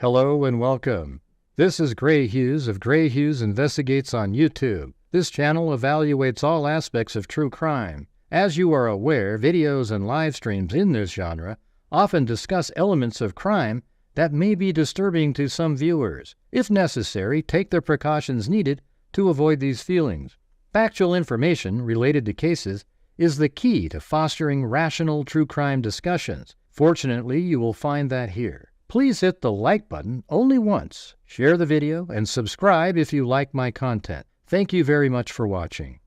Hello and welcome. This is Grant Hughes of Grant Hughes Investigates on YouTube. This channel evaluates all aspects of true crime. As you are aware, videos and live streams in this genre often discuss elements of crime that may be disturbing to some viewers. If necessary, take the precautions needed to avoid these feelings. Factual information related to cases is the key to fostering rational true crime discussions. Fortunately, you will find that here. Please hit the like button only once, share the video, and subscribe if you like my content. Thank you very much for watching.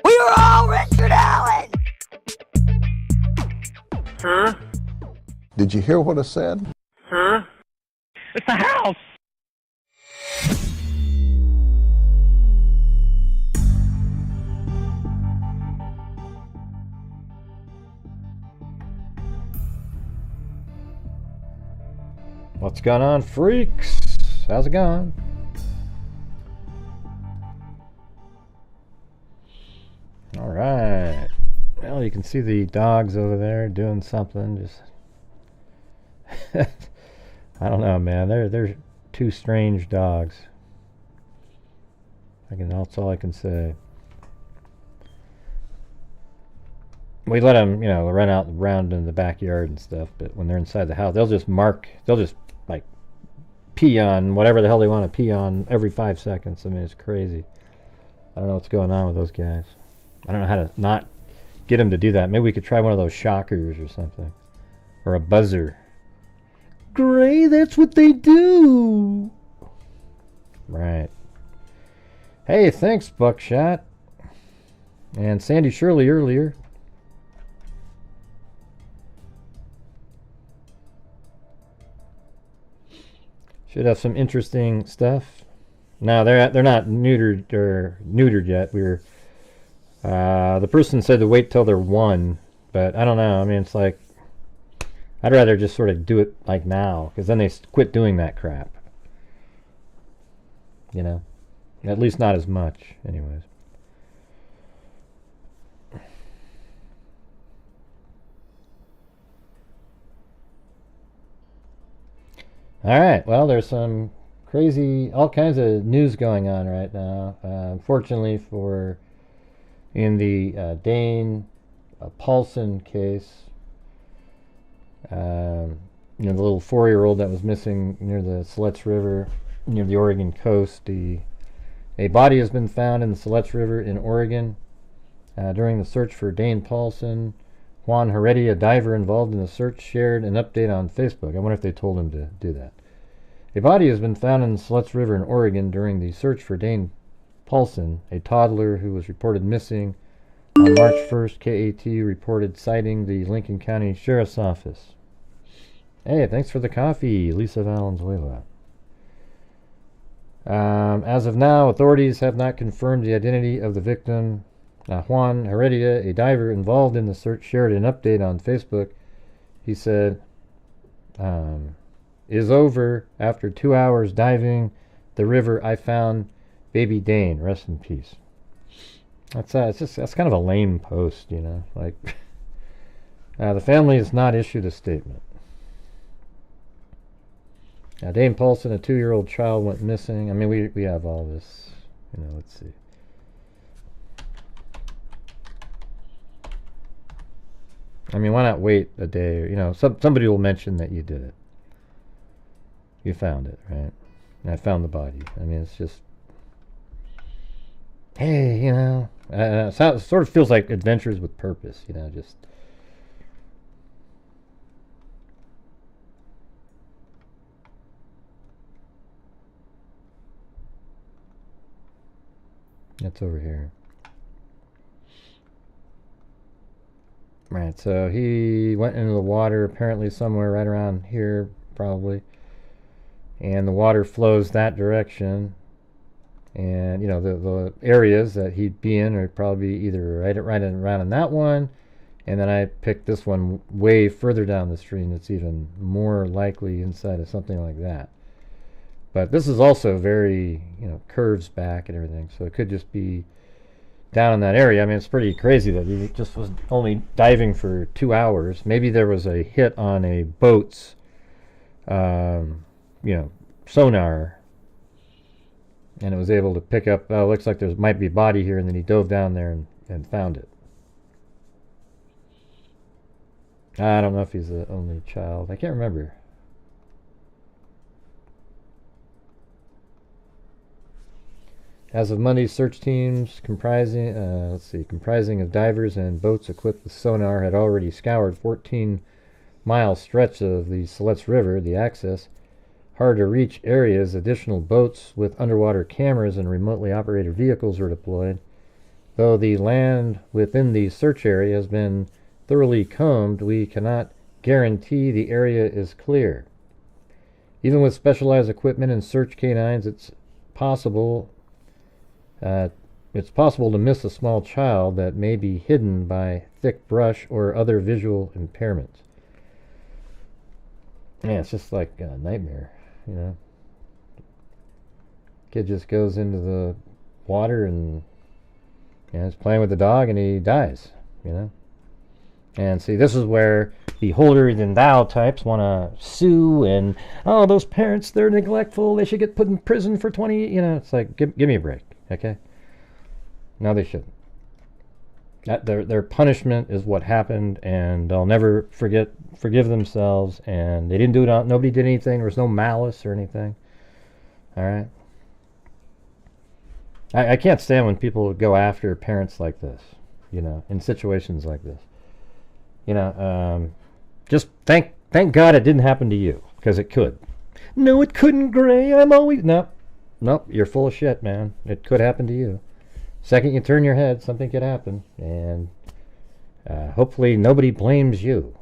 We are all Richard Allen! Huh? Did you hear what I said? Huh? It's a house! What's going on, freaks? How's it going? All right. Well, you can see the dogs over there doing something. Just, I don't know, man. They're two strange dogs. That's all I can say. We let them, run out around in the backyard and stuff. But when they're inside the house, they'll just like pee on whatever the hell they want to pee on every 5 seconds. I mean, it's crazy. I don't know what's going on with those guys. I don't know how to not get them to do that. Maybe we could try one of those shockers or something. Or a buzzer. Gray, that's what they do. Right. Hey, thanks, Buckshot. And Sandy Shirley earlier. Should have some interesting stuff. No, they're not neutered yet. The person said to wait till they're 1, but I don't know. I mean, it's like, I'd rather just sort of do it like now, because then they quit doing that crap. At least not as much, anyways. All right, well, there's some all kinds of news going on right now. Unfortunately in the Dane Paulsen case, the little 4-year-old that was missing near the Siletz River, near the Oregon coast. A body has been found in the Siletz River in Oregon. During the search for Dane Paulsen, Juan Heredia, a diver involved in the search, shared an update on Facebook. I wonder if they told him to do that. A body has been found in the Siletz River in Oregon during the search for Dane Paulsen, a toddler who was reported missing on March 1st. KAT reported citing the Lincoln County Sheriff's Office. Hey, thanks for the coffee, Lisa Valenzuela. As of now, authorities have not confirmed the identity of the victim. Juan Heredia, a diver involved in the search, shared an update on Facebook. He said, is over. After 2 hours diving the river, I found baby Dane. Rest in peace. That's kind of a lame post, Like, the family has not issued a statement. Dane Paulsen, a 2-year-old child, went missing. I mean, we have all this. Let's see. I mean, why not wait a day? Or, somebody will mention that you did it. You found it, right? And I found the body. I mean, it's just, hey, it sort of feels like Adventures with Purpose, just. That's over here. Right, so he went into the water, apparently somewhere right around here, probably. And the water flows that direction. And, the areas that he'd be in are probably either right around in that one, And then I picked this one way further down the stream that's even more likely inside of something like that. But this is also very, curves back and everything, so it could just be down in that area. I mean, it's pretty crazy that he just was only diving for 2 hours. Maybe there was a hit on a boat's, sonar, and it was able to pick up, oh, looks like there might be a body here, and then he dove down there and found it. I don't know if he's the only child. I can't remember. As of Monday, search teams comprising of divers and boats equipped with sonar had already scoured 14-mile stretch of the Siletz River, the access hard-to-reach areas. Additional boats with underwater cameras and remotely operated vehicles were deployed. Though the land within the search area has been thoroughly combed, we cannot guarantee the area is clear. Even with specialized equipment and search canines, it's possible to miss a small child that may be hidden by thick brush or other visual impairments. Yeah, it's just like a nightmare, Kid just goes into the water and is playing with the dog and he dies, And see, this is where the holier than thou types want to sue and, oh, those parents, they're neglectful, they should get put in prison for 20, it's like, give me a break, okay? No, they shouldn't. Their punishment is what happened, and they'll never forgive themselves, and they didn't do it, nobody did anything, there was no malice or anything, all right? I can't stand when people go after parents like this, in situations like this. Just thank God it didn't happen to you, because it could. No, it couldn't, Gray. I'm always... Nope, you're full of shit, man. It could happen to you. Second you turn your head, something could happen, and hopefully nobody blames you.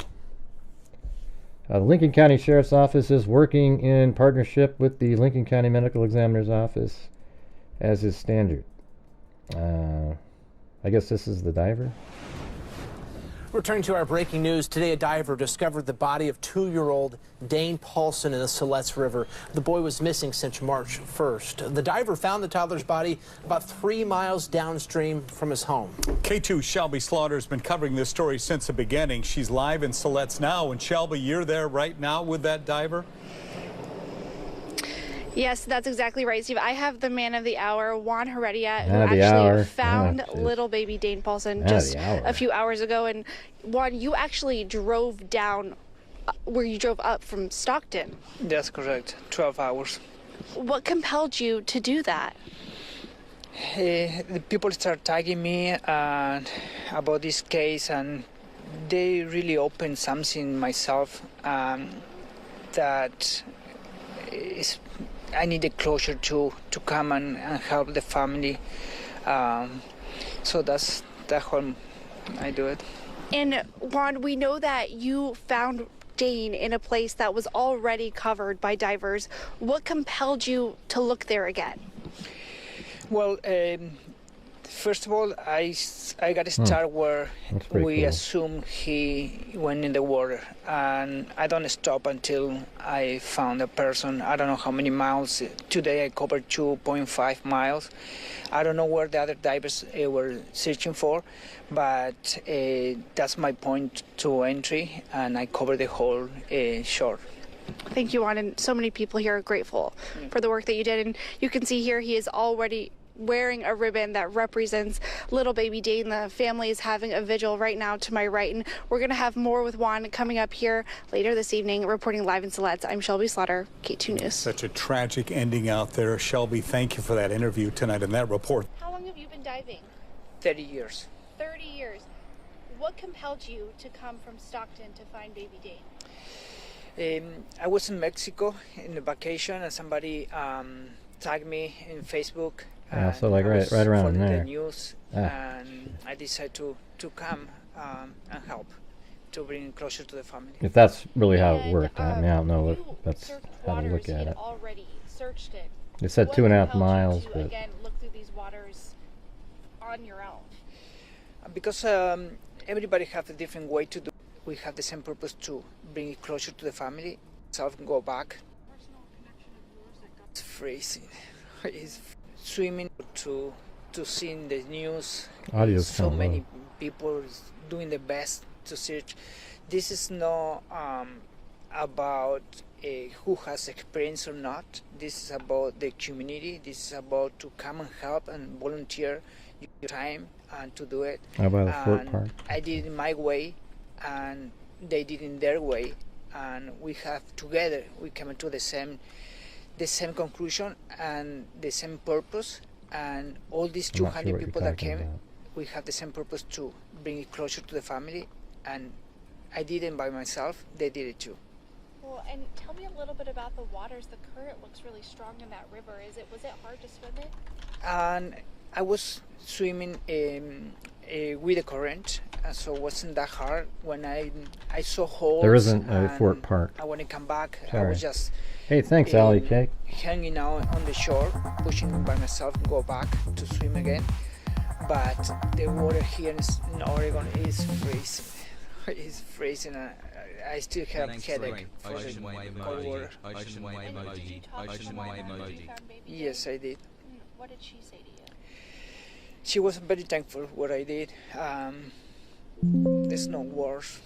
The Lincoln County Sheriff's Office is working in partnership with the Lincoln County Medical Examiner's Office, as is standard. I guess this is the diver. Returning to our breaking news, today a diver discovered the body of 2-year-old Dane Paulsen in the Siletz River. The boy was missing since March 1st. The diver found the toddler's body about 3 miles downstream from his home. K2 Shelby Slaughter has been covering this story since the beginning. She's live in Siletz now. And Shelby, you're there right now with that diver? Yes, that's exactly right, Steve. I have the man of the hour, Juan Heredia, who actually found little baby Dane Paulsen just a few hours ago. And Juan, you actually drove down where you drove up from Stockton. That's correct, 12 hours. What compelled you to do that? The people start tagging me about this case, and they really opened something myself that is... I needed closure to come and help the family. So that's how I do it. And Juan, we know that you found Dane in a place that was already covered by divers. What compelled you to look there again? Well, first of all, I got to start where we assume he went in the water, and I don't stop until I found a person. I don't know how many miles. Today I covered 2.5 miles. I don't know where the other divers were searching for, but that's my point to entry, and I covered the whole shore. Thank you, Juan, and so many people here are grateful for the work that you did. And you can see here he is already wearing a ribbon that represents little baby Dane. The family is having a vigil right now to my right, and we're going to have more with Juan coming up here later this evening. Reporting live in Siletz, I'm Shelby Slaughter, K2 News. Such a tragic ending out there. Shelby, thank you for that interview tonight and that report. How long have you been diving? 30 years. 30 years. What compelled you to come from Stockton to find baby Dane? I was in Mexico in a vacation, and somebody tagged me in Facebook. Yeah, so like right around there. The news, and I decided to come and help to bring closure to the family. If that's really how it worked, I mean, I don't know if that's how to look at it. Already searched it. They said 2.5 miles, but again look through these waters on your own. Because everybody have a different way to do. We have the same purpose to bring it closer to the family. Self can go back. It's freezing. It's swimming to seeing the news. Audio's So kinda many low. people doing the best to search. This is not about who has experience or not. This is about the community. This is about to come and help and volunteer your time and to do it. How about the Fort And Park? I did it my way, and they did in their way, and we have together we came to the same conclusion and the same purpose. And all these I'm not sure 200 what you're people that talking came, about. we have the same purpose to bring it closer to the family. And I did it by myself. They did it too. Well, and tell me a little bit about the waters. The current looks really strong in that river. Was it hard to swim in? And I was swimming with the current, and so it wasn't that hard. When I saw holes, There isn't a and Fort Park. I want to come back. I Sorry. was just Hey, thanks, Allie Cake. hanging out on the shore, pushing by myself to go back to swim again. But the water here in Oregon is freezing. It's freezing. I still have headache for the cold water. Ocean wave emoji. Ocean wave emoji. Yes, I did. What did she say to you? She was very thankful what I did. There's no words.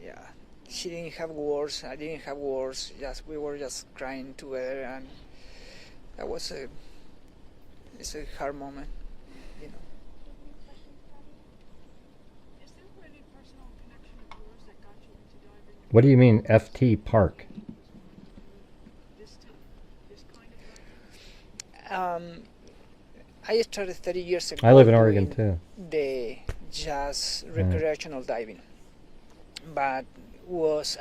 Yeah, she didn't have words. I didn't have words. Just we were just crying together, and that was it's a hard moment, you know. Is there any personal connection of yours that got you into diving? What do you mean FT Park? This kind of diving? I started 30 years ago. I live in Oregon doing too. The jazz recreational diving, but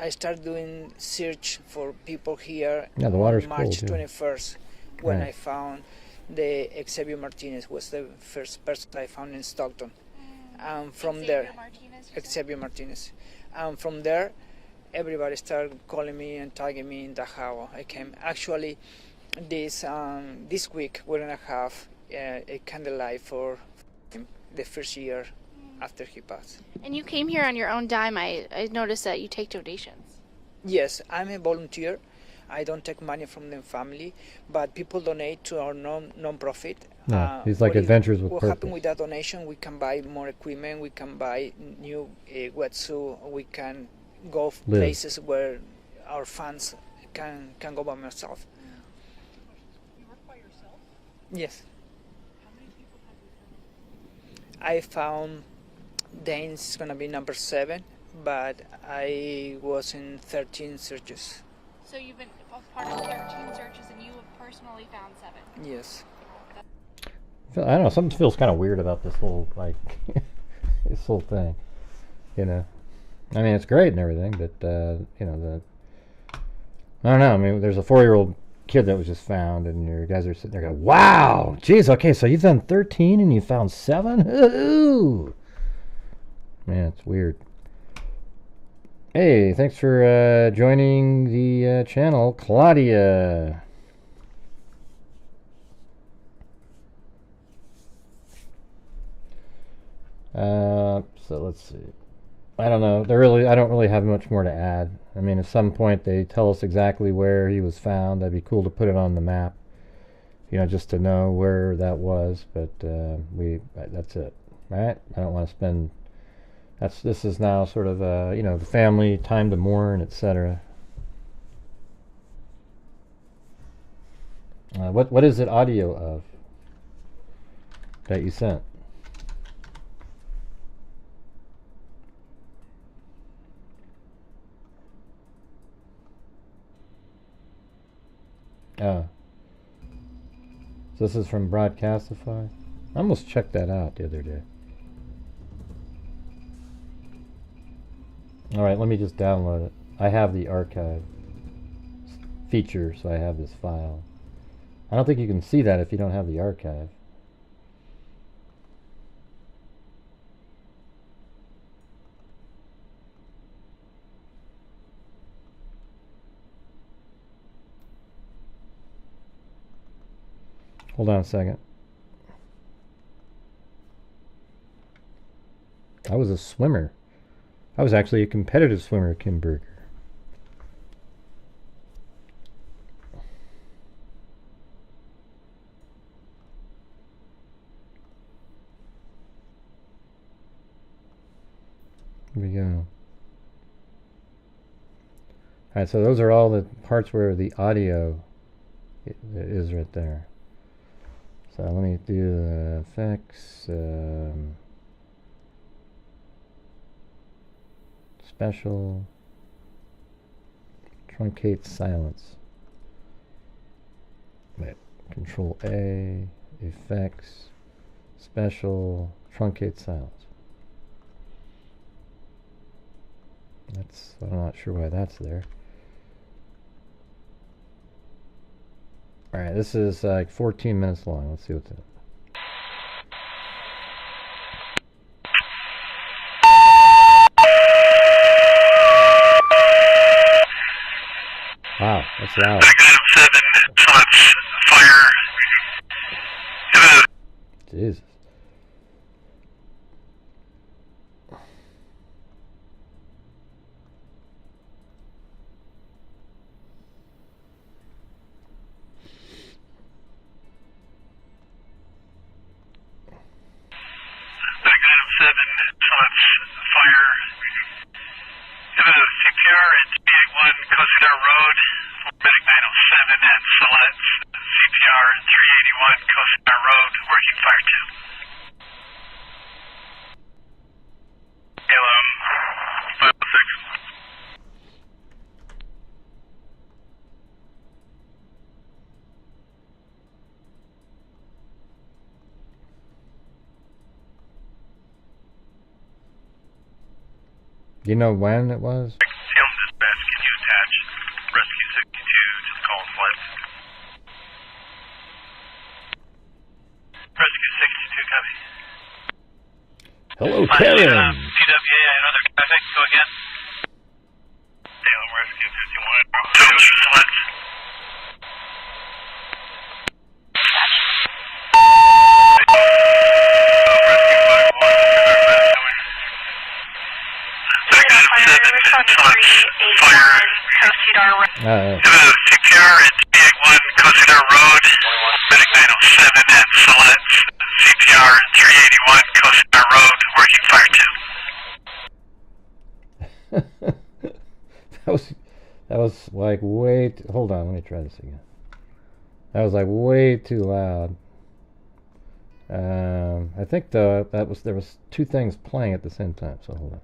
I started doing search for people here. Yeah, the water's on March cool, too. 21st, when Right. I found the Xavier Martinez was the first person I found in Stockton. From there, Xavier Martinez. From there, everybody started calling me and tagging me in how I came. Actually, this week we're gonna have a candlelight for him, the first year after he passed. And you came here on your own dime. I noticed that you take donations. Yes, I'm a volunteer. I don't take money from the family, but people donate to our non-profit. No, he's like Adventures with What Purpose. happened with that donation? We can buy more equipment. We can buy new wetsuit. We can go Live. places where our fans can go by themselves. You work by yourself? Yes. How many people have you found? I found Dane's gonna be number 7, but I was in 13 searches. So you've been a part of 13 searches, and you have personally found 7. Yes. I don't know. Something feels kind of weird about this whole this whole thing. You know, I mean, it's great and everything, but you know, I don't know. I mean, there's a 4-year-old kid that was just found, and your guys are sitting there going, "Wow, geez, okay, so you've done 13 and you found 7? Ooh, man, it's weird." Hey, thanks for joining the channel, Claudia. So let's see. I don't know. I don't really have much more to add. I mean, at some point they tell us exactly where he was found. That'd be cool to put it on the map, you know, just to know where that was. But that's it, right? I don't want to spend. This is now sort of you know, the family time to mourn, etc. What is it audio of that you sent? Oh. So this is from Broadcastify? I almost checked that out the other day. Alright, let me just download it. I have the archive feature, so I have this file. I don't think you can see that if you don't have the archive. Hold on a second. I was a swimmer. I was actually a competitive swimmer, Kim Berger. Here we go. Alright, so those are all the parts where the audio is right there. So let me do the effects. Special. Truncate silence. Wait. Control A. Effects. Special. Truncate silence. I'm not sure why that's there. Alright, this is like 14 minutes long. Let's see what's in it. Wow, that's loud. Jesus. Do you know when it was? Salem Dispatch, can you attach Rescue 62 to the call flight? Rescue 62, copy. Hello, Karen. TWA, another traffic, go again. Salem Rescue 51. Select. CPR at 381 Cosidar Road, Medic 907 at Salets. CPR at 381 Cosidar Road, working fire 2. that was like way too, hold on, let me try this again. That was like way too loud. I think there was two things playing at the same time, so hold on.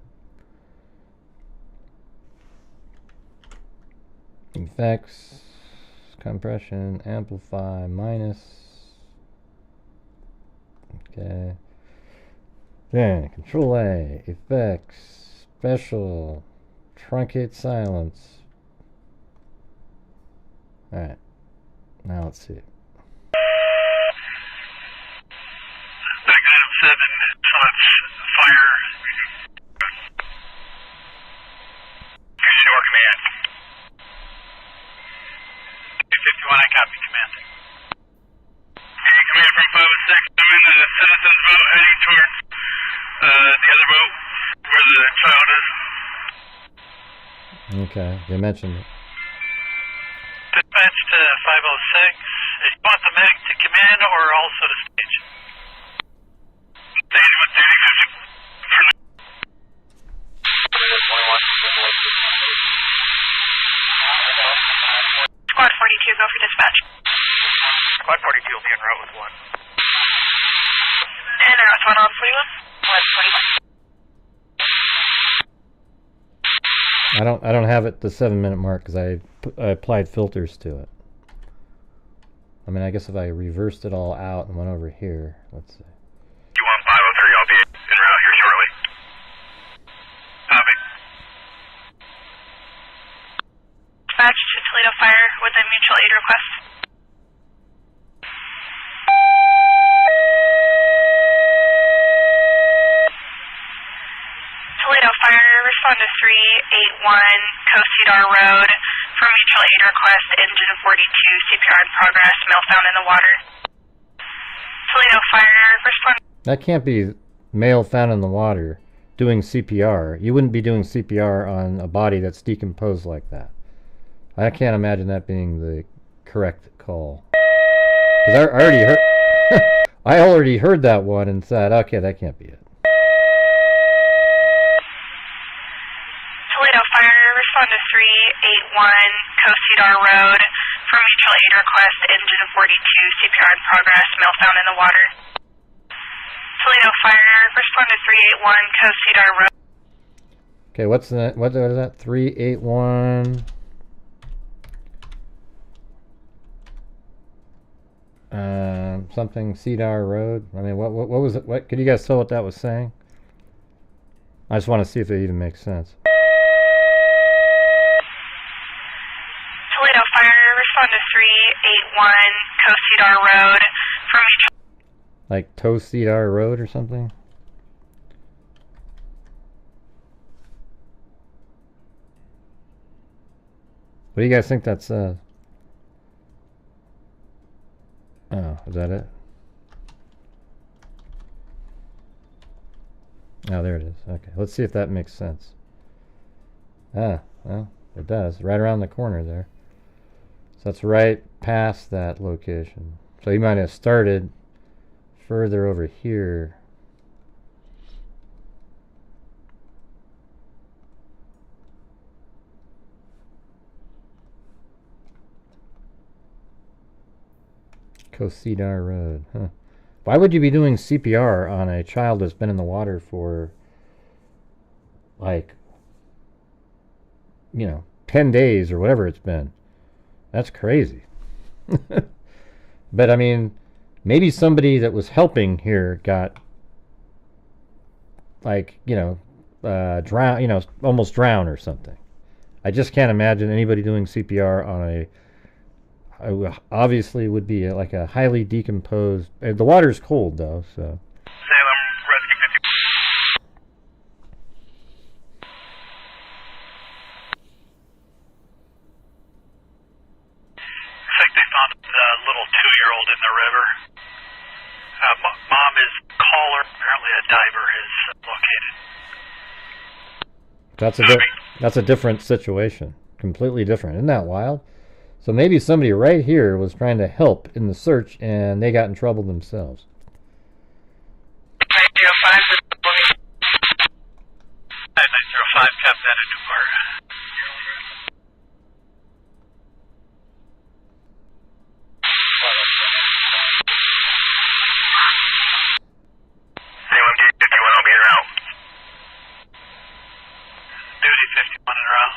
Effects, compression, amplify, minus. Okay. Then Control A, effects, special, truncate silence. Alright. Now let's see. Medic 907 at Salets, fire. Here's your command. 51, I copy command. Command from 506, I'm in the citizen's boat heading towards the other boat where the child is. Okay, they mentioned it. Dispatch to 506. Do you want the medic to command or also to stage? Stage with Danny 50. Squad 42, go for dispatch. Squad 42 will be en route with 1. And en route to 1 on Prelude. I don't have it the 7-minute mark because I applied filters to it. I mean, I guess if I reversed it all out and went over here, let's see. You want 503, I'll be en route here shortly. Copy. Dispatch to Toledo Fire with a mutual aid request. Toledo Fire, respond to 381 Cosidar Road for mutual aid request, engine 42, CPR in progress, male found in the water. Toledo Fire, respond. That can't be male found in the water. doing CPR. You wouldn't be doing CPR on a body that's decomposed like that. I can't imagine that being the correct call. Because I already heard, I already heard that one and said, okay, that can't be it. Toledo Fire, respond to 381 Coast Cedar Road. For mutual aid request, engine 42, CPR in progress, male found in the water. Toledo Fire, respond to 381 Coast Cedar Road. Okay, what's that? What is that? 381. Something Cedar Road. I mean, what was it? What could you guys tell what that was saying? I just want to see if it even makes sense. Toledo Fire, respond to 381 Coast Cedar Road. For mutual. Like Toe Cedar Road or something? What do you guys think that says? Oh, is that it? Oh, there it is. Okay, let's see if that makes sense. Ah, well, it does. Right around the corner there. So that's right past that location. So you might have started further over here. Cedar Road. Huh. Why would you be doing CPR on a child that's been in the water for, like, 10 days or whatever it's been? That's crazy. But, I mean, maybe somebody that was helping here got, like, drown, almost drowned or something. I just can't imagine anybody doing CPR on a obviously would be like a highly decomposed. The water's cold though, so. Salem Rescue 50. Looks like they found a little 2-year-old in the river. Mom is caller. Apparently a diver is located. That's a different situation. Completely different. Isn't that wild? So maybe somebody right here was trying to help in the search and they got in trouble themselves. 905 kept that into part. Anyone get 51 on me around? Duty 51 and around.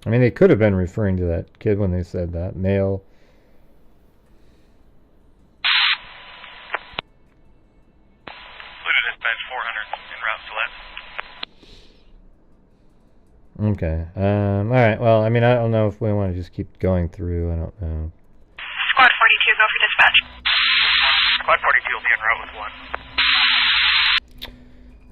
I mean, they could have been referring to that kid when they said that. Male. Included dispatch 400 en route to Okay. Alright, well, I mean, I don't know if we want to just keep going through. I don't know. Squad 42, go for dispatch. Squad 42 will be en route with 1.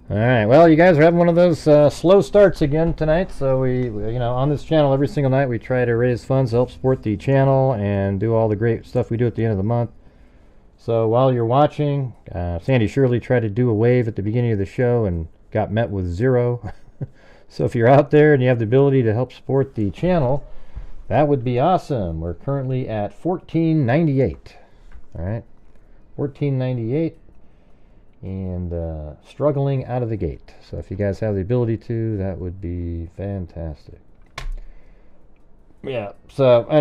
Alright, well, you guys are having one of those slow starts again tonight. So we, on this channel every single night we try to raise funds to help support the channel and do all the great stuff we do at the end of the month. So while you're watching, Sandy Shirley tried to do a wave at the beginning of the show and got met with 0. So if you're out there and you have the ability to help support the channel, that would be awesome. We're currently at $14.98. Alright, $14.98. And struggling out of the gate. So if you guys have the ability to, that would be fantastic. Yeah. So I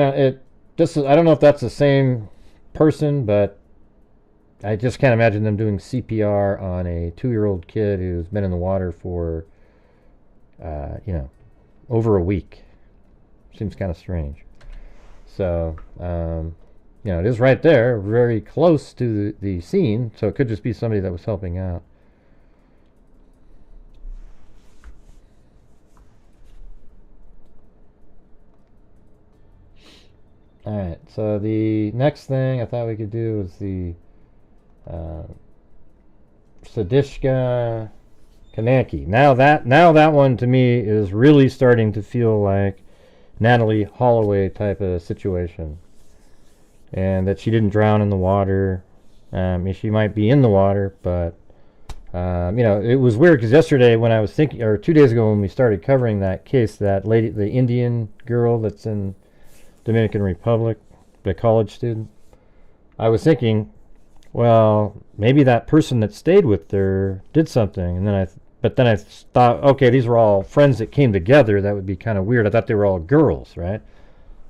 don't know if that's the same person, but I just can't imagine them doing CPR on a 2-year-old kid who's been in the water for over a week. Seems kind of strange. So it is right there, very close to the scene, so it could just be somebody that was helping out. Alright, so the next thing I thought we could do was the Sudiksha Konanki. Now that one to me is really starting to feel like Natalie Holloway type of situation. And that she didn't drown in the water. She might be in the water, but It was weird because yesterday when I was thinking, or 2 days ago when we started covering that case, that lady, the Indian girl that's in Dominican Republic, the college student, I was thinking, well, maybe that person that stayed with her did something, and then I thought, okay, these were all friends that came together. That would be kind of weird. I thought they were all girls, right?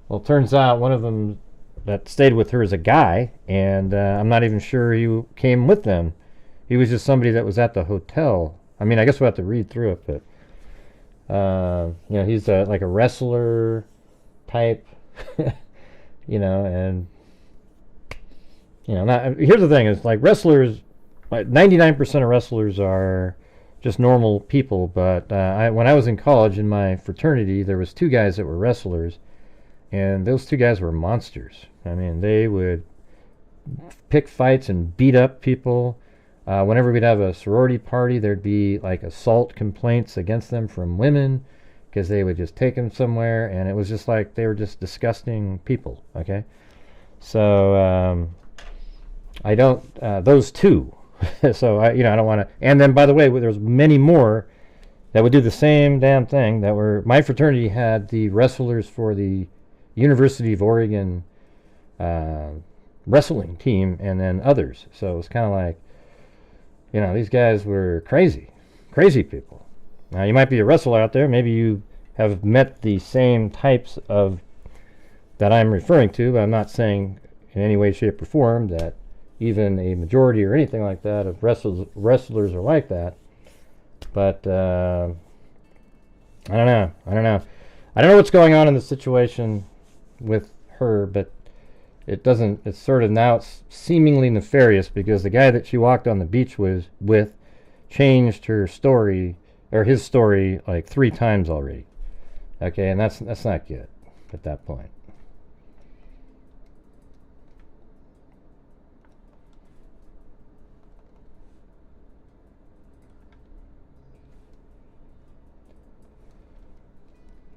Well, it turns out one of them that stayed with her is a guy, and I'm not even sure he came with them. He was just somebody that was at the hotel. I mean, I guess we'll have to read through it, but he's like a wrestler type, and here's the thing: is like wrestlers, like 99% of wrestlers are just normal people. But when I was in college in my fraternity, there was 2 guys that were wrestlers, and those 2 guys were monsters. I mean, they would pick fights and beat up people. Whenever we'd have a sorority party, there'd be like assault complaints against them from women because they would just take them somewhere, and it was just like they were just disgusting people. Okay, so I don't those 2. So I don't want to. And then by the way, there's many more that would do the same damn thing. That were my fraternity had the wrestlers for the University of Oregon wrestling team, and then others. So it was kind of like, these guys were crazy people. Now, you might be a wrestler out there. Maybe you have met the same types of that I'm referring to, but I'm not saying in any way, shape, or form that even a majority or anything like that of wrestlers are like that. But I don't know. I don't know what's going on in the situation with her, but it's sort of now it's seemingly nefarious because the guy that she walked on the beach with changed her story, or his story, like 3 times already. Okay, and that's not good at that point.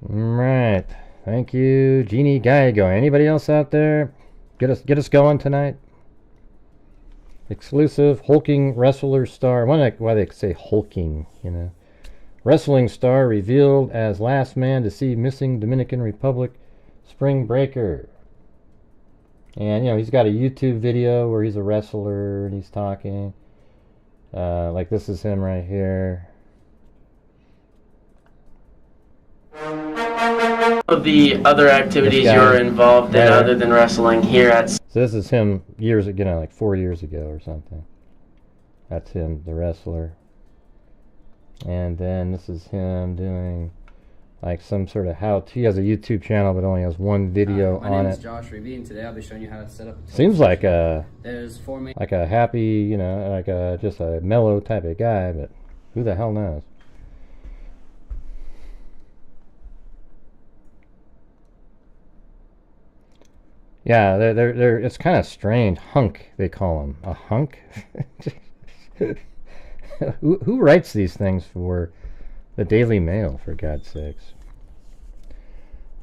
Right. Thank you, Jeannie Geigo. Anybody else out there? Get us going tonight. Exclusive hulking wrestler star. I wonder why they say hulking. Wrestling star revealed as last man to see missing Dominican Republic spring breaker. And he's got a YouTube video where he's a wrestler and he's talking. Like this is him right here. Of the other activities you're involved in other than wrestling here at... So this is him years ago, like 4 years ago or something. That's him, the wrestler. And then this is him doing like some sort of how-to. He has a YouTube channel but only has one video on it. My name is Josh Revie, and today I'll be showing you how to set up a seems like a happy, just a mellow type of guy, but who the hell knows? Yeah, they're it's kind of strange. Hunk, they call him. A hunk? Who writes these things for the Daily Mail, for God's sakes?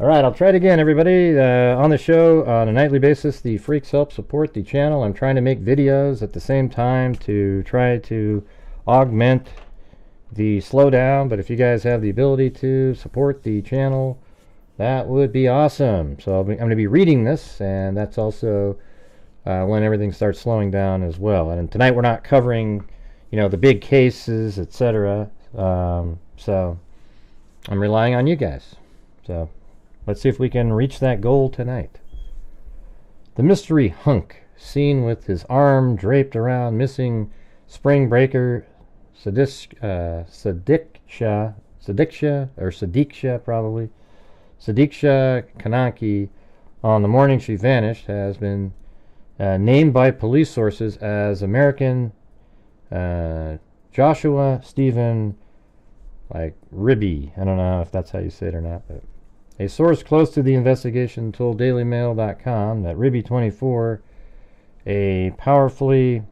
All right, I'll try it again, everybody. On the show, on a nightly basis, the freaks help support the channel. I'm trying to make videos at the same time to try to augment the slowdown, but if you guys have the ability to support the channel, that would be awesome. So I'm going to be reading this, and that's also when everything starts slowing down as well. And tonight we're not covering, the big cases, etc. So I'm relying on you guys. So let's see if we can reach that goal tonight. The mystery hunk, seen with his arm draped around missing spring breaker Sudiksha Konanki, on the morning she vanished, has been named by police sources as American Joshua Stephen Ribby. I don't know if that's how you say it or not, but a source close to the investigation told DailyMail.com that Ribby 24, a powerfully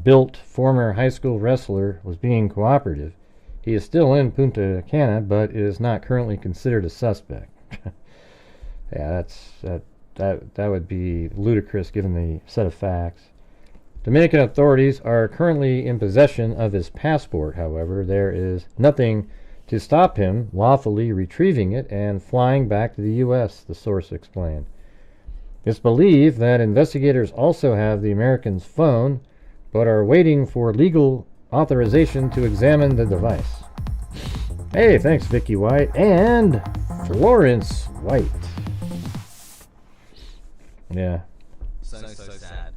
built former high school wrestler, was being cooperative. He is still in Punta Cana, but is not currently considered a suspect. Yeah, that would be ludicrous given the set of facts Dominican authorities are currently in possession of his passport. However, there is nothing to stop him lawfully retrieving it and flying back to the U.S., the source explained. It's believed that investigators also have the American's phone, but are waiting for legal authorization to examine the device. Hey, thanks, Vicky White and Florence White. Yeah. So sad.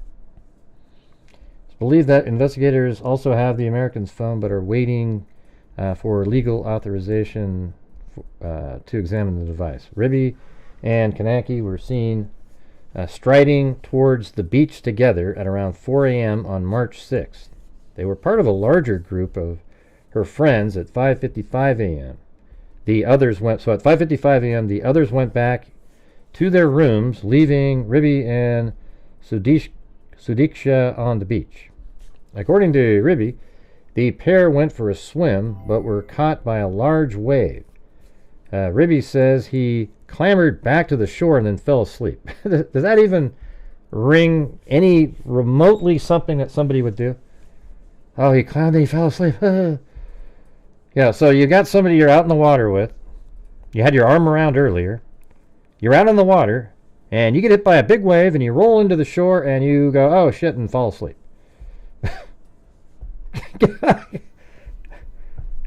It's believed that investigators also have the American's phone, but are waiting for legal authorization to examine the device. Ribby and Kononki were seen striding towards the beach together at around 4 a.m. on March 6th. They were part of a larger group of her friends at 5:55 a.m. The others went, so at 5:55 a.m. the others went back to their rooms, leaving Ribby and Sudiksha on the beach. According to Ribby, the pair went for a swim, but were caught by a large wave. Ribby says he clambered back to the shore and then fell asleep. Does that even ring any remotely something that somebody would do? Oh, he climbed and he fell asleep. Yeah, so you got somebody you're out in the water with. You had your arm around earlier. You're out in the water, and you get hit by a big wave, and you roll into the shore, and you go, oh, shit, and fall asleep.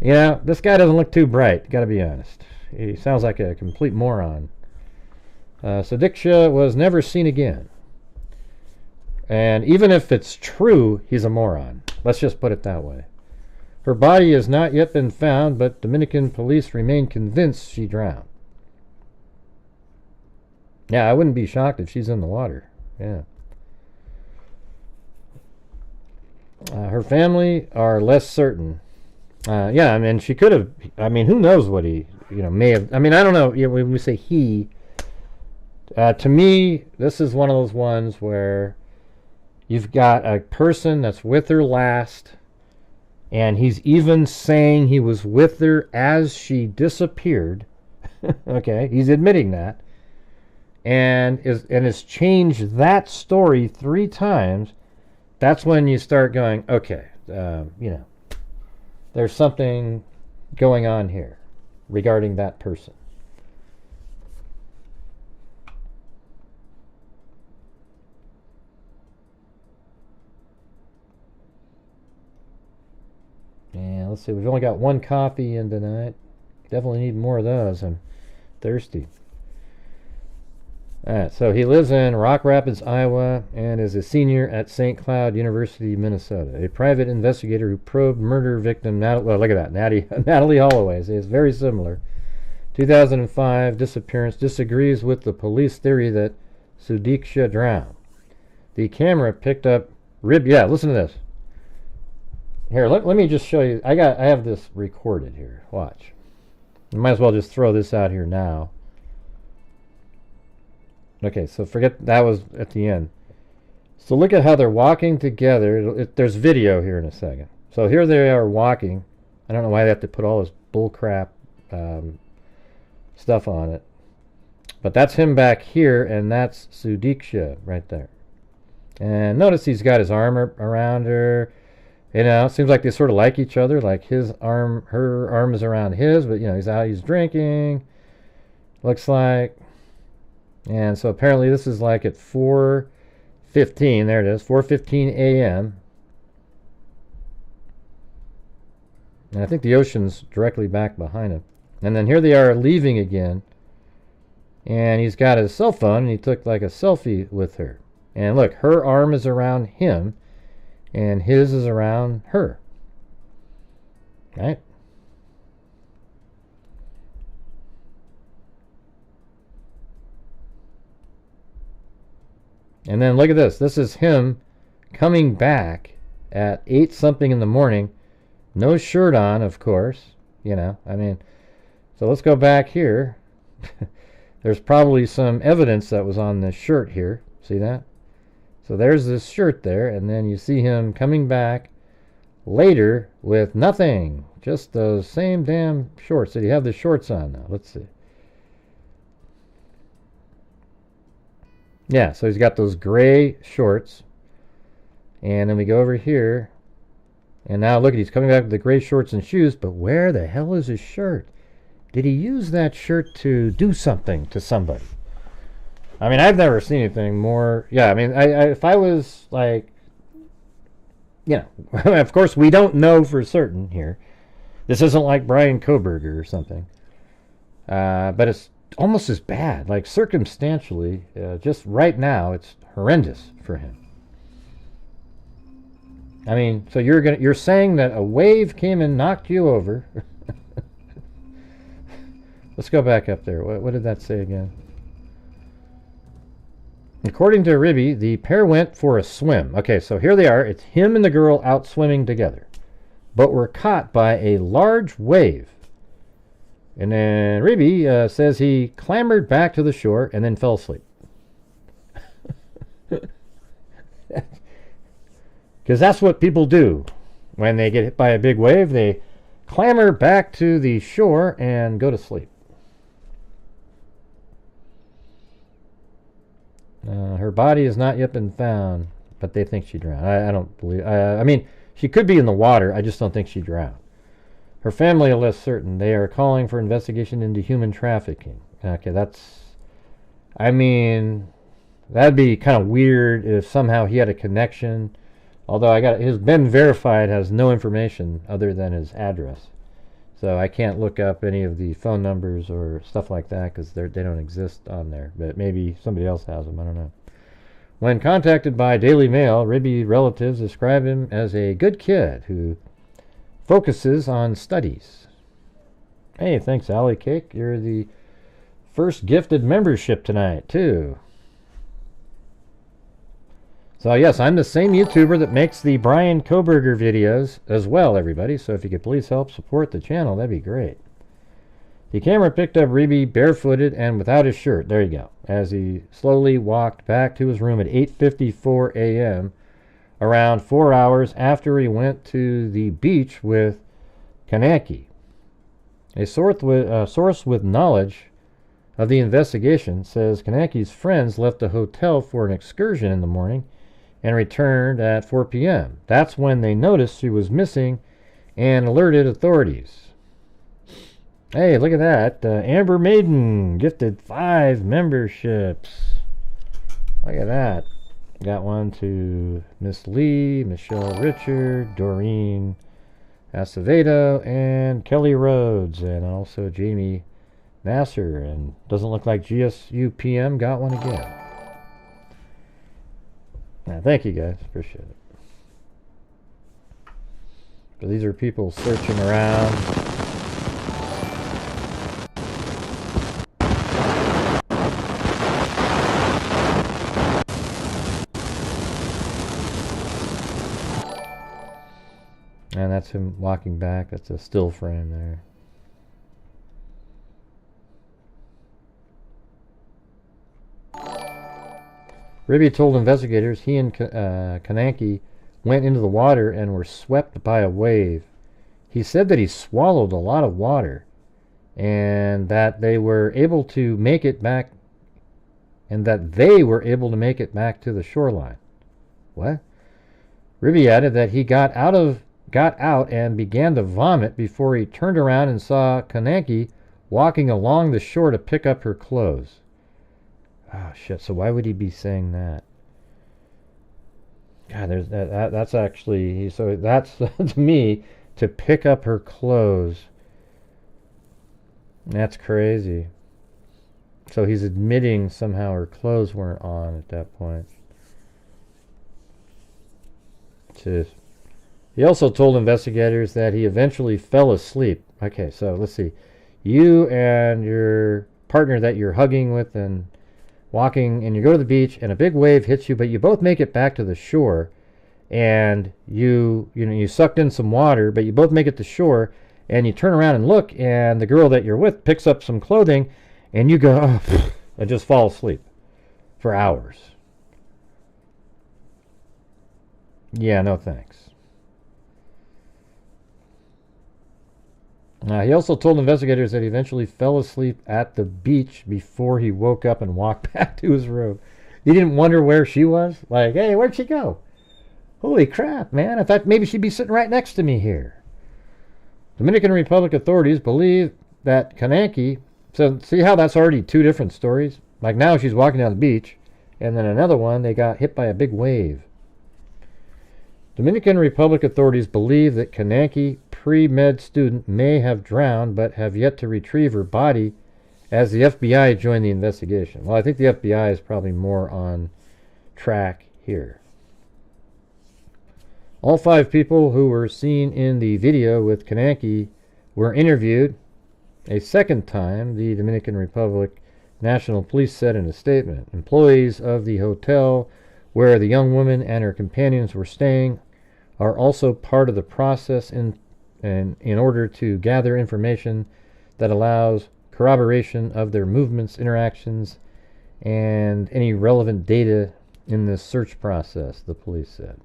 You know, this guy doesn't look too bright, gotta be honest. He sounds like a complete moron. Sudiksha was never seen again. And even if it's true, he's a moron. Let's just put it that way. Her body has not yet been found, but Dominican police remain convinced she drowned. Yeah, I wouldn't be shocked if she's in the water. Yeah. Her family are less certain. Yeah, I mean, she could have. I mean, who knows what he, may have. I mean, I don't know. When we say he, to me, this is one of those ones where you've got a person that's with her last, and he's even saying he was with her as she disappeared. Okay, he's admitting that, and has changed that story 3 times. That's when you start going, okay, there's something going on here regarding that person. Yeah, let's see. We've only got 1 coffee in tonight. Definitely need more of those. I'm thirsty. Alright, so he lives in Rock Rapids, Iowa, and is a senior at St. Cloud University, Minnesota. A private investigator who probed murder victim, look at that, Natalie Holloway. It's very similar. 2005 disappearance, disagrees with the police theory that Sudiksha drowned. The camera picked up yeah, listen to this. Here, let me just show you. I have this recorded here. Watch. You might as well just throw this out here now. Okay, so forget that was at the end. So look at how they're walking together. There's video here in a second. So here they are walking. I don't know why they have to put all this bullcrap stuff on it. But that's him back here, and that's Sudiksha right there. And notice he's got his arm around her. It seems like they sort of like each other. Like her arm is around his, but he's out, he's drinking. Looks like. And so apparently this is like at 4:15. There it is, 4:15 a.m. And I think the ocean's directly back behind him. And then here they are leaving again. And he's got his cell phone, and he took like a selfie with her. And look, her arm is around him, and his is around her. Right? And then look at this. This is him coming back at 8 something in the morning. No shirt on, of course. I mean, so let's go back here. There's probably some evidence that was on this shirt here. See that? So there's this shirt there, and then you see him coming back later with nothing. Just those same damn shorts. Did he have the shorts on now? Let's see. Yeah, so he's got those gray shorts. And then we go over here. And now look at, he's coming back with the gray shorts and shoes, but where the hell is his shirt? Did he use that shirt to do something to somebody? I mean, I've never seen anything more. Yeah, I mean, if I was like, you know, of course we don't know for certain here. This isn't like Brian Koberger or something. But it's almost as bad. Like circumstantially, just right now, it's horrendous for him. I mean, so you're saying that a wave came and knocked you over. Let's go back up there. What did that say again? According to Ribby, the pair went for a swim. Okay, so here they are. It's him and the girl out swimming together, but were caught by a large wave. And then Ribby says he clambered back to the shore and then fell asleep. Because that's what people do when they get hit by a big wave. They clamber back to the shore and go to sleep. Her body has not yet been found, but they think she drowned. I don't believe. I mean, she could be in the water. I just don't think she drowned. Her family are less certain. They are calling for investigation into human trafficking. Okay, that's... I mean, that'd be kind of weird if somehow he had a connection. Although his been verified has no information other than his address. So I can't look up any of the phone numbers or stuff like that because they don't exist on there. But maybe somebody else has them. I don't know. When contacted by Daily Mail, Ribby relatives describe him as a good kid who focuses on studies. Hey, thanks, Allie Cake. You're the first gifted membership tonight, too. So, yes, I'm the same YouTuber that makes the Brian Koberger videos as well, everybody. So if you could please help support the channel, that'd be great. The camera picked up Ribby barefooted and without his shirt. There you go. As he slowly walked back to his room at 8:54 a.m., around 4 hours after he went to the beach with Kononki. A source with knowledge of the investigation says Kononki's friends left the hotel for an excursion in the morning and returned at 4 p.m. That's when they noticed she was missing and alerted authorities. Hey, look at that. Amber Maiden gifted 5 memberships. Look at that. Got one to Miss Lee, Michelle Richard, Doreen Acevedo, and Kelly Rhodes, and also Jamie Nasser. And doesn't look like GSU PM got one again. Thank you guys, appreciate it. But these are people searching around. And that's him walking back. That's a still frame there. Ribby told investigators he and Kononki went into the water and were swept by a wave. He said that he swallowed a lot of water and that they were able to make it back to the shoreline. What? Ribby added that he got out and began to vomit before he turned around and saw Kononki walking along the shore to pick up her clothes. Oh shit, so why would he be saying that? God, there's that's actually, so that's to me, to pick up her clothes. That's crazy. So he's admitting somehow her clothes weren't on at that point. Jeez. He also told investigators that he eventually fell asleep. Okay, so let's see. You and your partner that you're hugging with and walking, and you go to the beach, and a big wave hits you, but you both make it back to the shore, and you sucked in some water, but you both make it to shore, and you turn around and look, and the girl that you're with picks up some clothing, and you go, oh, and just fall asleep for hours. Yeah, no thanks. He also told investigators that he eventually fell asleep at the beach before he woke up and walked back to his room. He didn't wonder where she was? Like, hey, where'd she go? Holy crap, man. I thought maybe she'd be sitting right next to me here. Dominican Republic authorities believe that Kononki... So, see how that's already two different stories? Like now she's walking down the beach, and then another one, they got hit by a big wave. Dominican Republic authorities believe that Kononki, pre-med student, may have drowned, but have yet to retrieve her body as the FBI joined the investigation. Well, I think the FBI is probably more on track here. All 5 people who were seen in the video with Kononki were interviewed a second time, the Dominican Republic National Police said in a statement. Employees of the hotel where the young woman and her companions were staying are also part of the process in order to gather information that allows corroboration of their movements, interactions, and any relevant data in this search process, the police said.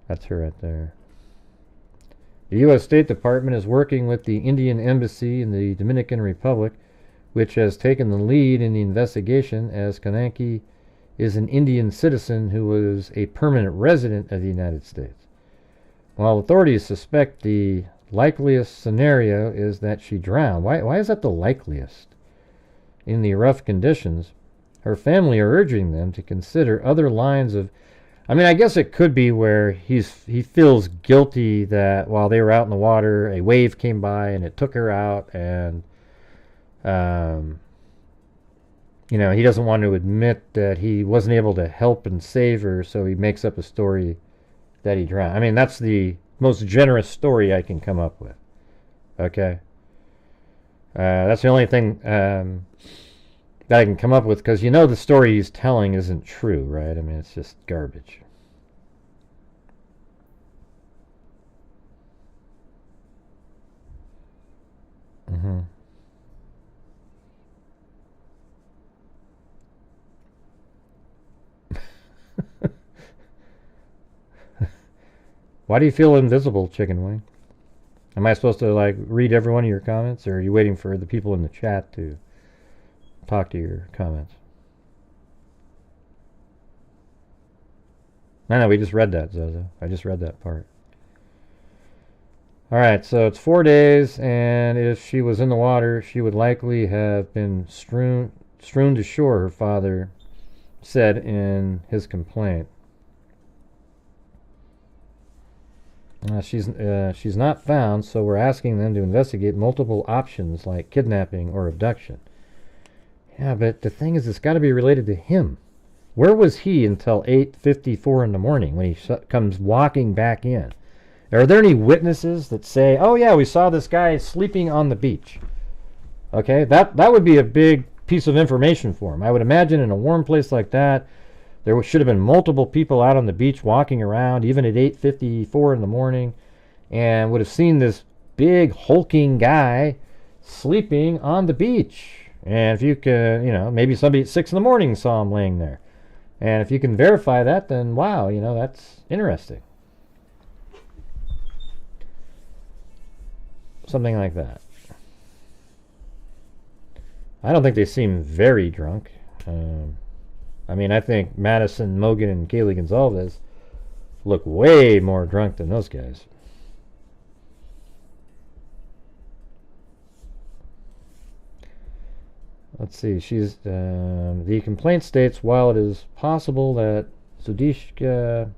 That's her right there. The U.S. State Department is working with the Indian Embassy in the Dominican Republic, which has taken the lead in the investigation, as Kononki is an Indian citizen who was a permanent resident of the United States. While authorities suspect the likeliest scenario is that she drowned. Why is that the likeliest? In the rough conditions, her family are urging them to consider other lines of... I mean, I guess it could be where he feels guilty that while they were out in the water, a wave came by and it took her out, and you know, he doesn't want to admit that he wasn't able to help and save her, so he makes up a story that he drowned. I mean, that's the most generous story I can come up with. Okay? That's the only thing that I can come up with, because you know the story he's telling isn't true, right? I mean, it's just garbage. Mm-hmm. Why do you feel invisible, Chicken Wing? Am I supposed to, like, read every one of your comments, or are you waiting for the people in the chat to talk to your comments? No, we just read that, Zozo. I just read that part. Alright, so it's 4 days, and if she was in the water, she would likely have been strewn to shore, her father said in his complaint. She's not found, so we're asking them to investigate multiple options like kidnapping or abduction. Yeah, but the thing is, it's got to be related to him. Where was he until 8:54 in the morning when he comes walking back in? Are there any witnesses that say, oh yeah, we saw this guy sleeping on the beach? Okay, that would be a big piece of information for him. I would imagine in a warm place like that, there should have been multiple people out on the beach walking around, even at 8:54 in the morning, and would have seen this big hulking guy sleeping on the beach. And if you can, you know, maybe somebody at 6 in the morning saw him laying there. And if you can verify that, then wow, you know, that's interesting. Something like that. I don't think they seem very drunk. I mean, I think Madison, Mogan, and Kaylee Gonzalez look way more drunk than those guys. Let's see. The complaint states, while it is possible that Sudiksha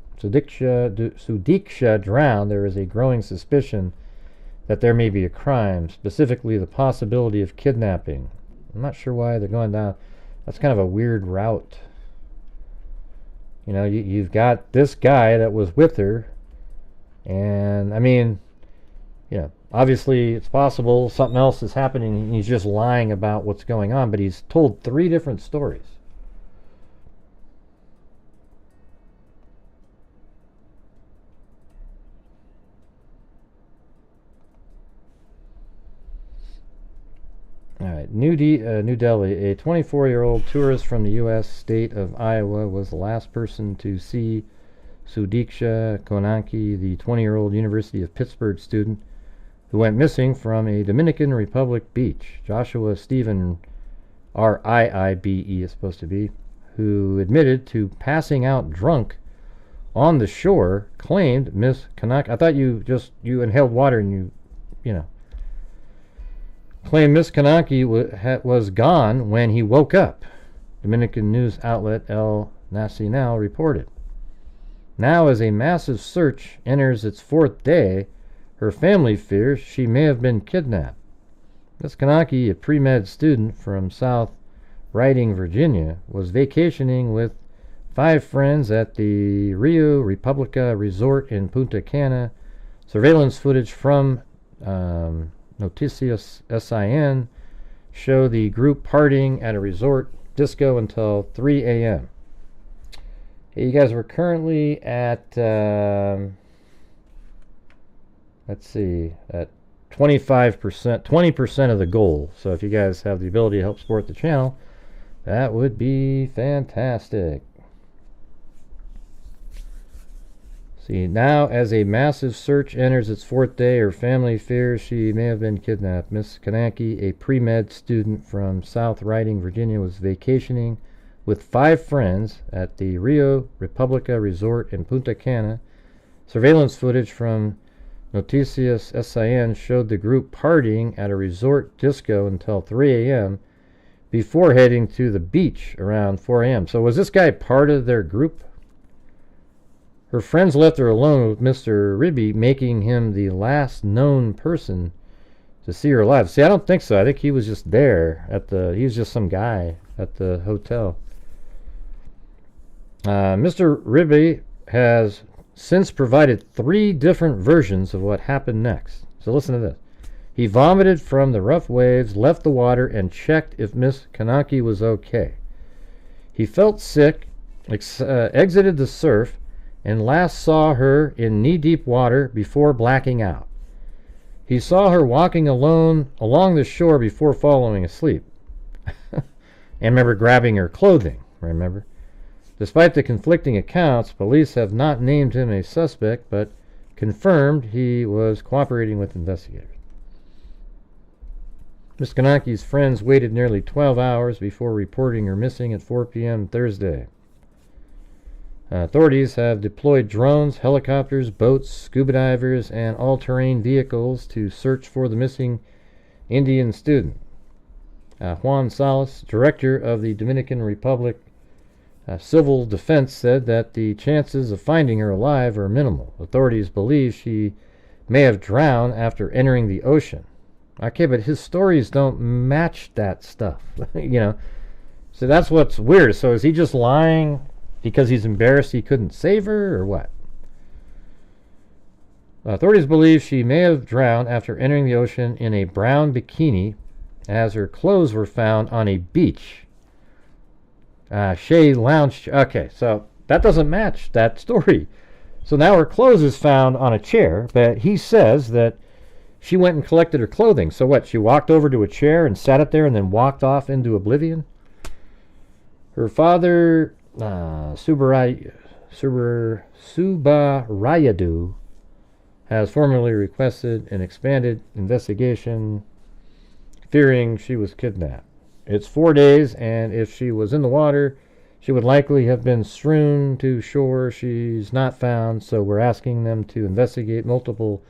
drowned, there is a growing suspicion that there may be a crime, specifically the possibility of kidnapping. I'm not sure why they're going down. That's kind of a weird route. You know, you've got this guy that was with her, and I mean, you know, obviously it's possible something else is happening and he's just lying about what's going on, but he's told 3 different stories. All right, New Delhi. A 24-year-old tourist from the U.S. state of Iowa was the last person to see Sudiksha Konanki, the 20-year-old University of Pittsburgh student who went missing from a Dominican Republic beach. Joshua Stephen, R-I-I-B-E is supposed to be, who admitted to passing out drunk on the shore claimed Miss Kononki. I thought you inhaled water and you know. Claimed Miss Kononki was gone when he woke up. Dominican news outlet El Nacional reported. Now, as a massive search enters its 4th day, her family fears she may have been kidnapped. Miss Kononki, a pre-med student from South Riding, Virginia, was vacationing with 5 friends at the Rio Republica Resort in Punta Cana. Surveillance footage from Noticias SIN show the group partying at a resort disco until 3 a.m. Hey, you guys, were currently at, let's see, at 25%, 20% of the goal. So if you guys have the ability to help support the channel, that would be fantastic. See, now as a massive search enters its 4th day, her family fears she may have been kidnapped. Miss Kononki, a pre-med student from South Riding, Virginia, was vacationing with 5 friends at the Rio Republica Resort in Punta Cana. Surveillance footage from Noticias SIN showed the group partying at a resort disco until 3 a.m. before heading to the beach around 4 a.m. So was this guy part of their group? Her friends left her alone with Mr. Ribby, making him the last known person to see her alive. See, I don't think so. I think he was just there he was just some guy at the hotel. Mr. Ribby has since provided 3 different versions of what happened next. So listen to this. He vomited from the rough waves, left the water, and checked if Miss Kononki was okay. He felt sick, exited the surf, and last saw her in knee-deep water before blacking out. He saw her walking alone along the shore before falling asleep. And remember grabbing her clothing, remember? Despite the conflicting accounts, police have not named him a suspect, but confirmed he was cooperating with investigators. Miss Kononki's friends waited nearly 12 hours before reporting her missing at 4 p.m. Thursday. Authorities have deployed drones, helicopters, boats, scuba divers, and all-terrain vehicles to search for the missing Indian student. Juan Salas, director of the Dominican Republic Civil Defense, said that the chances of finding her alive are minimal. Authorities believe she may have drowned after entering the ocean. Okay, but his stories don't match that stuff, you know. So that's what's weird. So is he just lying because he's embarrassed he couldn't save her, or what? Authorities believe she may have drowned after entering the ocean in a brown bikini, as her clothes were found on a beach. Shea lounge. Okay, so that doesn't match that story. So now her clothes is found on a chair, but he says that she went and collected her clothing. So what? She walked over to a chair and sat it there and then walked off into oblivion? Her father, Subarayadu, has formally requested an expanded investigation, fearing she was kidnapped. It's 4 days, and if she was in the water, she would likely have been strewn to shore. She's not found, so we're asking them to investigate multiple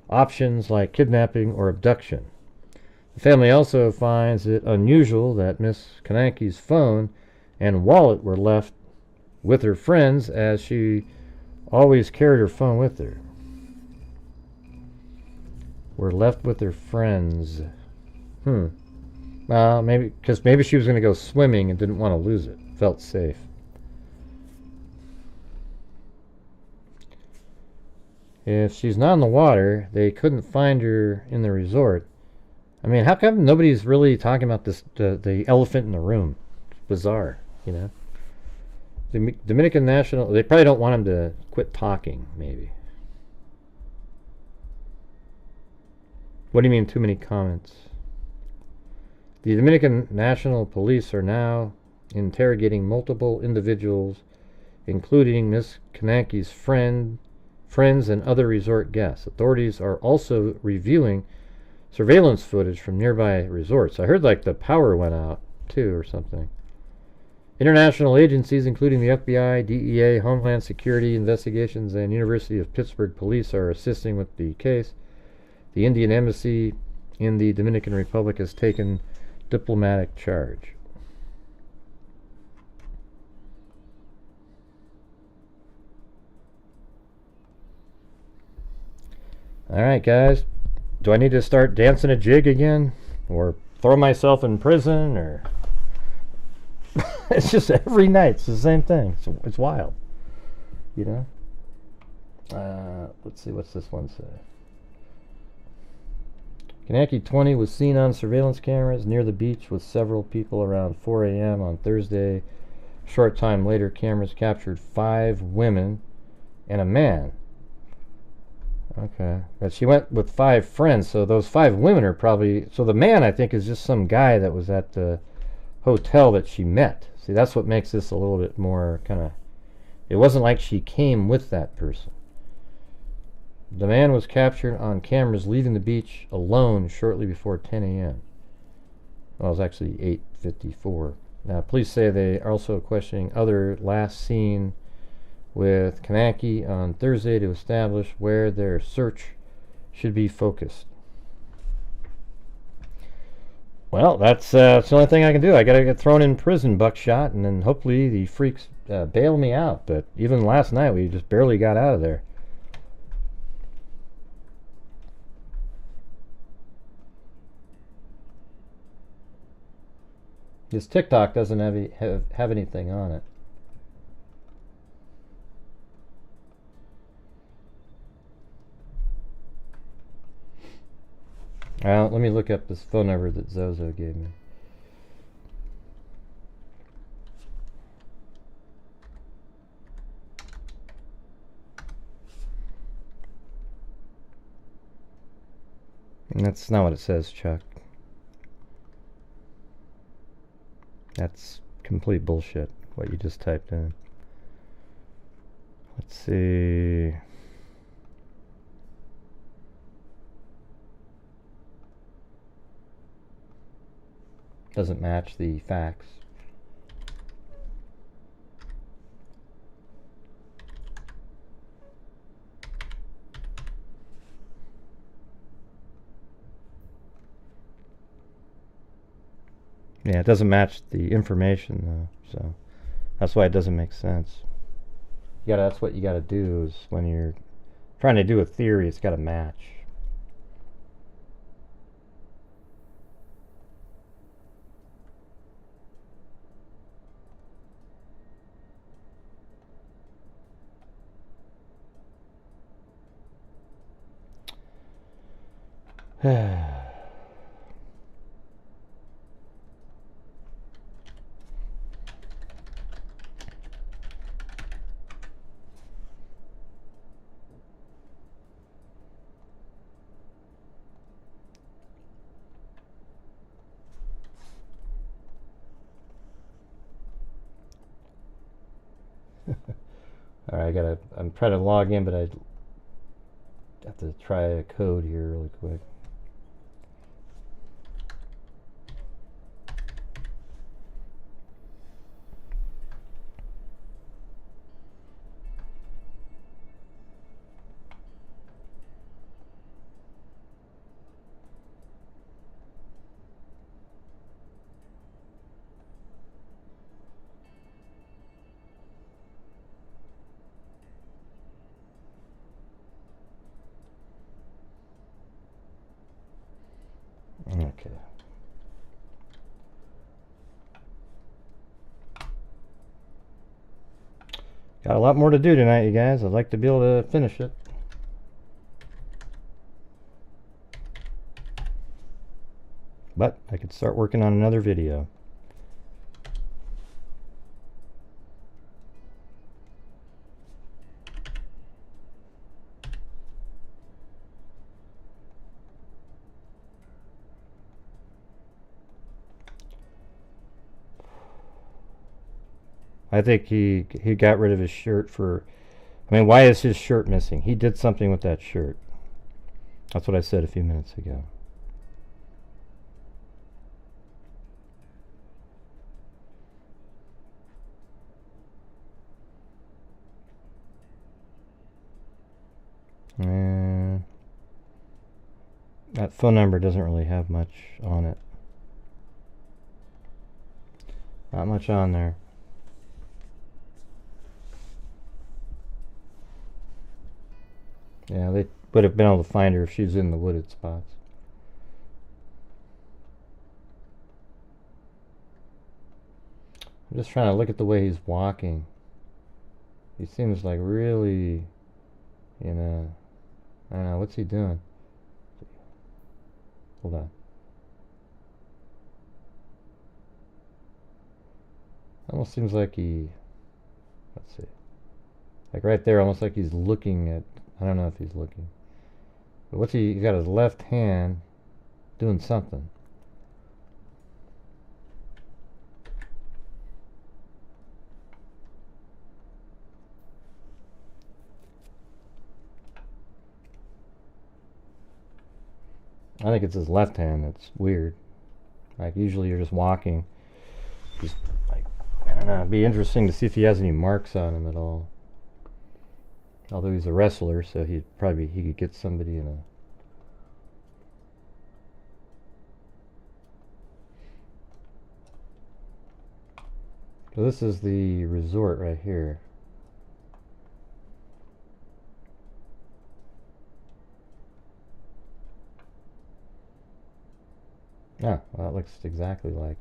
options like kidnapping or abduction. The family also finds it unusual that Miss Kononki's phone and wallet were left with her friends, as she always carried her phone with her. Were left with her friends. Maybe because maybe she was going to go swimming and didn't want to lose it. Felt safe. If she's not in the water, they couldn't find her in the resort. I mean, how come nobody's really talking about this? The elephant in the room. It's bizarre, you know. The Dominican National. They probably don't want him to quit talking. Maybe. What do you mean? Too many comments? The Dominican National Police are now interrogating multiple individuals, including Miss Kononki's friends and other resort guests. Authorities are also reviewing surveillance footage from nearby resorts. I heard like the power went out too or something. International agencies, including the FBI, DEA, Homeland Security Investigations, and University of Pittsburgh Police, are assisting with the case. The Indian Embassy in the Dominican Republic has taken diplomatic charge. Alright, guys. Do I need to start dancing a jig again? Or throw myself in prison? Or it's just every night it's the same thing. It's wild. You know? Let's see, what's this one say? Kononki 20 was seen on surveillance cameras near the beach with several people around 4 a.m. on Thursday. A short time later, cameras captured 5 women and a man. Okay. But she went with 5 friends, so those 5 women are probably... So the man, I think, is just some guy that was at the hotel that she met. See, that's what makes this a little bit more kind of... It wasn't like she came with that person. The man was captured on cameras leaving the beach alone shortly before 10 a.m. Well, it was actually 8:54. Now, police say they are also questioning other last seen with Kononki on Thursday to establish where their search should be focused. Well, that's the only thing I can do. I gotta get thrown in prison, buckshot, and then hopefully the freaks bail me out. But even last night, we just barely got out of there. This TikTok doesn't have anything on it. Well, let me look up this phone number that Zozo gave me. And that's not what it says, Chuck. That's complete bullshit, what you just typed in. Let's see. Doesn't match the facts. Yeah, it doesn't match the information though, so that's why it doesn't make sense. That's what you gotta do is when you're trying to do a theory, it's gotta match. Alright, I'm trying to log in, but I have to try a code here really quick. Okay. Got a lot more to do tonight, you guys. I'd like to be able to finish it. But I could start working on another video. I think he got rid of his shirt for... I mean, why is his shirt missing? He did something with that shirt. That's what I said a few minutes ago. And that phone number doesn't really have much on it. Not much on there. Yeah, they would have been able to find her if she was in the wooded spots. I'm just trying to look at the way he's walking. He seems like really, you know, I don't know, what's he doing? Hold on. Almost seems like he, let's see, like right there, almost like he's looking at, I don't know if he's looking. But what's he got his left hand doing something. I think it's his left hand that's weird. Like usually you're just walking. Just like, I don't know, it'd be interesting to see if he has any marks on him at all. Although he's a wrestler, so he could get somebody in a... So this is the resort right here. Yeah, well, that looks exactly like,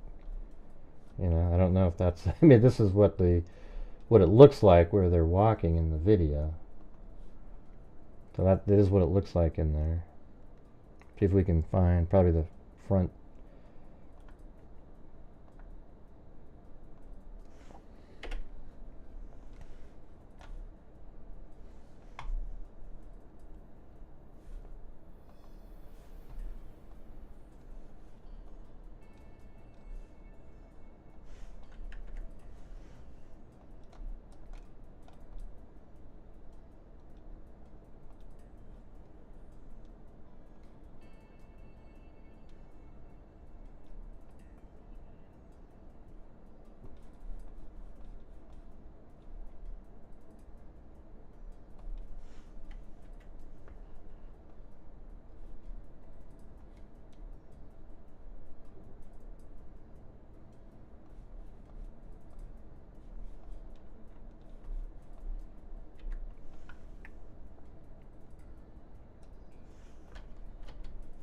you know, I don't know if that's, I mean, this is what it looks like where they're walking in the video. So that is what it looks like in there. See if we can find probably the front.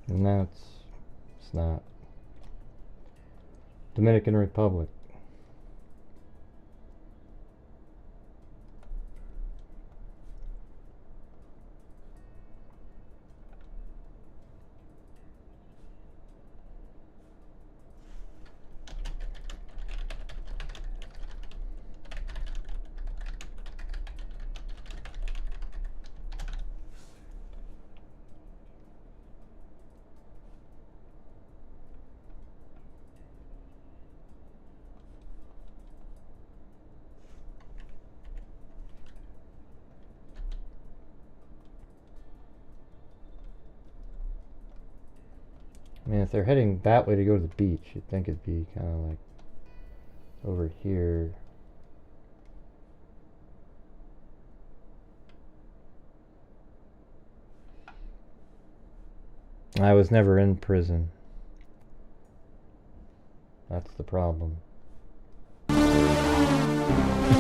No, it's not. Dominican Republic. I mean, if they're heading that way to go to the beach, you'd think it'd be kind of like over here. I was never in prison. That's the problem.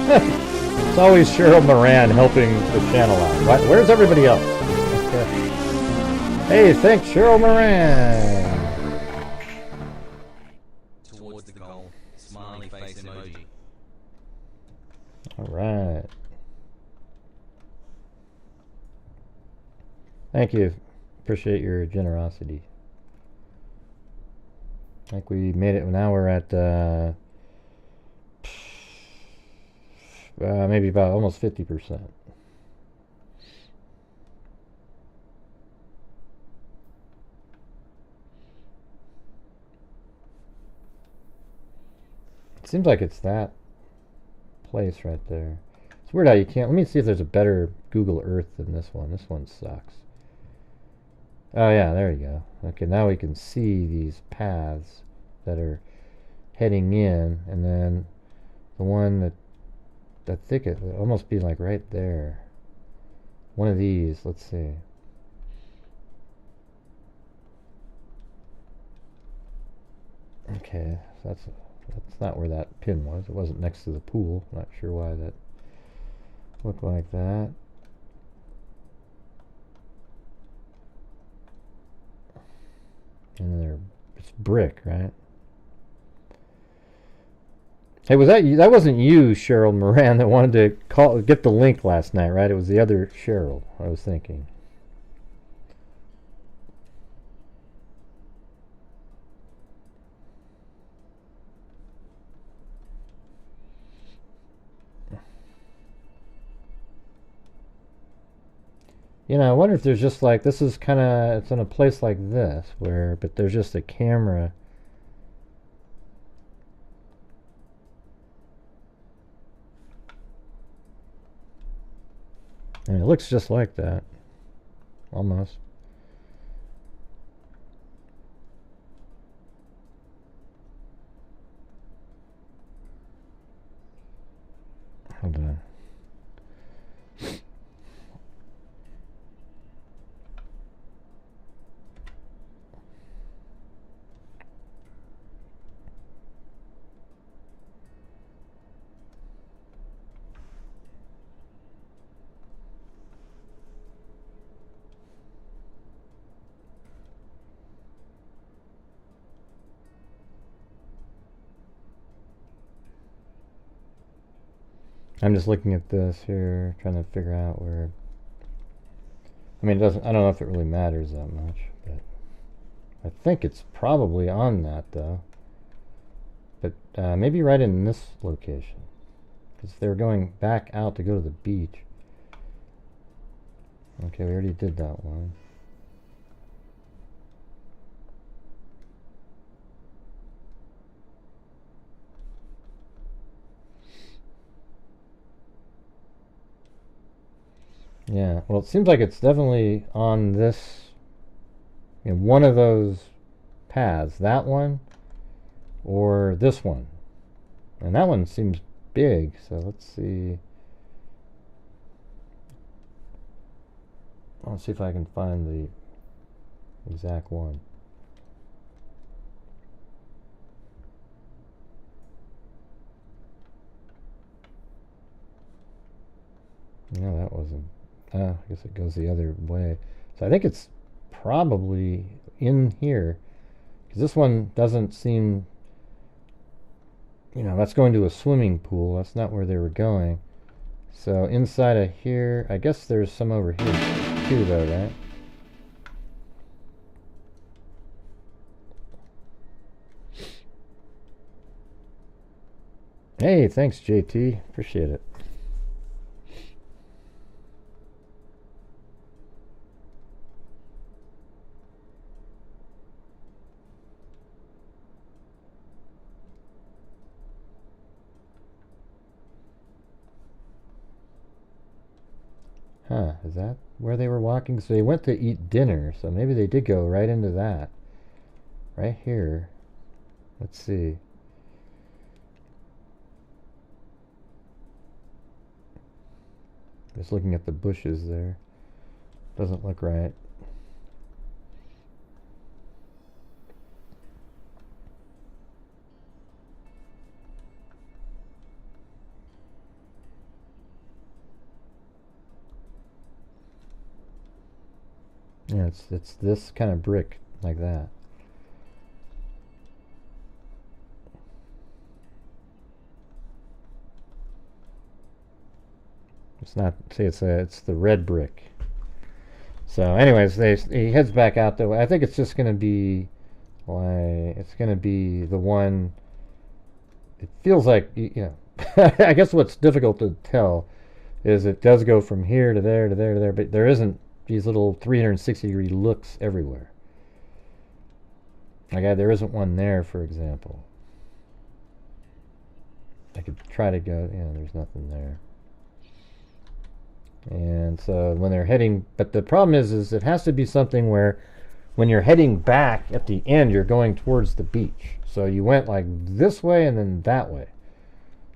It's always Cheryl Moran helping the channel out. Right? Where's everybody else? Okay. Hey, thanks, Cheryl Moran. Towards the goal. Smiley face emoji. All right. Thank you. Appreciate your generosity. I think we made it. Now we're at maybe about almost 50%. It seems like it's that place right there. It's weird how you can't. Let me see if there's a better Google Earth than this one. This one sucks. Oh yeah, there you go. Okay, now we can see these paths that are heading in, and then the one that I think it would almost be like right there. one of these. Let's see. Okay, so that's not where that pin was. It wasn't next to the pool. Not sure why that looked like that. And there, it's brick, right? Hey, was that you? That wasn't you, Cheryl Moran, that wanted to get the link last night, right? It was the other Cheryl, I was thinking. You know, I wonder if there's just like, this is kind of, it's in a place like this, where, but there's just a camera. And it looks just like that. Almost. Hold on. I'm just looking at this here, trying to figure out where. I mean, it doesn't. I don't know if it really matters that much, but I think it's probably on that though. But maybe right in this location, because they were going back out to go to the beach. Okay, we already did that one. Yeah, well, it seems like it's definitely on this, you know, one of those paths, that one or this one. And that one seems big, so let's see. I'll see if I can find the exact one. No, that wasn't. I guess it goes the other way. So I think it's probably in here, because this one doesn't seem, you know, that's going to a swimming pool. That's not where they were going. So inside of here, I guess there's some over here too, though, right? Hey, thanks, JT. Appreciate it. Huh, is that where they were walking? So they went to eat dinner, so maybe they did go right into that. Right here. Let's see. Just looking at the bushes there. Doesn't look right. Yeah, it's this kind of brick like that. It's not. See, it's the red brick. So, anyways, he heads back out though. I think it's just going to be, like, it's going to be the one. It feels like, you know. I guess what's difficult to tell is it does go from here to there to there to there, but there isn't these little 360-degree looks everywhere. Like, there isn't one there, for example. I could try to go, yeah, there's nothing there. And so when they're heading, but the problem is it has to be something where when you're heading back at the end, you're going towards the beach. So you went like this way and then that way.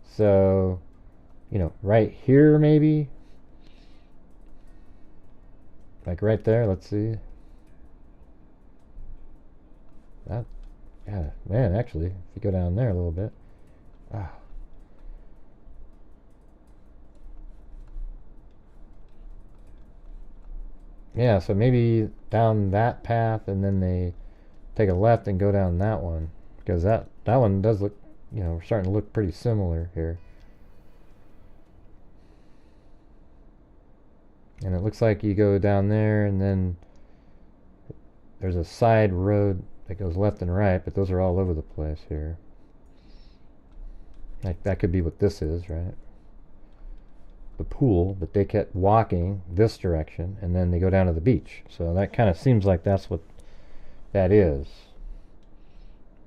So, you know, right here maybe. Like right there, let's see. That, yeah, man, actually, if you go down there a little bit. Wow. Yeah, so maybe down that path and then they take a left and go down that one. Because that one does look, you know, we're starting to look pretty similar here. And it looks like you go down there and then there's a side road that goes left and right, but those are all over the place here. Like that could be what this is, right? The pool, but they kept walking this direction and then they go down to the beach. So that kind of seems like that's what that is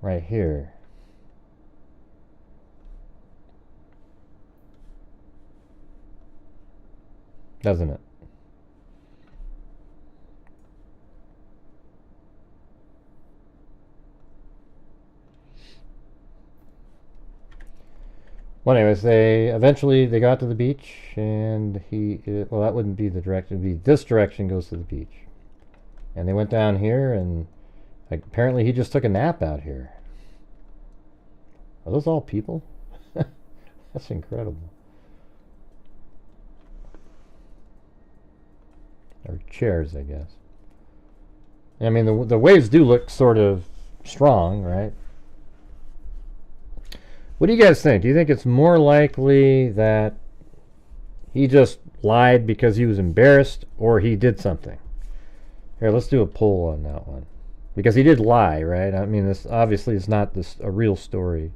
right here. Doesn't it? Well, anyways, they eventually got to the beach, and well, that wouldn't be the direction. It'd be this direction goes to the beach, and they went down here, and like, apparently he just took a nap out here. Are those all people? That's incredible. Or chairs, I guess. I mean, the waves do look sort of strong, right? What do you guys think? Do you think it's more likely that he just lied because he was embarrassed, or he did something? Here, let's do a poll on that one. Because he did lie, right? I mean, this obviously is not a real story.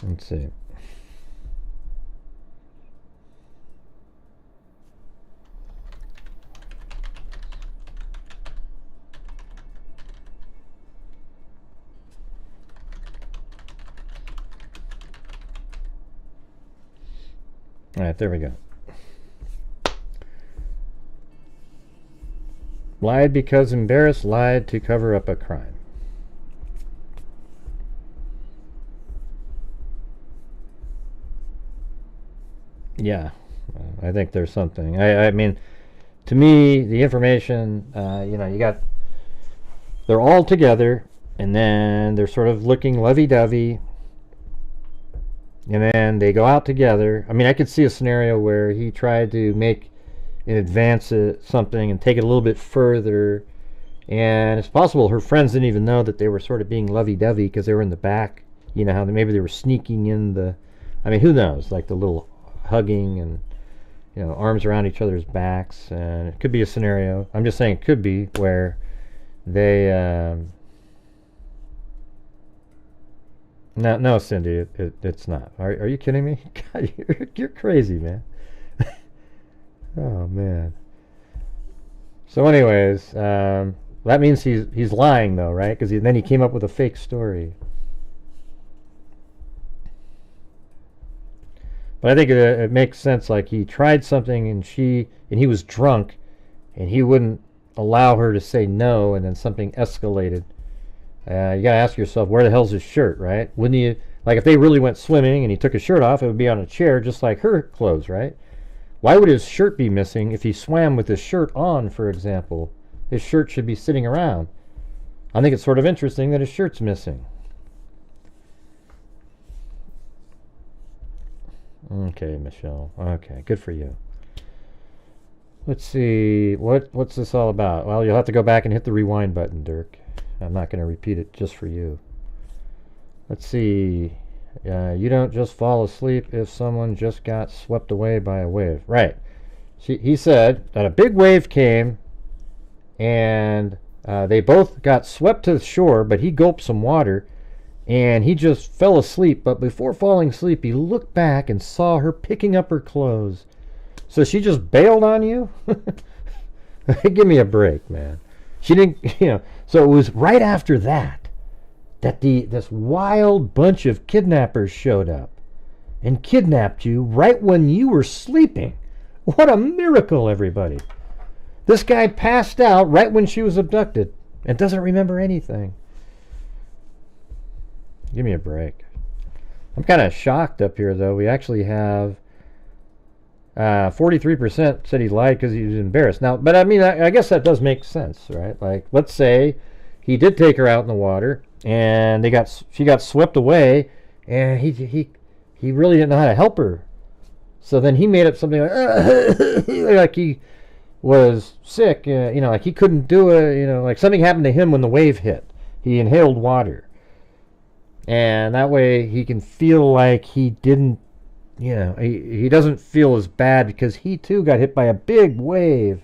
Let's see. All right, there we go. Lied because embarrassed, lied to cover up a crime. Yeah, I think there's something. I mean, to me, the information, you know, they're all together, and then they're sort of looking lovey-dovey, and then they go out together. I mean, I could see a scenario where he tried to make an advance at something and take it a little bit further, and it's possible her friends didn't even know that they were sort of being lovey-dovey because they were in the back. You know how maybe they were sneaking in the, I mean, who knows, like the little hugging and, you know, arms around each other's backs. And it could be a scenario, I'm just saying it could be, where they no, Cindy, it's not. Are you kidding me? God, you're crazy, man. Oh man. So anyways, that means he's lying though, right? Because then he came up with a fake story. But I think it makes sense. Like, he tried something and he was drunk, and he wouldn't allow her to say no, and then something escalated. You gotta ask yourself, where the hell's his shirt, right? Wouldn't you, like, if they really went swimming and he took his shirt off, it would be on a chair just like her clothes, right? Why would his shirt be missing if he swam with his shirt on, for example? His shirt should be sitting around. I think it's sort of interesting that his shirt's missing. Okay, Michelle. Okay, good for you. Let's see. What's this all about? Well, you'll have to go back and hit the rewind button, Dirk. I'm not going to repeat it just for you. Let's see. You don't just fall asleep if someone just got swept away by a wave. Right. He said that a big wave came, and they both got swept to the shore, but he gulped some water, and he just fell asleep. But before falling asleep, he looked back and saw her picking up her clothes. So she just bailed on you? Give me a break, man. She didn't, you know. So it was right after that this wild bunch of kidnappers showed up and kidnapped you right when you were sleeping. What a miracle, everybody. This guy passed out right when she was abducted and doesn't remember anything. Give me a break. I'm kind of shocked up here, though. We actually have 43% said he lied because he was embarrassed. Now, but I mean, I guess that does make sense, right? Like, let's say he did take her out in the water, and she got swept away, and he really didn't know how to help her. So then he made up something like, like he was sick, you know, like he couldn't do it, you know, like something happened to him when the wave hit. He inhaled water. And that way he can feel like he didn't, you know, he doesn't feel as bad because he too got hit by a big wave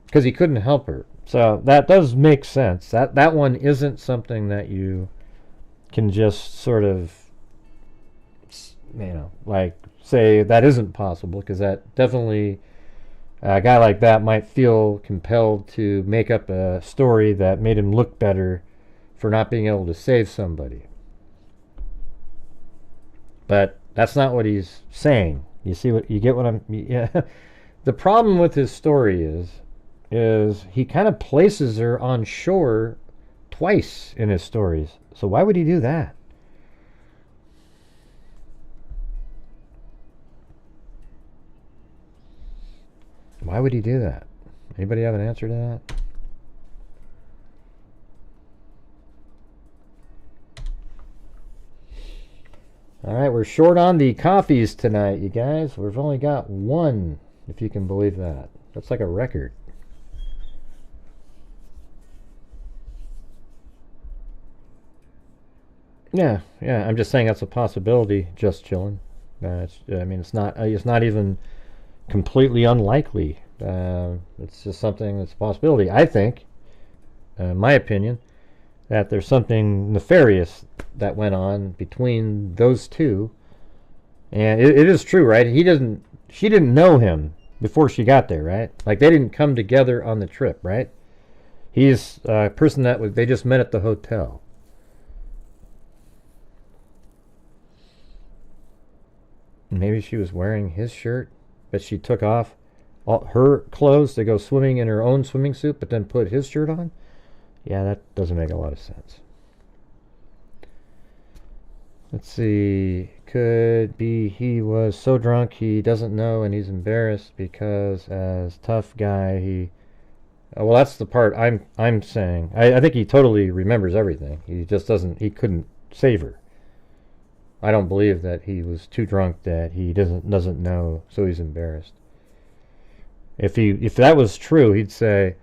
because he couldn't help her. So that does make sense. That one isn't something that you can just sort of, you know, like say that isn't possible, because that definitely, a guy like that might feel compelled to make up a story that made him look better for not being able to save somebody. But that's not what he's saying. You see what you get what I'm, yeah. The problem with his story is he kind of places her on shore twice in his stories. So why would he do that? Why would he do that? Anybody have an answer to that? All right, we're short on the coffees tonight, you guys. We've only got one, if you can believe that. That's like a record. Yeah, I'm just saying that's a possibility. Just chilling. I mean, it's not even completely unlikely. It's just something that's a possibility. I think, my opinion, that there's something nefarious that went on between those two. And it is true, right? She didn't know him before she got there, right? Like, they didn't come together on the trip, right? He's a person that they just met at the hotel. Maybe she was wearing his shirt, but she took off all her clothes to go swimming in her own swimming suit, but then put his shirt on. Yeah, that doesn't make a lot of sense. Let's see. Could be he was so drunk he doesn't know and he's embarrassed because as tough guy he... well, that's the part I'm saying. I think he totally remembers everything. He just doesn't... he couldn't save her. I don't believe that he was too drunk that he doesn't know, so he's embarrassed. If that was true, he'd say,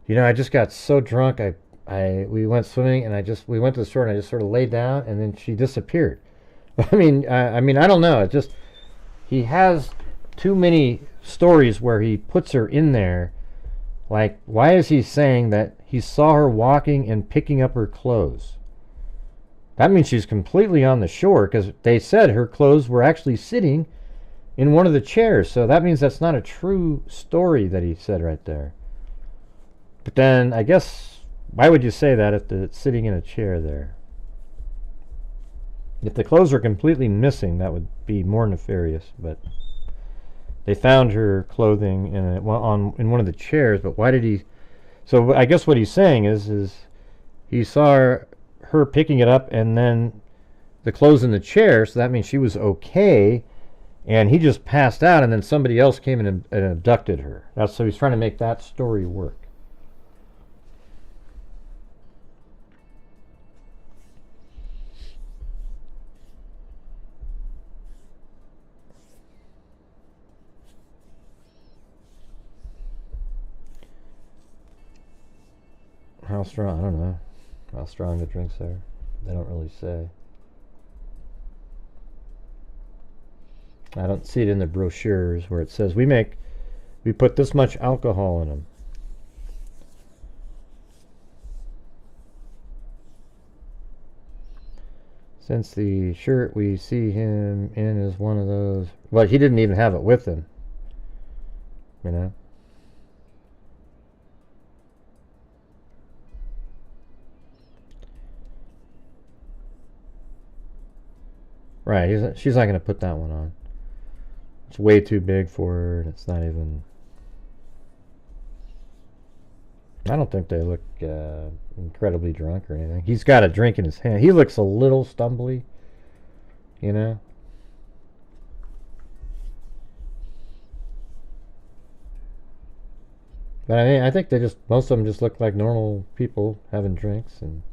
you know, I just got so drunk, we went swimming and we went to the shore and I just sort of laid down and then she disappeared. I mean, I don't know. It just, he has too many stories where he puts her in there. Like, why is he saying that he saw her walking and picking up her clothes? That means she's completely on the shore, because they said her clothes were actually sitting in one of the chairs. So that means that's not a true story that he said right there. But then, I guess, why would you say that if it's sitting in a chair there? If the clothes are completely missing, that would be more nefarious. But they found her clothing in one of the chairs. But why did he... So I guess what he's saying is he saw her picking it up and then the clothes in the chair, so that means she was okay, and he just passed out and then somebody else came in and abducted her. So he's trying to make that story work. How strong? I don't know how strong the drinks are. They don't really say. I don't see it in the brochures where it says we put this much alcohol in them. Since the shirt we see him in is one of those, well, he didn't even have it with him, you know. Right, she's not going to put that one on. It's way too big for her, and it's not even... I don't think they look incredibly drunk or anything. He's got a drink in his hand. He looks a little stumbly, you know. But I mean, I think most of them just look like normal people having drinks, and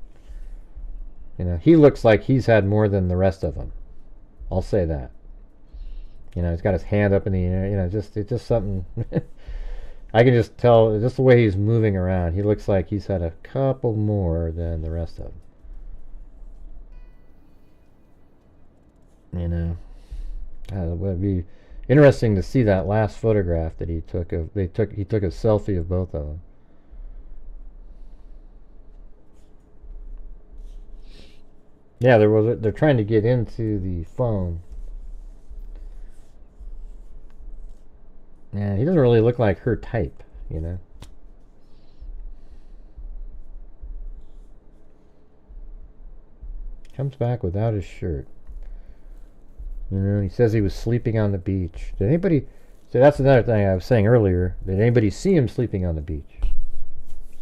you know, he looks like he's had more than the rest of them. I'll say that. You know, he's got his hand up in the air. You know, it's just something. I can just tell just the way he's moving around. He looks like he's had a couple more than the rest of them. You know, it would be interesting to see that last photograph that he took of. He took a selfie of both of them. Yeah, they're trying to get into the phone. Yeah, he doesn't really look like her type, you know. Comes back without his shirt. You know, he says he was sleeping on the beach. Did anybody... So that's another thing I was saying earlier. Did anybody see him sleeping on the beach?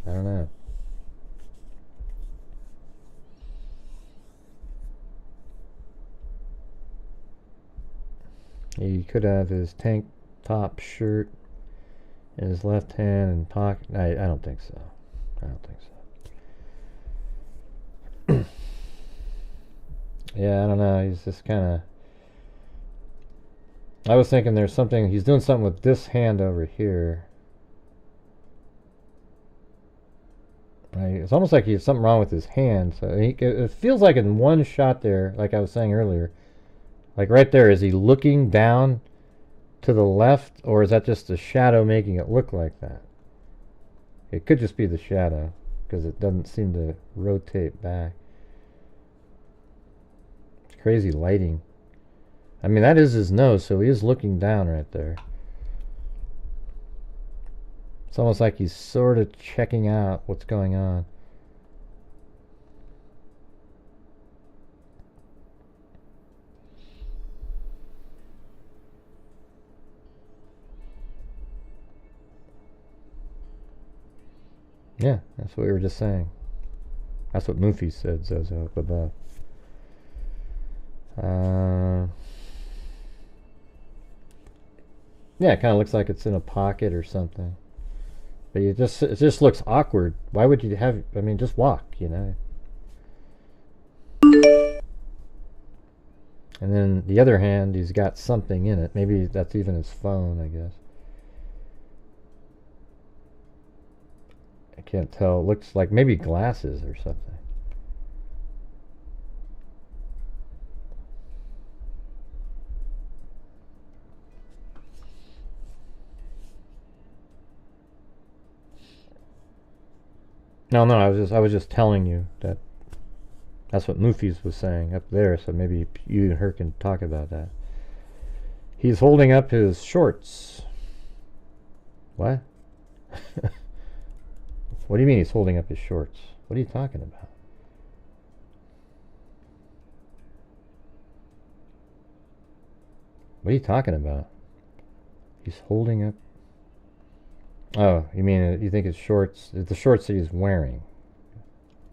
I don't know. He could have his tank top shirt in his left hand and pocket. I don't think so. I don't think so. Yeah, I don't know. He's just kind of... I was thinking there's something... He's doing something with this hand over here. It's almost like he has something wrong with his hand. So it feels like in one shot there, like I was saying earlier, like right there, is he looking down to the left, or is that just the shadow making it look like that? It could just be the shadow, because it doesn't seem to rotate back. It's crazy lighting. I mean, that is his nose, so he is looking down right there. It's almost like he's sort of checking out what's going on. Yeah, that's what we were just saying. That's what Moofy said, Zozo, up above. Yeah, it kind of looks like it's in a pocket or something. But it just looks awkward. Why would you have... I mean, just walk, you know. And then the other hand, he's got something in it. Maybe that's even his phone, I guess. I can't tell. It looks like maybe glasses or something. No, I was just telling you that that's what Moofy's was saying up there, so maybe you and her can talk about that. He's holding up his shorts. What? What do you mean he's holding up his shorts? What are you talking about? What are you talking about? He's holding up... Oh, you mean you think it's shorts? It's the shorts that he's wearing,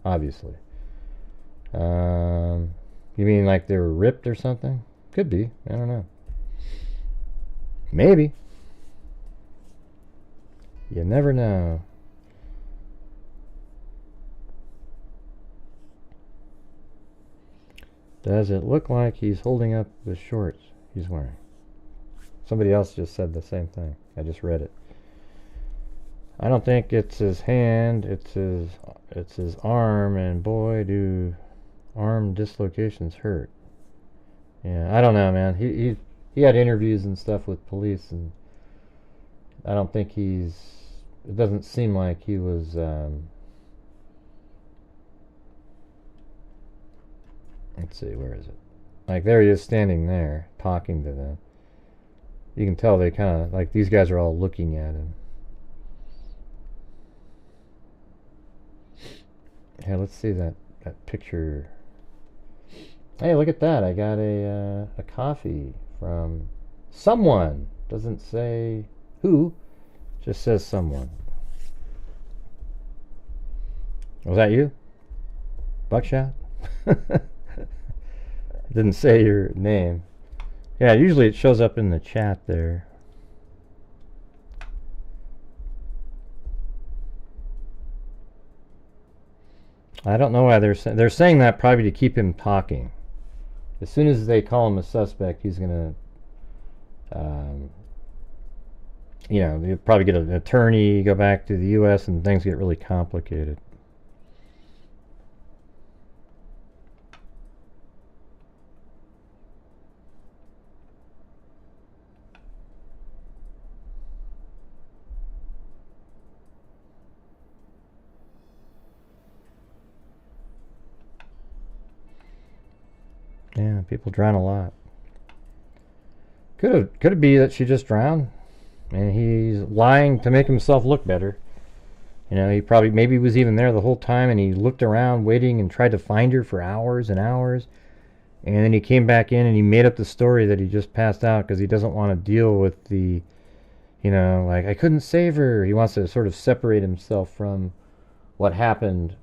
obviously. You mean like they were ripped or something? Could be. I don't know. Maybe. You never know. Does it look like he's holding up the shorts he's wearing? Somebody else just said the same thing. I just read it. I don't think it's his hand, it's his arm, and boy do arm dislocations hurt. Yeah, I don't know, man. He had interviews and stuff with police, and I don't think it doesn't seem like he was let's see, where is it? Like there he is standing there talking to them. You can tell they kind of like these guys are all looking at him. Yeah, let's see that picture. Hey, look at that. I got a coffee from someone. Doesn't say who, just says someone. Was that you? Buckshot? Didn't say your name. Yeah, usually it shows up in the chat there. I don't know why they're saying that, probably to keep him talking. As soon as they call him a suspect, he's gonna, you know, he'll probably get an attorney, go back to the U.S., and things get really complicated. Yeah, people drown a lot. Could it be that she just drowned, and he's lying to make himself look better? You know, he probably maybe was even there the whole time, and he looked around waiting and tried to find her for hours and hours, and then he came back in and he made up the story that he just passed out because he doesn't want to deal with the, you know, like, I couldn't save her. He wants to sort of separate himself from what happened.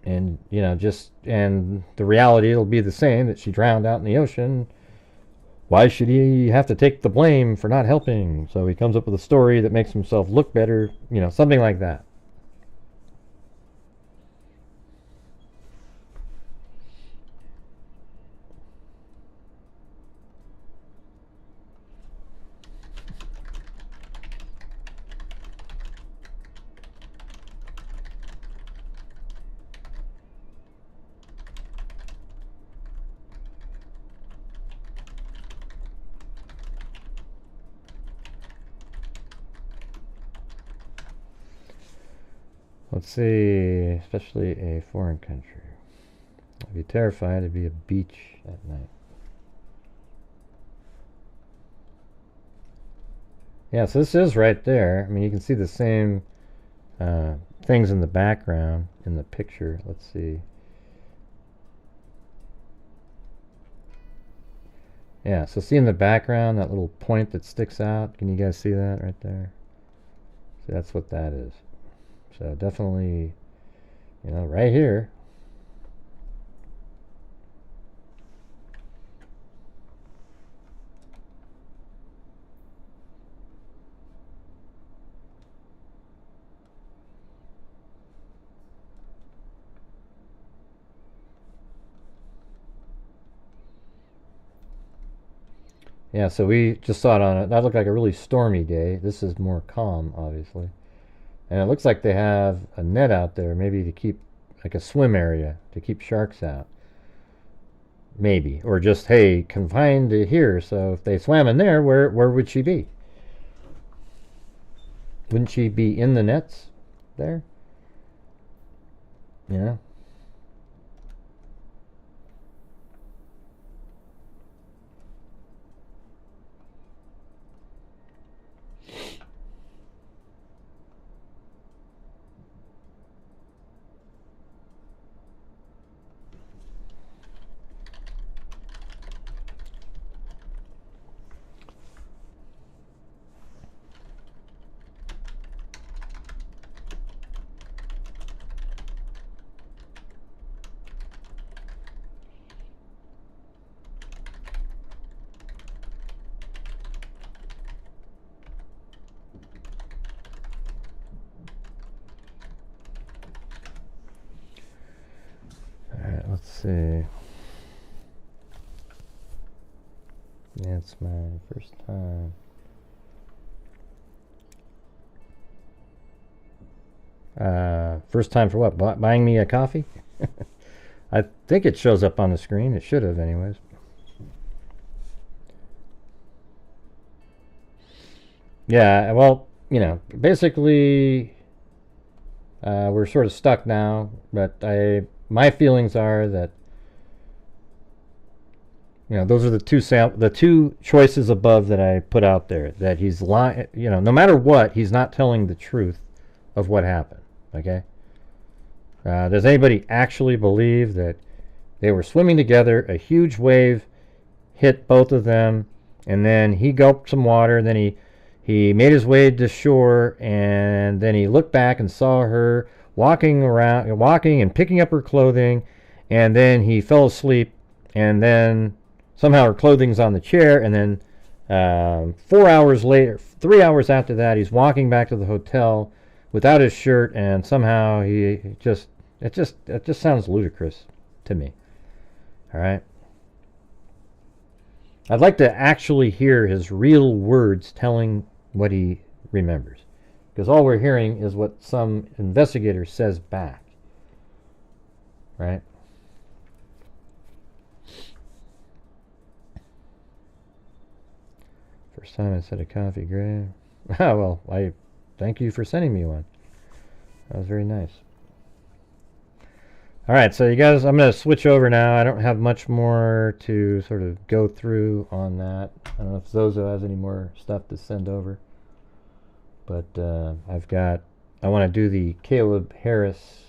And, you know, and the reality, it'll be the same, that she drowned out in the ocean. Why should he have to take the blame for not helping? So he comes up with a story that makes himself look better, you know, something like that. Let's see, especially a foreign country. I'd be terrified to be a beach at night. Yeah, so this is right there. I mean, you can see the same things in the background in the picture. Let's see. Yeah, so see in the background that little point that sticks out? Can you guys see that right there? See, that's what that is. So definitely, you know, right here. Yeah, so we just saw it on it. That looked like a really stormy day. This is more calm, obviously. And it looks like they have a net out there, maybe to keep, like a swim area, to keep sharks out. Maybe. Or just, hey, confined to here, so if they swam in there, where would she be? Wouldn't she be in the nets there? Yeah. Let's see. Yeah, it's my first time. First time for what? Buying me a coffee? I think it shows up on the screen. It should have, anyways. Yeah, well, you know, basically, we're sort of stuck now, but my feelings are that, you know, those are the two choices above that I put out there. That he's lying, you know, no matter what, he's not telling the truth of what happened. Okay. Does anybody actually believe that they were swimming together, a huge wave hit both of them, and then he gulped some water, then he made his way to shore, and then he looked back and saw her walking and picking up her clothing, and then he fell asleep, and then somehow her clothing's on the chair, and then 4 hours later, 3 hours after that, he's walking back to the hotel without his shirt, and somehow it just sounds ludicrous to me. All right. I'd like to actually hear his real words telling what he remembers, because all we're hearing is what some investigator says back. Right? First time I said a coffee grave. Oh, well, I thank you for sending me one. That was very nice. All right, so you guys, I'm going to switch over now. I don't have much more to sort of go through on that. I don't know if Zozo has any more stuff to send over. But I want to do the Caleb Harris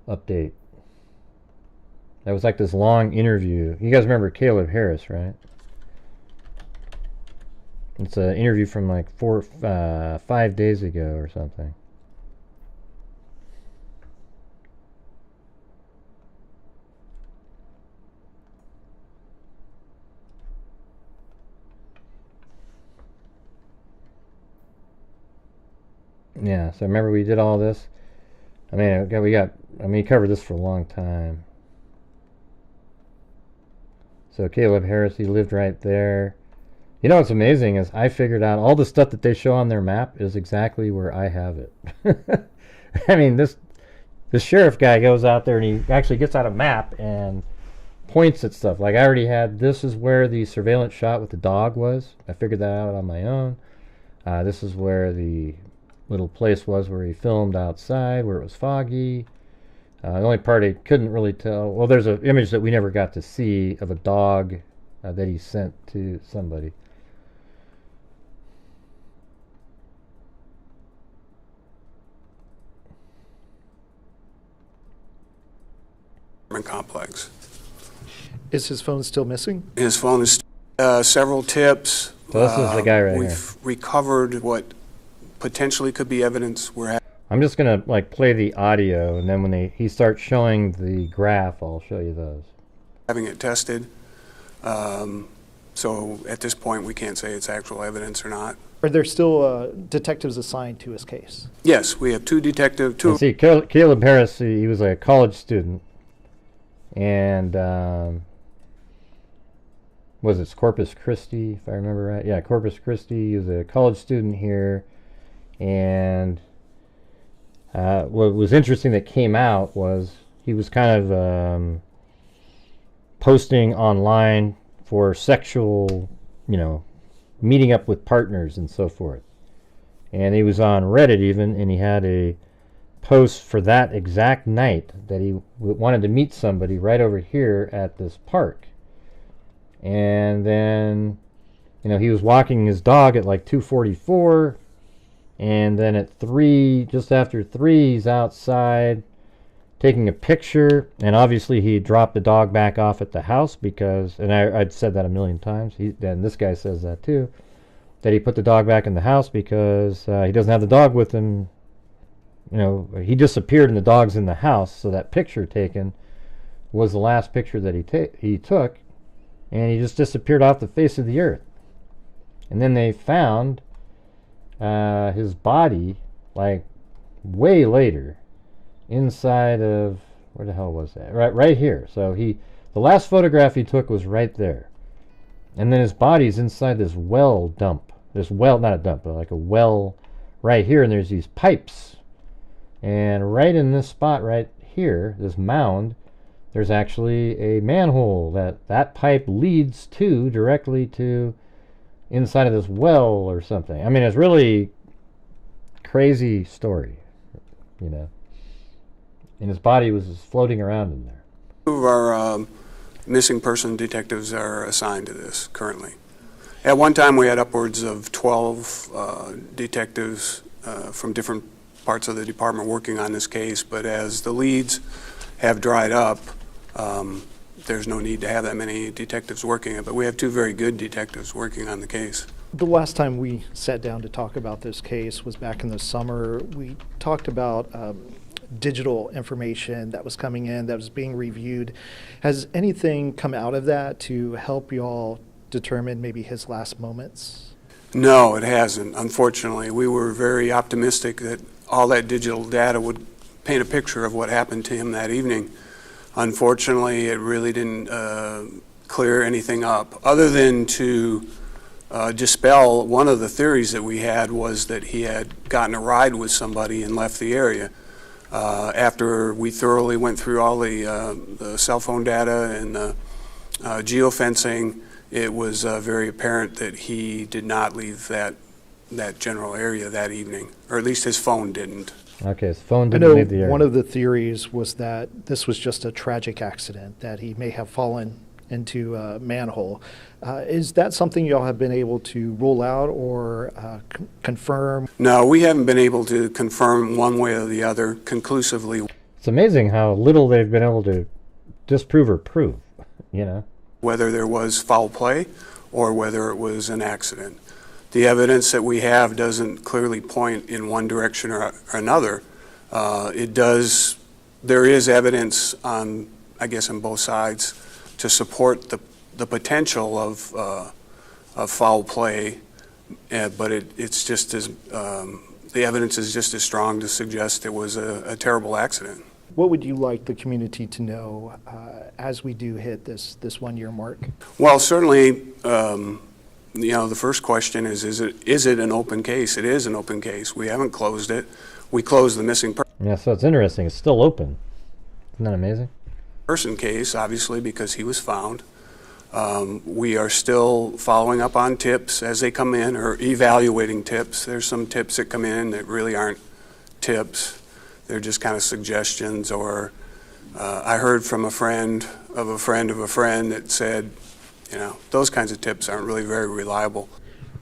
update. That was like this long interview. You guys remember Caleb Harris, right? It's an interview from like 5 days ago or something. Yeah, so remember we did all this. I mean, we covered this for a long time. So Caleb Harris, he lived right there. You know what's amazing is I figured out all the stuff that they show on their map is exactly where I have it. I mean, this sheriff guy goes out there and he actually gets out a map and points at stuff. Like I already had, this is where the surveillance shot with the dog was. I figured that out on my own. This is where the little place was where he filmed outside, where it was foggy. The only part I couldn't really tell, well, there's an image that we never got to see of a dog that he sent to somebody. Complex. Is his phone still missing? His phone is several tips. So this is the guy right here. We've recovered what potentially could be evidence. I'm just gonna like play the audio, and then when he starts showing the graph, I'll show you those. Having it tested. So at this point, we can't say it's actual evidence or not. Are there still detectives assigned to his case? Yes, we have two detectives. See, Caleb Harris, he was a college student, and was it Corpus Christi, if I remember right? Yeah, Corpus Christi. He was a college student here, and what was interesting that came out was he was kind of posting online for sexual, meeting up with partners and so forth. And he was on Reddit even, and he had a post for that exact night that he wanted to meet somebody right over here at this park. And then, he was walking his dog at like 2:44, and then at 3, just after 3, he's outside taking a picture, and obviously he dropped the dog back off at the house because, and I'd said that a million times, and this guy says that too, that he put the dog back in the house because he doesn't have the dog with him. He disappeared and the dog's in the house, so that picture taken was the last picture that he took, and he just disappeared off the face of the earth. And then they found his body like way later inside of, where the hell was that? Right here. So the last photograph he took was right there, and then his body's inside this well dump. This well, not a dump, but like a well right here, and there's these pipes, and right in this spot right here, this mound, there's actually a manhole that pipe leads to directly to inside of this well or something. I mean, it's really crazy story, and his body was just floating around in there. Two of our missing person detectives are assigned to this currently. At one time, we had upwards of 12 detectives from different parts of the department working on this case, but as the leads have dried up, there's no need to have that many detectives working it, but we have two very good detectives working on the case. The last time we sat down to talk about this case was back in the summer. We talked about digital information that was coming in, that was being reviewed. Has anything come out of that to help you all determine maybe his last moments? No, it hasn't, unfortunately. We were very optimistic that all that digital data would paint a picture of what happened to him that evening. Unfortunately, it really didn't clear anything up, other than to dispel one of the theories that we had was that he had gotten a ride with somebody and left the area. After we thoroughly went through all the cell phone data and the geofencing, it was very apparent that he did not leave that general area that evening, or at least his phone didn't. Okay, his phone didn't leave the area. One of the theories was that this was just a tragic accident, that he may have fallen into a manhole. Is that something y'all have been able to rule out or confirm? No, we haven't been able to confirm one way or the other conclusively. It's amazing how little they've been able to disprove or prove, you know? Whether there was foul play or whether it was an accident. The evidence that we have doesn't clearly point in one direction or another. There is evidence on, I guess, on both sides to support the potential of foul play, but it's just as the evidence is just as strong to suggest it was a terrible accident. What would you like the community to know as we do hit this 1 year mark? Well, certainly, the first question is it an open case? It is an open case. We haven't closed it. We closed the missing person. Yeah, so it's interesting. It's still open. Isn't that amazing? Person case, obviously, because he was found. We are still following up on tips as they come in, or evaluating tips. There's some tips that come in that really aren't tips. They're just kind of suggestions, or I heard from a friend of a friend of a friend that said, those kinds of tips aren't really very reliable.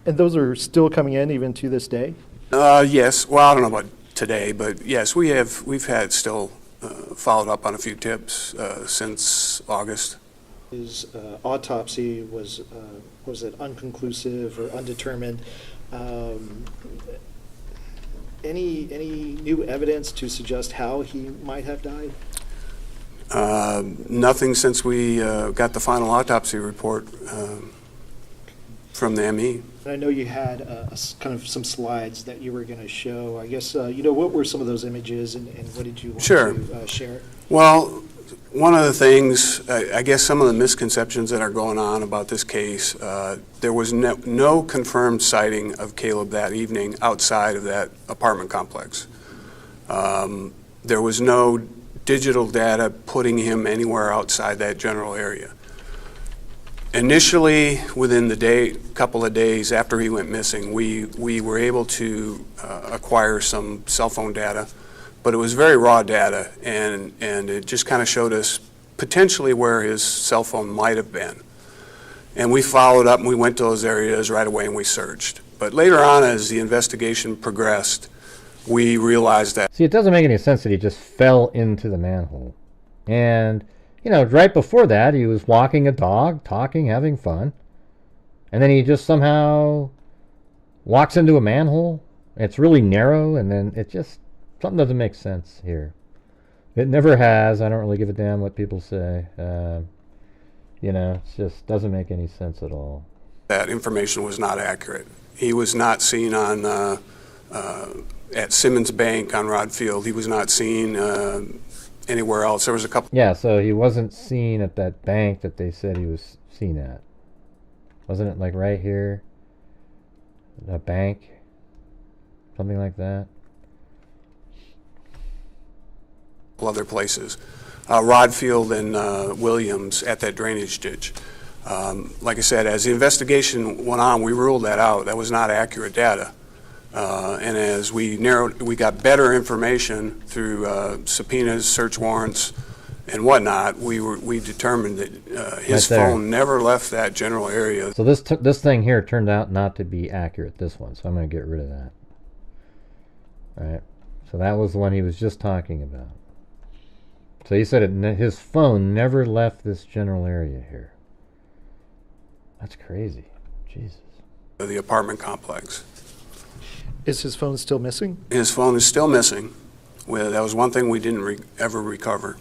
And those are still coming in even to this day? Yes. Well, I don't know about today, but yes, we've had still followed up on a few tips since August. His autopsy was it unconclusive or undetermined? Any new evidence to suggest how he might have died? Nothing since we got the final autopsy report from the ME. I know you had kind of some slides that you were going to show. I guess, what were some of those images and what did you want to share? Well, one of the things, I guess some of the misconceptions that are going on about this case, there was no confirmed sighting of Caleb that evening outside of that apartment complex. There was no digital data putting him anywhere outside that general area. Initially, within the couple of days after he went missing, we were able to acquire some cell phone data, but it was very raw data, and it just kind of showed us potentially where his cell phone might have been. And we followed up and we went to those areas right away and we searched. But later on, as the investigation progressed, we realized that. See, it doesn't make any sense that he just fell into the manhole. And right before that, he was walking a dog, talking, having fun. And then he just somehow walks into a manhole. It's really narrow, and then something doesn't make sense here. It never has. I don't really give a damn what people say. It just doesn't make any sense at all. That information was not accurate. He was not seen on at Simmons Bank on Rod Field. He was not seen anywhere else. There was a couple. Yeah, so he wasn't seen at that bank that they said he was seen at. Wasn't it like right here? A bank? Something like that? Other places. Rod Field and Williams at that drainage ditch. Like I said, as the investigation went on, we ruled that out. That was not accurate data. And as we got better information through subpoenas, search warrants, and whatnot, we determined that his phone never left that general area. So this thing here turned out not to be accurate, this one, so I'm going to get rid of that. All right, so that was the one he was just talking about. So he said his phone never left this general area here. That's crazy. Jesus. the apartment complex. Is his phone still missing? His phone is still missing. That was one thing we didn't ever recover.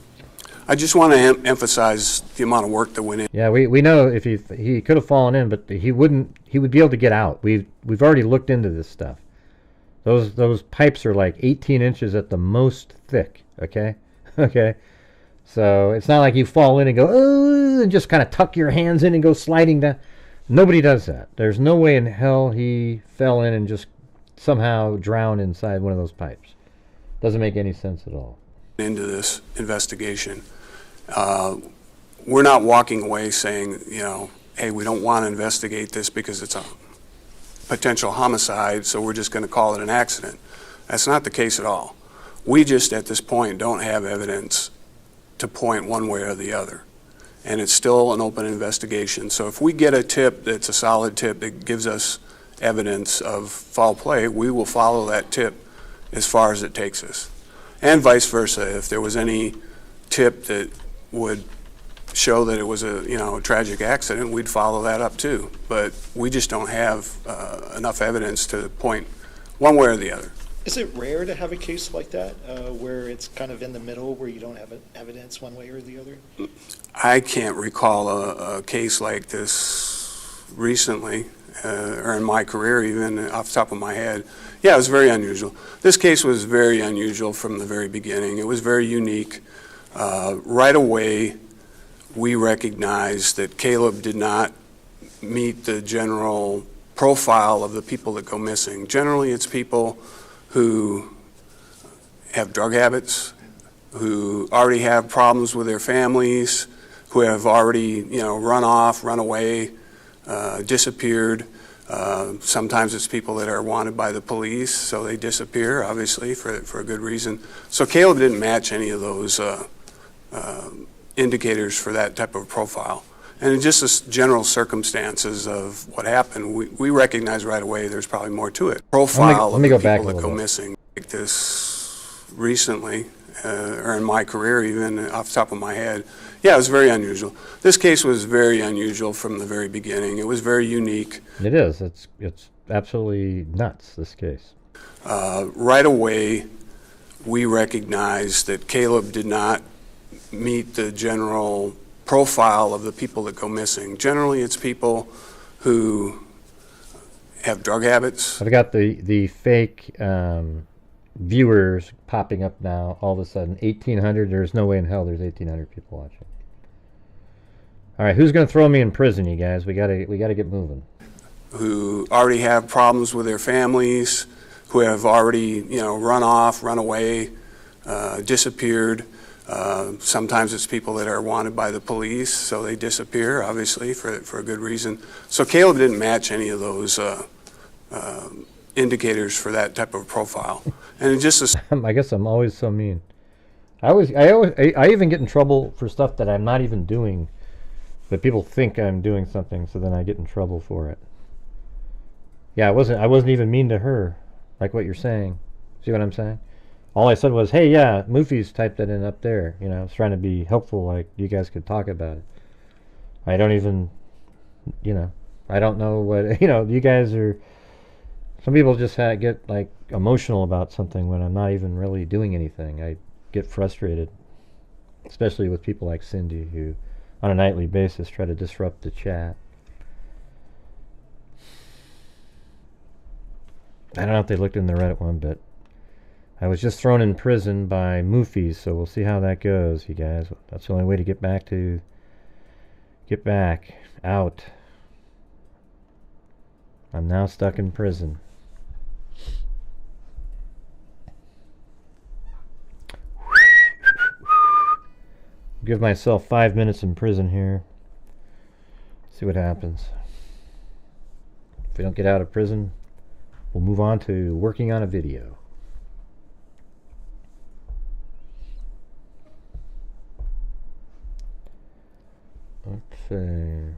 I just want to emphasize the amount of work that went in. Yeah, we know if he could have fallen in, but he would be able to get out. We've already looked into this stuff. Those pipes are like 18 inches at the most thick. Okay, okay. So it's not like you fall in and go oh, and just kind of tuck your hands in and go sliding down. Nobody does that. There's no way in hell he fell in and just somehow drowned inside one of those pipes. Doesn't make any sense at all. Into this investigation, we're not walking away saying, hey, we don't want to investigate this because it's a potential homicide, so we're just going to call it an accident. That's not the case at all. We just, at this point, don't have evidence to point one way or the other. And it's still an open investigation. So if we get a tip that's a solid tip that gives us evidence of foul play, we will follow that tip as far as it takes us. And vice versa. If there was any tip that would show that it was a tragic accident, we'd follow that up too. But we just don't have enough evidence to point one way or the other. Is it rare to have a case like that where it's kind of in the middle, where you don't have evidence one way or the other? I can't recall a case like this recently, or in my career even, off the top of my head. Yeah, it was very unusual. This case was very unusual from the very beginning. It was very unique. Right away, we recognized that Caleb did not meet the general profile of the people that go missing. Generally, it's people who have drug habits, who already have problems with their families, who have already, run off, run away, disappeared. Sometimes it's people that are wanted by the police, so they disappear, obviously, for a good reason. So Caleb didn't match any of those indicators for that type of profile. And just the general circumstances of what happened, we recognize right away there's probably more to it. Profile of the people that go missing. Like this recently, or in my career even, off the top of my head. Yeah, it was very unusual. This case was very unusual from the very beginning. It was very unique. It is. It's absolutely nuts, this case. Right away, we recognized that Caleb did not meet the general profile of the people that go missing. Generally, it's people who have drug habits. I've got the fake viewers popping up now. All of a sudden, 1,800. There's no way in hell there's 1,800 people watching. All right, who's going to throw me in prison, you guys? We gotta get moving. Who already have problems with their families, who have already run off, run away, disappeared. Sometimes it's people that are wanted by the police, so they disappear, obviously, for a good reason. So Caleb didn't match any of those indicators for that type of profile. And just I guess I'm always so mean. I even get in trouble for stuff that I'm not even doing, but people think I'm doing something, so then I get in trouble for it. Yeah, I wasn't even mean to her, like what you're saying. See what I'm saying? All I said was, hey, yeah, Moofy's typed that in up there. I was trying to be helpful, like you guys could talk about it. I don't even, I don't know what, you guys are, some people just get like emotional about something when I'm not even really doing anything. I get frustrated, especially with people like Cindy, who on a nightly basis try to disrupt the chat. I don't know if they looked in the Reddit one, but I was just thrown in prison by Moofies, so we'll see how that goes, you guys. That's the only way to get back out. I'm now stuck in prison. Give myself 5 minutes in prison here. See what happens. If we don't get out of prison, we'll move on to working on a video. Okay.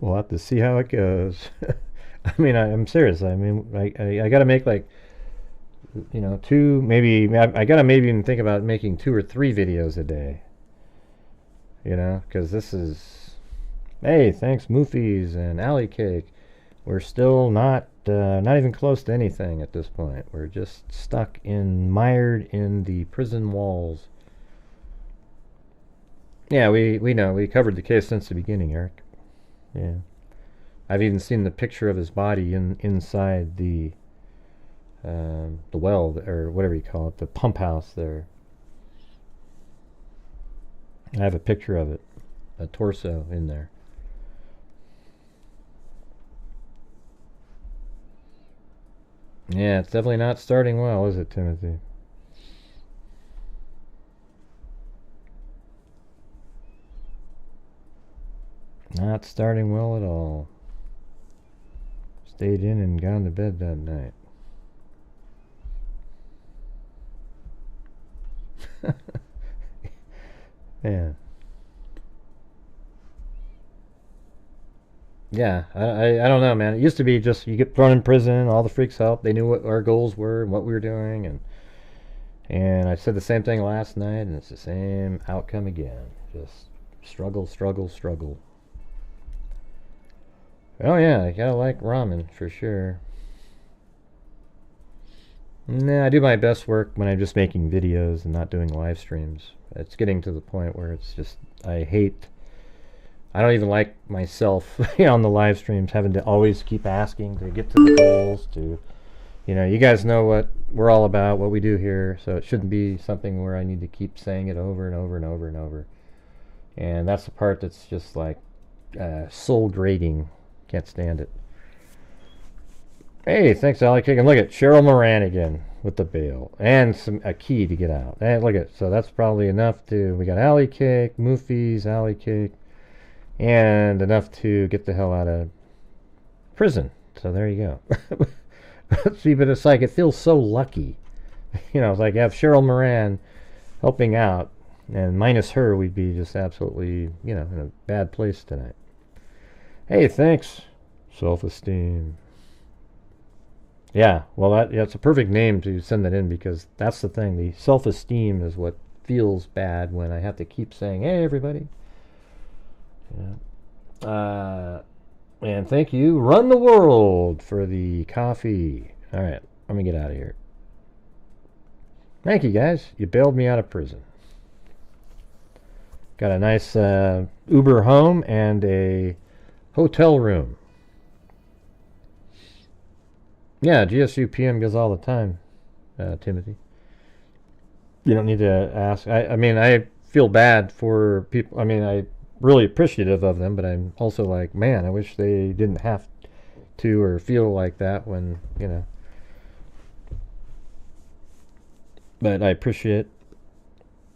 We'll have to see how it goes. I mean, I'm serious. I mean, I got to make like, two, maybe, I got to maybe even think about making 2 or 3 videos a day. Because this is, Hey, thanks, Moofies and Alley Cake. We're still not even close to anything at this point. We're just stuck mired in the prison walls. Yeah, we know. We covered the case since the beginning, Eric. Yeah. I've even seen the picture of his body inside the well, or whatever you call it, the pump house there. I have a picture of it, a torso in there. Yeah, it's definitely not starting well, is it, Timothy? Not starting well at all. Stayed in and gone to bed that night. Yeah. Yeah, I don't know, man. It used to be just you get thrown in prison, all the freaks help. They knew what our goals were and what we were doing, and I said the same thing last night, and it's the same outcome again. Just struggle, struggle, struggle. Oh yeah, I gotta like ramen for sure. Nah, I do my best work when I'm just making videos and not doing live streams. It's getting to the point where it's just I don't even like myself on the live streams having to always keep asking to get to the goals, you guys know what we're all about, what we do here, so it shouldn't be something where I need to keep saying it over and over and over and over. And that's the part that's just like soul grating. Can't stand it. Hey, thanks, Alec. And look at Cheryl Moran again with the bail and a key to get out. And look at, so that's probably enough we got Alley Cake, Moofies, Alley Cake, and enough to get the hell out of prison. So there you go. See, but it's like, it feels so lucky. It's like you have Cheryl Moran helping out, and minus her, we'd be just absolutely, in a bad place tonight. Hey, thanks. Self-esteem. Yeah, well, it's a perfect name to send that in, because that's the thing. The self-esteem is what feels bad when I have to keep saying, hey, everybody. Yeah. And thank you, Run the World, for the coffee. All right, let me get out of here. Thank you, guys. You bailed me out of prison. Got a nice Uber home and a hotel room. Yeah, GSU PM goes all the time, Timothy. You don't need to ask. I mean, I feel bad for people. I mean, I'm really appreciative of them, but I'm also like, man, I wish they didn't have to or feel like that when, But I appreciate,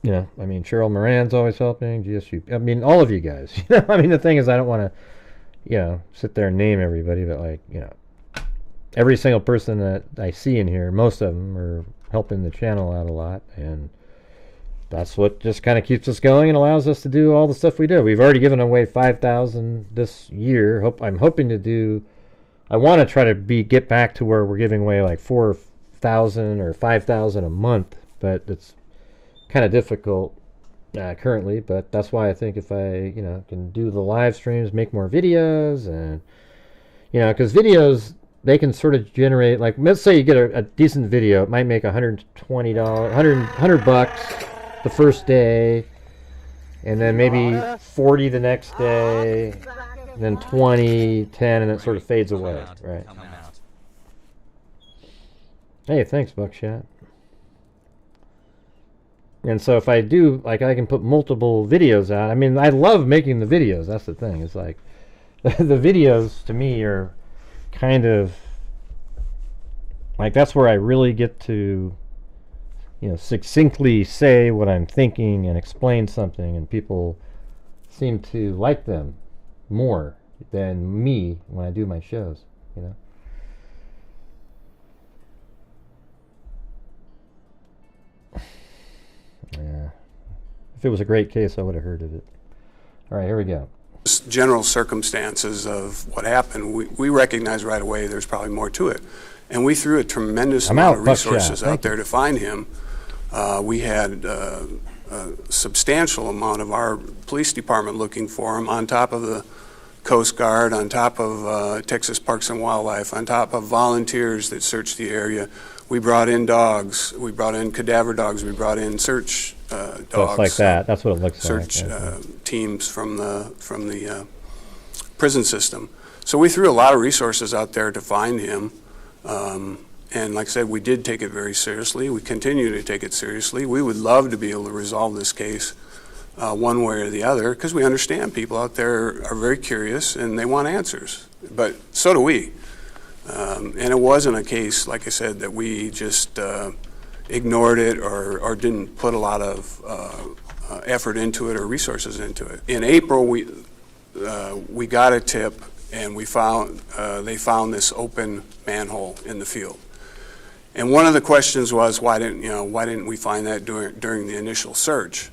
I mean, Cheryl Moran's always helping, GSU. I mean, all of you guys. I mean, the thing is, I don't want to, sit there and name everybody, but like, every single person that I see in here, most of them are helping the channel out a lot, and that's what just kind of keeps us going and allows us to do all the stuff we do. We've already given away 5,000 this year. I'm hoping to do. I want to try to get back to where we're giving away like 4,000 or 5,000 a month, but it's kind of difficult currently. But that's why I think if I can do the live streams, make more videos, and because videos, they can sort of generate, like, let's say you get a decent video, it might make $120, $100 the first day, and then maybe 40 the next day, and then 20, 10, and it sort of fades away, right? Hey, thanks, Buckshot. And so if I do, like, I can put multiple videos out. I mean, I love making the videos. That's the thing. It's like, the videos to me are kind of like, that's where I really get to succinctly say what I'm thinking and explain something, and people seem to like them more than me when I do my shows, Yeah. If it was a great case, I would have heard of it. All right, here we go. General circumstances of what happened, we recognized right away there's probably more to it. And we threw a tremendous amount of resources out there to find him. We had a substantial amount of our police department looking for him, on top of the Coast Guard, on top of Texas Parks and Wildlife, on top of volunteers that searched the area. We brought in dogs. We brought in cadaver dogs. We brought in search dogs. So it's like that. That's what it looks search, like. teams from the prison system. So we threw a lot of resources out there to find him. And like I said, we did take it very seriously. We continue to take it seriously. We would love to be able to resolve this case one way or the other, because we understand people out there are very curious and they want answers. But so do we. And it wasn't a case, like I said, that we just ignored it or didn't put a lot of effort into it or resources into it. In April, we got a tip, and we found they found this open manhole in the field. And one of the questions was, why didn't we find that during the initial search?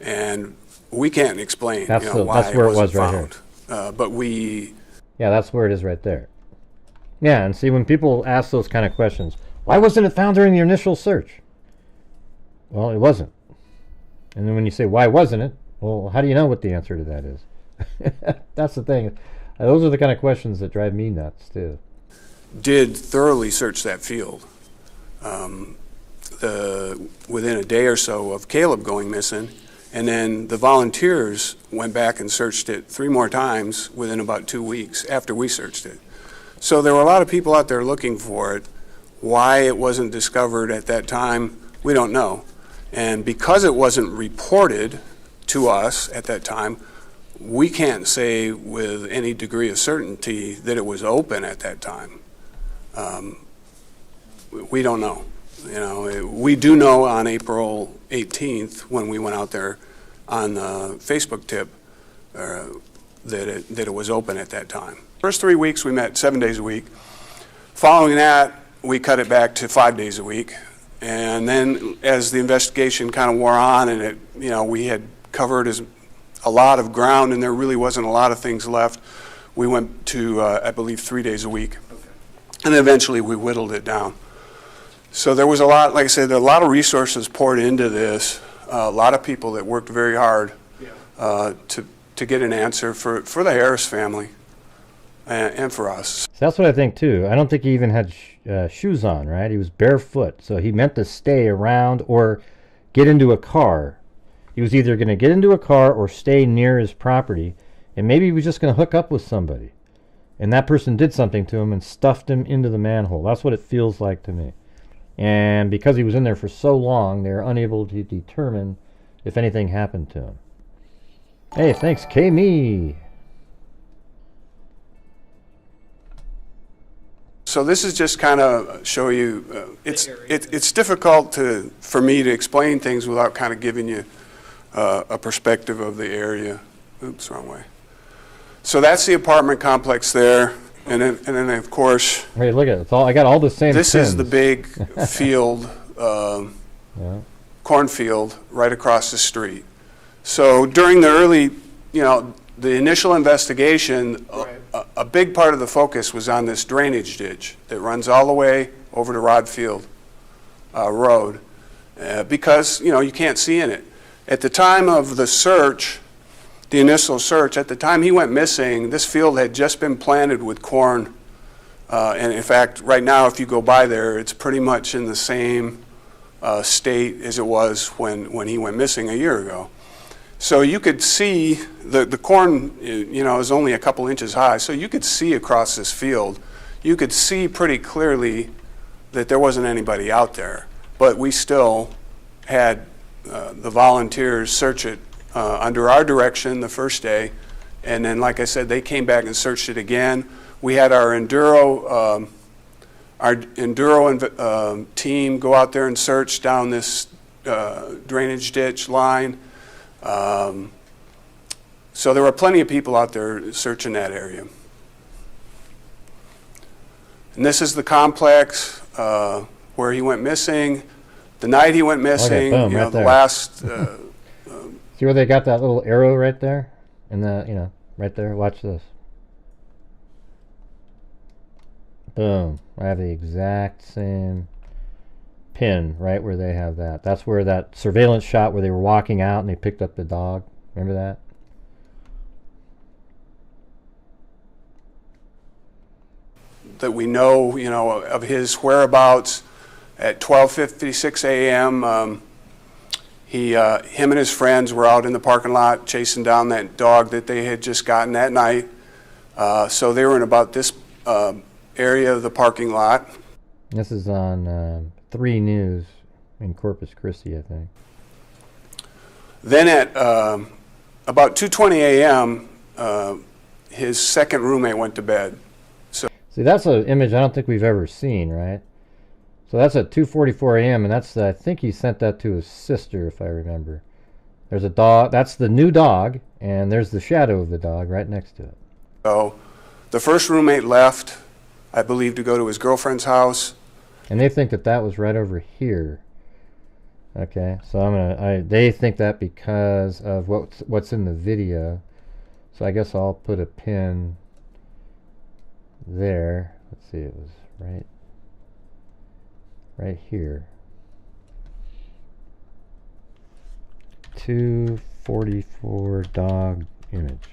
And we can't explain why that's where it was right found. here. But we. Yeah, that's where it is right there. Yeah, and see, when people ask those kind of questions, why wasn't it found during the initial search? Well, it wasn't. And then when you say, why wasn't it? Well, how do you know what the answer to that is? That's the thing. Those are the kind of questions that drive me nuts, too. Did thoroughly search that field. Within a day or so of Caleb going missing, and then the volunteers went back and searched it 3 more times within about 2 weeks after we searched it. So there were a lot of people out there looking for it. Why it wasn't discovered at that time, we don't know. And because it wasn't reported to us at that time, we can't say with any degree of certainty that it was open at that time. We don't know. We do know on April 18th, when we went out there on the Facebook tip, that it was open at that time. First 3 weeks we met 7 days a week. Following that, we cut it back to 5 days a week. And then as the investigation kind of wore on, and we had covered a lot of ground, and there really wasn't a lot of things left, we went to I believe 3 days a week. Okay. And then eventually we whittled it down. So there was a lot, like I said, there were a lot of resources poured into this, a lot of people that worked very hard to get an answer for the Harris family and for us. So that's what I think, too. I don't think he even had shoes on, right? He was barefoot, so he meant to stay around or get into a car. He was either going to get into a car or stay near his property, and maybe he was just going to hook up with somebody. And that person did something to him and stuffed him into the manhole. That's what it feels like to me. And because he was in there for so long, they're unable to determine if anything happened to him. Hey, thanks, K-Me. So this is just kind of show you, it's difficult for me to explain things without kind of giving you a perspective of the area. Oops, wrong way. So that's the apartment complex there. And then of course, hey, look at it. I got all the same. This pins. is the big field, cornfield right across the street. So during the early, the initial investigation, a big part of the focus was on this drainage ditch that runs all the way over to Rodfield Road, because you can't see in it. At the time of the search, the initial search, at the time he went missing, this field had just been planted with corn. And in fact, right now, if you go by there, it's pretty much in the same state as it was when he went missing a year ago. So you could see the corn, is only a couple inches high. So you could see across this field. You could see pretty clearly that there wasn't anybody out there. But we still had the volunteers search it under our direction the first day, and then, like I said, they came back and searched it again. We had our enduro team go out there and search down this drainage ditch line. So there were plenty of people out there searching that area. And this is the complex where he went missing. The night he went missing, okay, boom, right the there. last. See where they got that little arrow right there? And right there. Watch this. Boom. I have the exact same pin right where they have that. That's where that surveillance shot where they were walking out and they picked up the dog. Remember that? that we know, of his whereabouts. At 12:56 a.m., him and his friends were out in the parking lot chasing down that dog that they had just gotten that night. So they were in about this area of the parking lot. This is on 3 News in Corpus Christi, I think. Then at about 2:20 a.m., his second roommate went to bed. So see, that's an image I don't think we've ever seen, right? So that's at 2:44 a.m. and that's I think he sent that to his sister, if I remember. There's a dog. That's the new dog, and there's the shadow of the dog right next to it. So the first roommate left, I believe, to go to his girlfriend's house. And they think that that was right over here. Okay, so they think that because of what's in the video. So I guess I'll put a pin there. Let's see, it was right here. 244 dog image.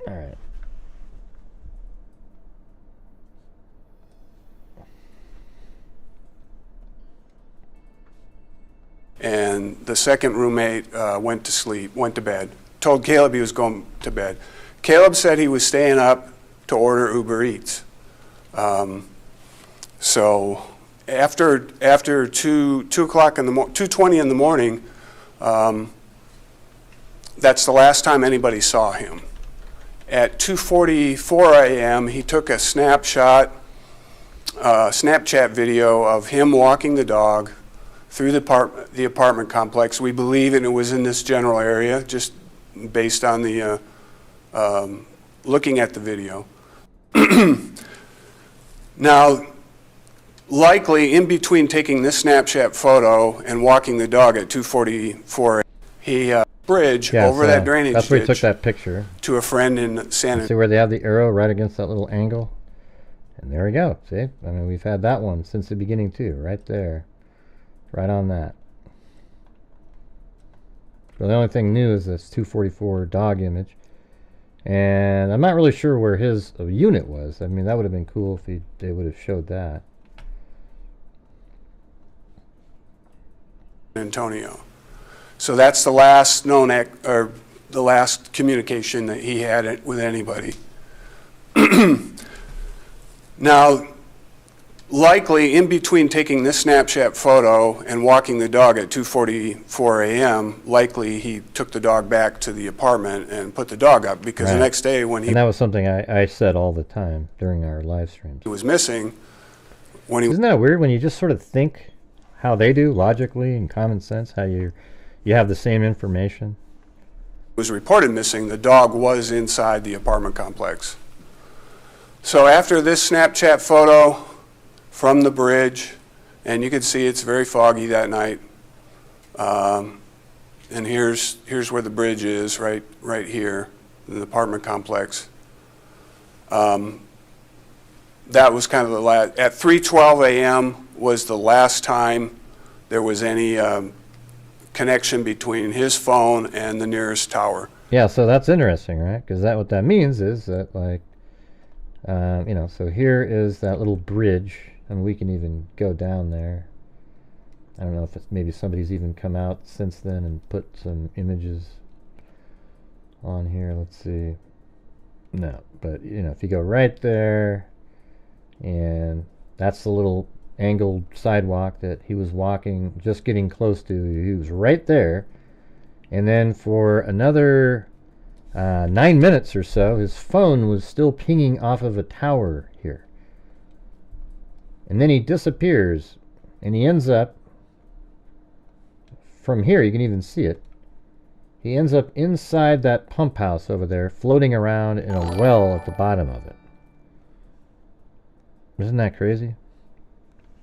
All right. And the second roommate went to bed. Told Caleb he was going to bed. Caleb said he was staying up to order Uber Eats. So after 2:20 in the morning, that's the last time anybody saw him. At 2:44 a.m., he took a Snapchat video of him walking the dog through the apartment complex. We believe it was in this general area, just based on the looking at the video. Now, likely in between taking this Snapchat photo and walking the dog at 2:44, he bridge over that drainage that's where he ditch took that picture to a friend in San. See where they have the arrow right against that little angle, and there we go. See, I mean, we've had that one since the beginning too, right there, right on that. So the only thing new is this 244 dog image, and I'm not really sure where his unit was. I mean, that would have been cool if they would have showed that. Antonio. So that's the last known or the last communication that he had with anybody. Now, likely in between taking this Snapchat photo and walking the dog at 2:44 a.m., likely he took the dog back to the apartment and put the dog up, because the next day when he... And that was something I said all the time during our live streams. He was missing when he... Isn't that weird when you just sort of think how they do, logically and common sense, how you have the same information? Was reported missing, the dog was inside the apartment complex. So after this Snapchat photo from the bridge, and you can see it's very foggy that night, and here's where the bridge is, right here in the apartment complex. That was kind of the last. At 3:12 a.m. was the last time there was any connection between his phone and the nearest tower. Yeah, so that's interesting, right? Because what that means is that, like, so here is that little bridge, and we can even go down there. I don't know if maybe somebody's even come out since then and put some images on here. Let's see. No, but if you go right there, and that's the little angled sidewalk that he was walking, just getting close to. He was right there, and then for another 9 minutes or so, his phone was still pinging off of a tower here. And then he disappears, and he ends up, from here you can even see it, he ends up inside that pump house over there, floating around in a well at the bottom of it. Isn't that crazy?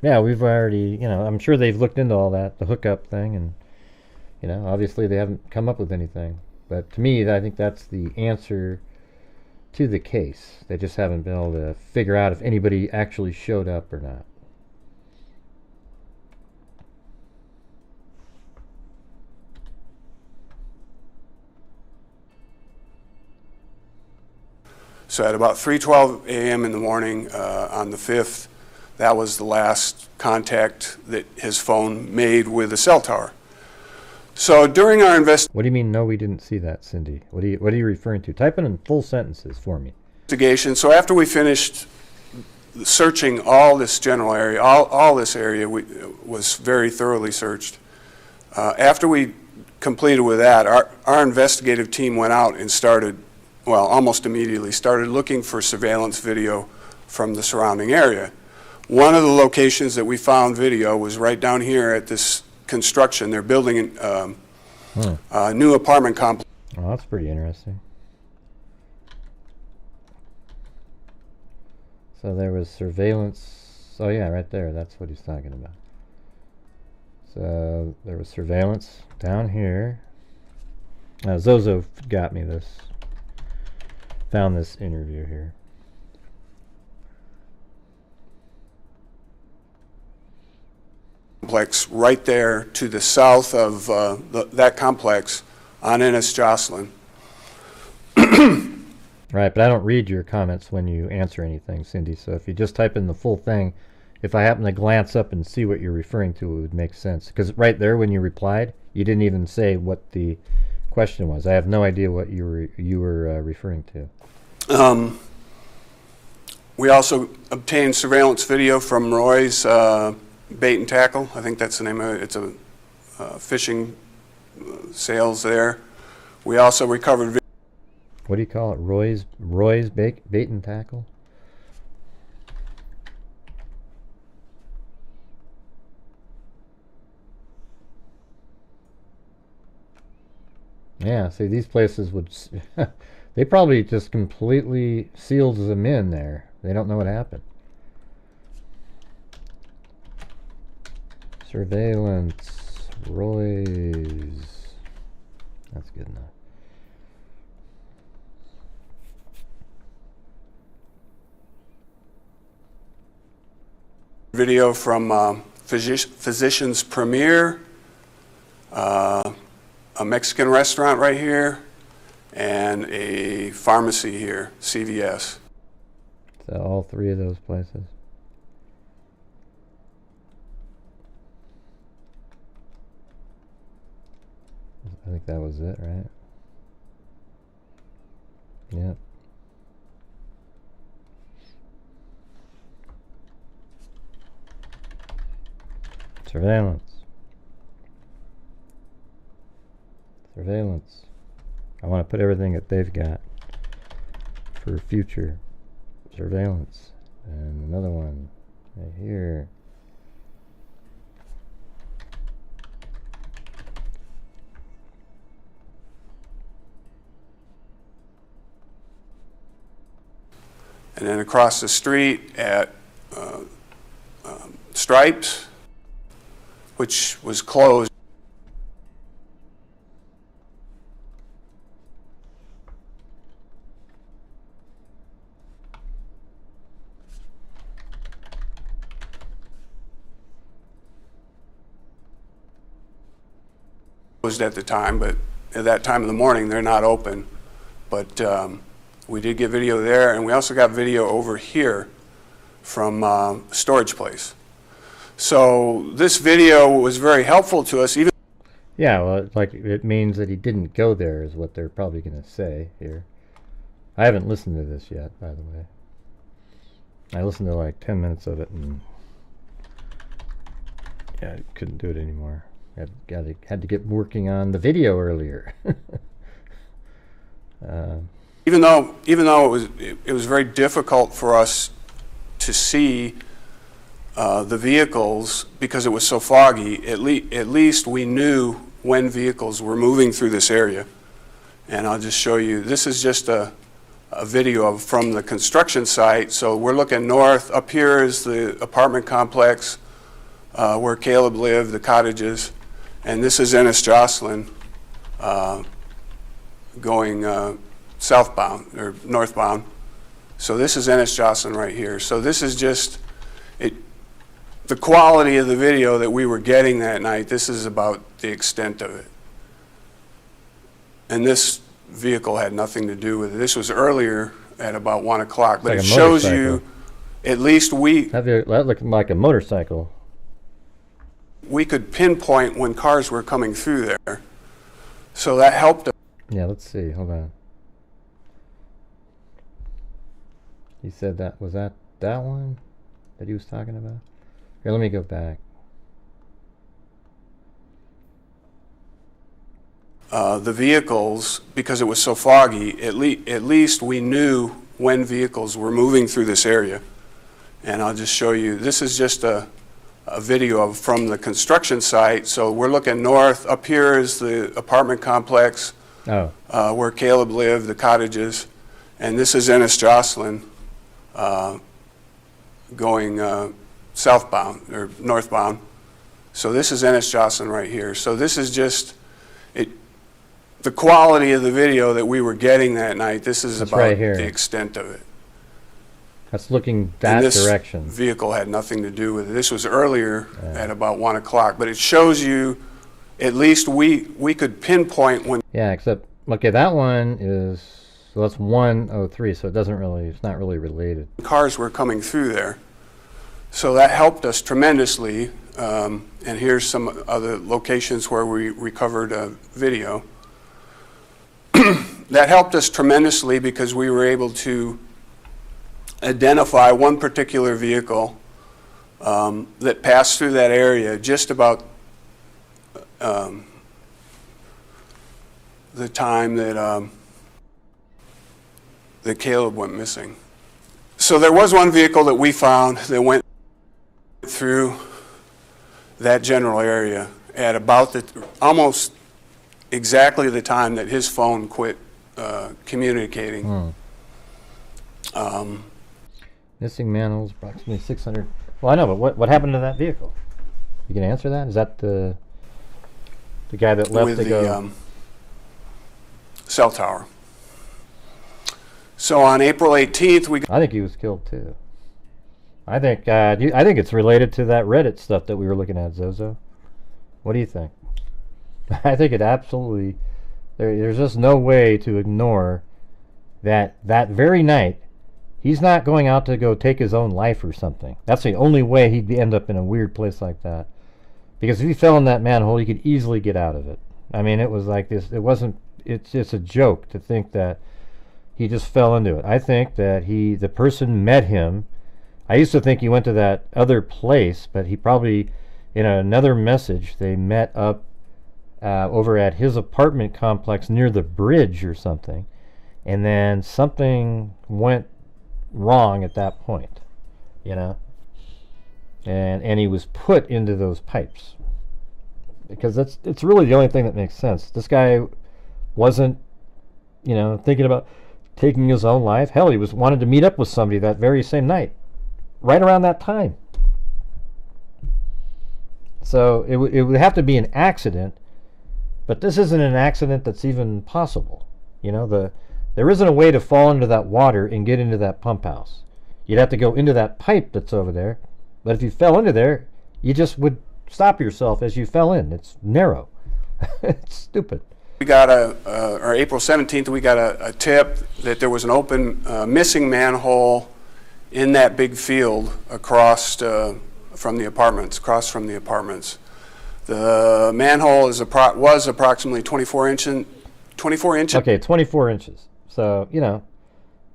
Yeah, we've already, I'm sure they've looked into all that, the hookup thing, and, obviously they haven't come up with anything. But to me, I think that's the answer to the case. They just haven't been able to figure out if anybody actually showed up or not. So at about 3:12 a.m. in the morning on the 5th, that was the last contact that his phone made with the cell tower. So during our What do you mean, no, we didn't see that, Cindy? What are you referring to? Type it in full sentences for me. investigation, so after we finished searching all this general area, all this area was very thoroughly searched. After we completed with that, our investigative team went out and started, well, almost immediately, started looking for surveillance video from the surrounding area. One of the locations that we found video was right down here at this construction. They're building a new apartment complex. Oh, that's pretty interesting. So there was surveillance. Oh yeah, right there. That's what he's talking about. So there was surveillance down here. Zozo got me this. Found this interview here. Complex right there to the south of that complex on Ennis Jocelyn. Right, but I don't read your comments when you answer anything, Cindy. So if you just type in the full thing, if I happen to glance up and see what you're referring to, it would make sense. Because right there when you replied, you didn't even say what the question was. I have no idea what you were referring to. We also obtained surveillance video from Roy's Bait and Tackle. I think that's the name of it. It's a fishing sales there. We also recovered. What do you call it? Roy's Bait and Tackle? Yeah, see, these places would... they probably just completely sealed them in there. They don't know what happened. Surveillance, Roy's. That's good enough. Video from Physicians Premier, a Mexican restaurant right here, and a pharmacy here, CVS. So all three of those places. I think that was it, right? Yep. Surveillance. Surveillance. I want to put everything that they've got for future surveillance. And another one right here. And then across the street at Stripes, which was closed. Closed at the time, but at that time of the morning they're not open. But we did get video there, and we also got video over here from a storage place. So this video was very helpful to us. Even yeah, well, like it means that he didn't go there is what they're probably going to say here. I haven't listened to this yet, by the way. I listened to like 10 minutes of it, and yeah, I couldn't do it anymore. Had to get working on the video earlier. Even though it was very difficult for us to see the vehicles because it was so foggy, at least we knew when vehicles were moving through this area. And I'll just show you, this is just a video from the construction site. So we're looking north. Up here is the apartment complex where Caleb lived, the cottages. And this is Ennis Jocelyn going southbound or northbound. So this is Ennis Jocelyn right here. So this is just the quality of the video that we were getting that night. This is about the extent of it. And this vehicle had nothing to do with it. This was earlier at about 1 o'clock. But like it a shows motorcycle. you, at least that looked like a motorcycle. we could pinpoint when cars were coming through there. So that helped us. Yeah, let's see. Hold on. He said that was that one that he was talking about? Here, let me go back. The vehicles, because it was so foggy, at least we knew when vehicles were moving through this area. And I'll just show you, this is just a video from the construction site. So we're looking north. Up here is the apartment complex where Caleb lived, the cottages. And this is Ennis Jocelyn going southbound or northbound. So this is Ennis Jocelyn right here. So this is just the quality of the video that we were getting that night. This is That's about right here. the extent of it. That's looking that and this direction. Vehicle had nothing to do with it. This was earlier at about 1 o'clock, but it shows you at least we could pinpoint when. Yeah, except okay, that one is, so that's 103, so it's not really related. Cars were coming through there. So that helped us tremendously. And here's some other locations where we recovered a video. That helped us tremendously because we were able to identify one particular vehicle that passed through that area just about the time that Caleb went missing. So there was one vehicle that we found that went through that general area at about almost exactly the time that his phone quit communicating. Missing manholes, approximately 600. Well, I know, but what happened to that vehicle? You can answer that? Is that the guy that left with to go? The cell tower. So on April 18th, I think he was killed too. I think it's related to that Reddit stuff that we were looking at, Zozo. What do you think? I think it absolutely. There's just no way to ignore that very night. He's not going out to go take his own life or something. That's the only way he'd end up in a weird place like that. Because if he fell in that manhole, he could easily get out of it. I mean, it was like this. It wasn't. It's just a joke to think that he just fell into it. I think that the person met him. I used to think he went to that other place, but he probably, in another message, they met up over at his apartment complex near the bridge or something. And then something went wrong at that point, and he was put into those pipes, because it's really the only thing that makes sense. This guy wasn't thinking about taking his own life. Hell, he wanted to meet up with somebody that very same night, right around that time. So it would have to be an accident, but this isn't an accident that's even possible. There isn't a way to fall into that water and get into that pump house. You'd have to go into that pipe that's over there. But if you fell into there, you just would stop yourself as you fell in. It's narrow. It's stupid. We got or April 17th, we got a tip that there was an open missing manhole in that big field across from the apartments. The manhole was approximately 24 inches. Okay, 24 inches. So,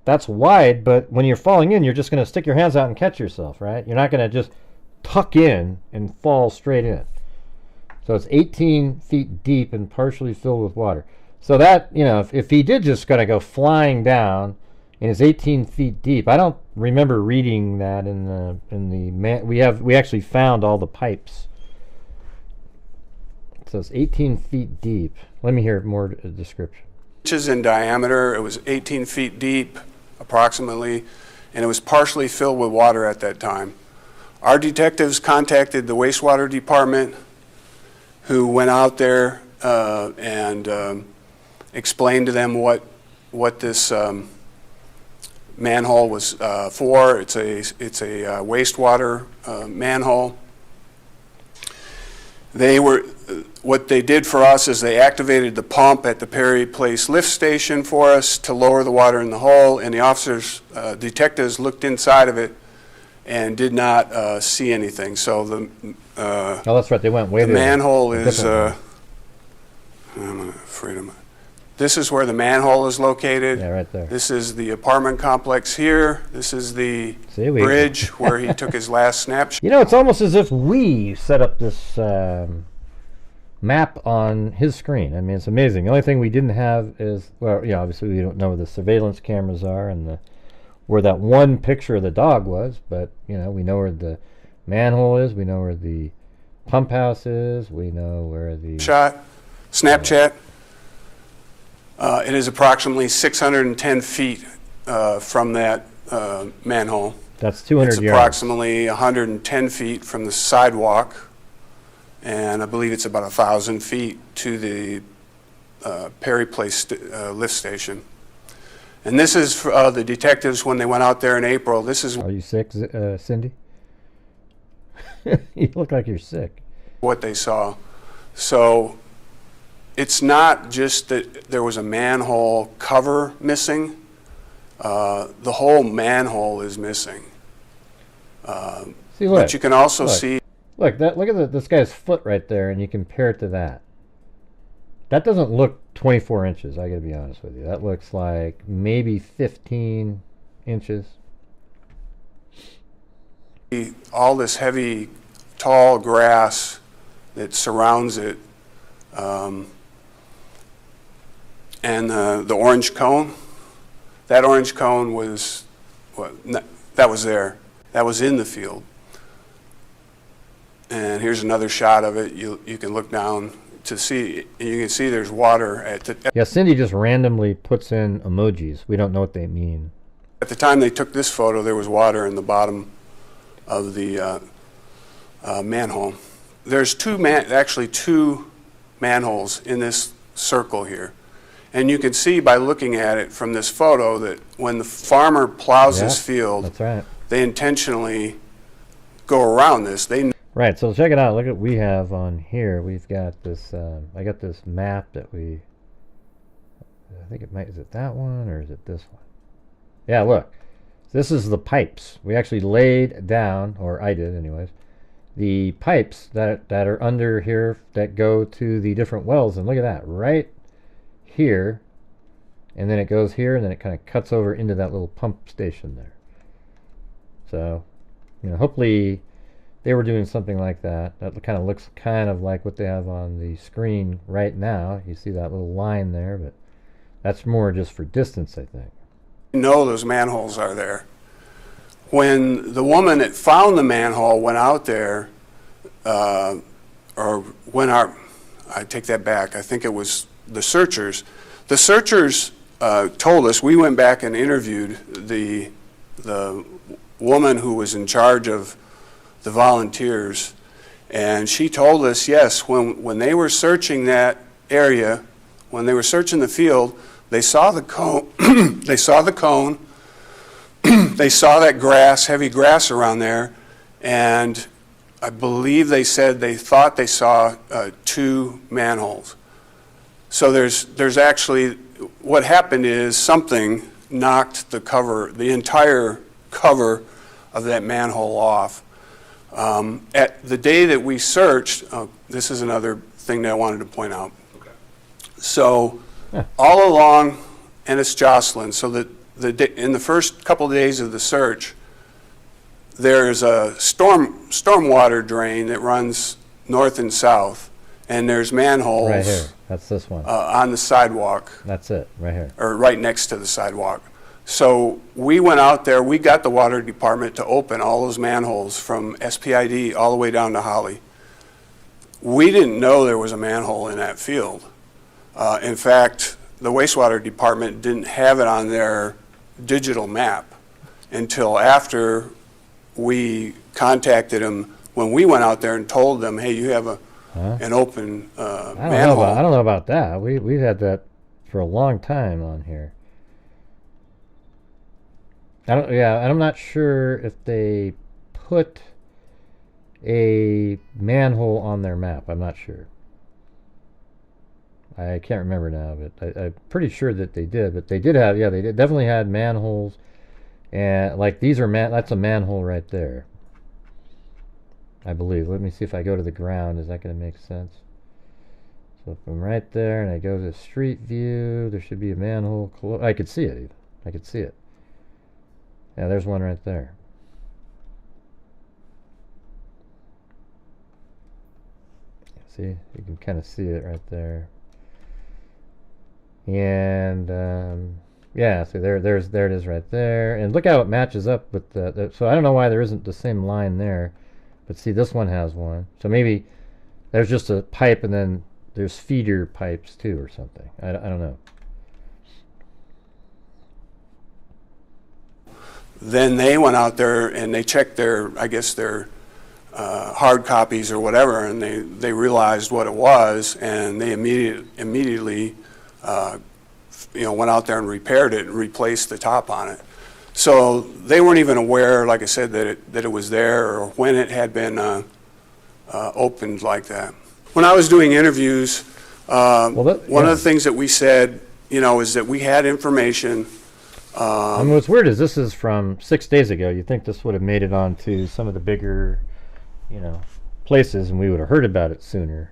that's wide, but when you're falling in, you're just going to stick your hands out and catch yourself, right? You're not going to just tuck in and fall straight in. So it's 18 feet deep and partially filled with water. So that, if he did just kind of go flying down and it's 18 feet deep, I don't remember reading that we actually found all the pipes. So it's 18 feet deep. Let me hear more description. Inches in diameter. It was 18 feet deep, approximately, and it was partially filled with water at that time. Our detectives contacted the wastewater department, who went out there and explained to them what this manhole was for. It's a wastewater manhole. what they did for us is they activated the pump at the Perry Place lift station for us to lower the water in the hole, and the officers, detectives looked inside of it and did not see anything. So the oh, that's right. They went way. The manhole is. I'm afraid of. This is where the manhole is located. Yeah, right there. This is the apartment complex here. This is the bridge where he took his last snapshot. You know, it's almost as if we set up this map on his screen. I mean, it's amazing. The only thing we didn't have is, well, yeah, obviously we don't know where the surveillance cameras are and where that one picture of the dog was, but, you know, we know where the manhole is. We know where the pump house is. We know where the... Snapchat. It is approximately 610 feet from that manhole. That's 200 yards. It's approximately 110 feet from the sidewalk, and I believe it's about 1,000 feet to the Perry Place lift station. And this is for, the detectives when they went out there in April. This is. Are you sick, Cindy? You look like you're sick. What they saw. So it's not just that there was a manhole cover missing. The whole manhole is missing. See, look, but you can also see. Look, look at this guy's foot right there, and you compare it to that. That doesn't look 24 inches, I gotta be honest with you. That looks like maybe 15 inches. All this heavy, tall grass that surrounds it. And the orange cone, that orange cone was, that was there. That was in the field. And here's another shot of it. You can look down to see, you can see there's water at the... Yeah, Cindy just randomly puts in emojis. We don't know what they mean. At the time they took this photo, there was water in the bottom of the manhole. There's actually two manholes in this circle here. And you can see by looking at it from this photo that when the farmer plows his field, that's right, they intentionally go around this. Right, so check it out. Look at what we have on here. We've got this, I got this map that I think it might, is it that one or is it this one? Yeah, look. This is the pipes. We actually laid down, or I did anyways, the pipes that are under here that go to the different wells. And look at that, right here, and then it goes here, and then it kind of cuts over into that little pump station there. So, you know, hopefully they were doing something like that. That kind of looks kind of like what they have on the screen right now. You see that little line there, but that's more just for distance, I think. You know those manholes are there. When the woman that found the manhole went out there, I take that back, I think it was the searchers. The searchers told us, we went back and interviewed the woman who was in charge of the volunteers, and she told us, yes, when they were searching that area, when they were searching the field, they saw the cone, they saw the cone, they saw that grass, heavy grass around there, and I believe they said they thought they saw two manholes. So there's actually, what happened is something knocked the entire cover of that manhole off. At the day that we searched, this is another thing that I wanted to point out. Okay. So all along Ennis Jocelyn, so that in the first couple of days of the search, there's a stormwater drain that runs north and south, and there's manholes. Right here. That's this one. On the sidewalk. That's it, right here. Or right next to the sidewalk. So we went out there, we got the water department to open all those manholes from SPID all the way down to Holly. We didn't know there was a manhole in that field. In fact, the wastewater department didn't have it on their digital map until after we contacted them when we went out there and told them, hey, you have an open manhole. I don't know about that. We've had that for a long time on here. I'm not sure if they put a manhole on their map. I'm not sure. I can't remember now, but I'm pretty sure that they did. But they did have, yeah, they definitely had manholes, and like these are that's a manhole right there, I believe. Let me see if I go to the ground. Is that going to make sense? So if I'm right there and I go to street view, there should be a manhole. I could see it even. I could see it. Yeah, there's one right there. See, you can kind of see it right there. And yeah, so there it is right there. And look how it matches up with the so I don't know why there isn't the same line there, but see, this one has one. So maybe there's just a pipe and then there's feeder pipes too or something. I don't know. Then they went out there and they checked their, I guess their hard copies or whatever, and they realized what it was, and they immediately went out there and repaired it and replaced the top on it. So they weren't even aware, like I said, that it was there or when it had been opened like that. When I was doing interviews, one of the things that we said, is that we had information. I mean, what's weird is this is from 6 days ago. You think this would have made it onto some of the bigger, places, and we would have heard about it sooner,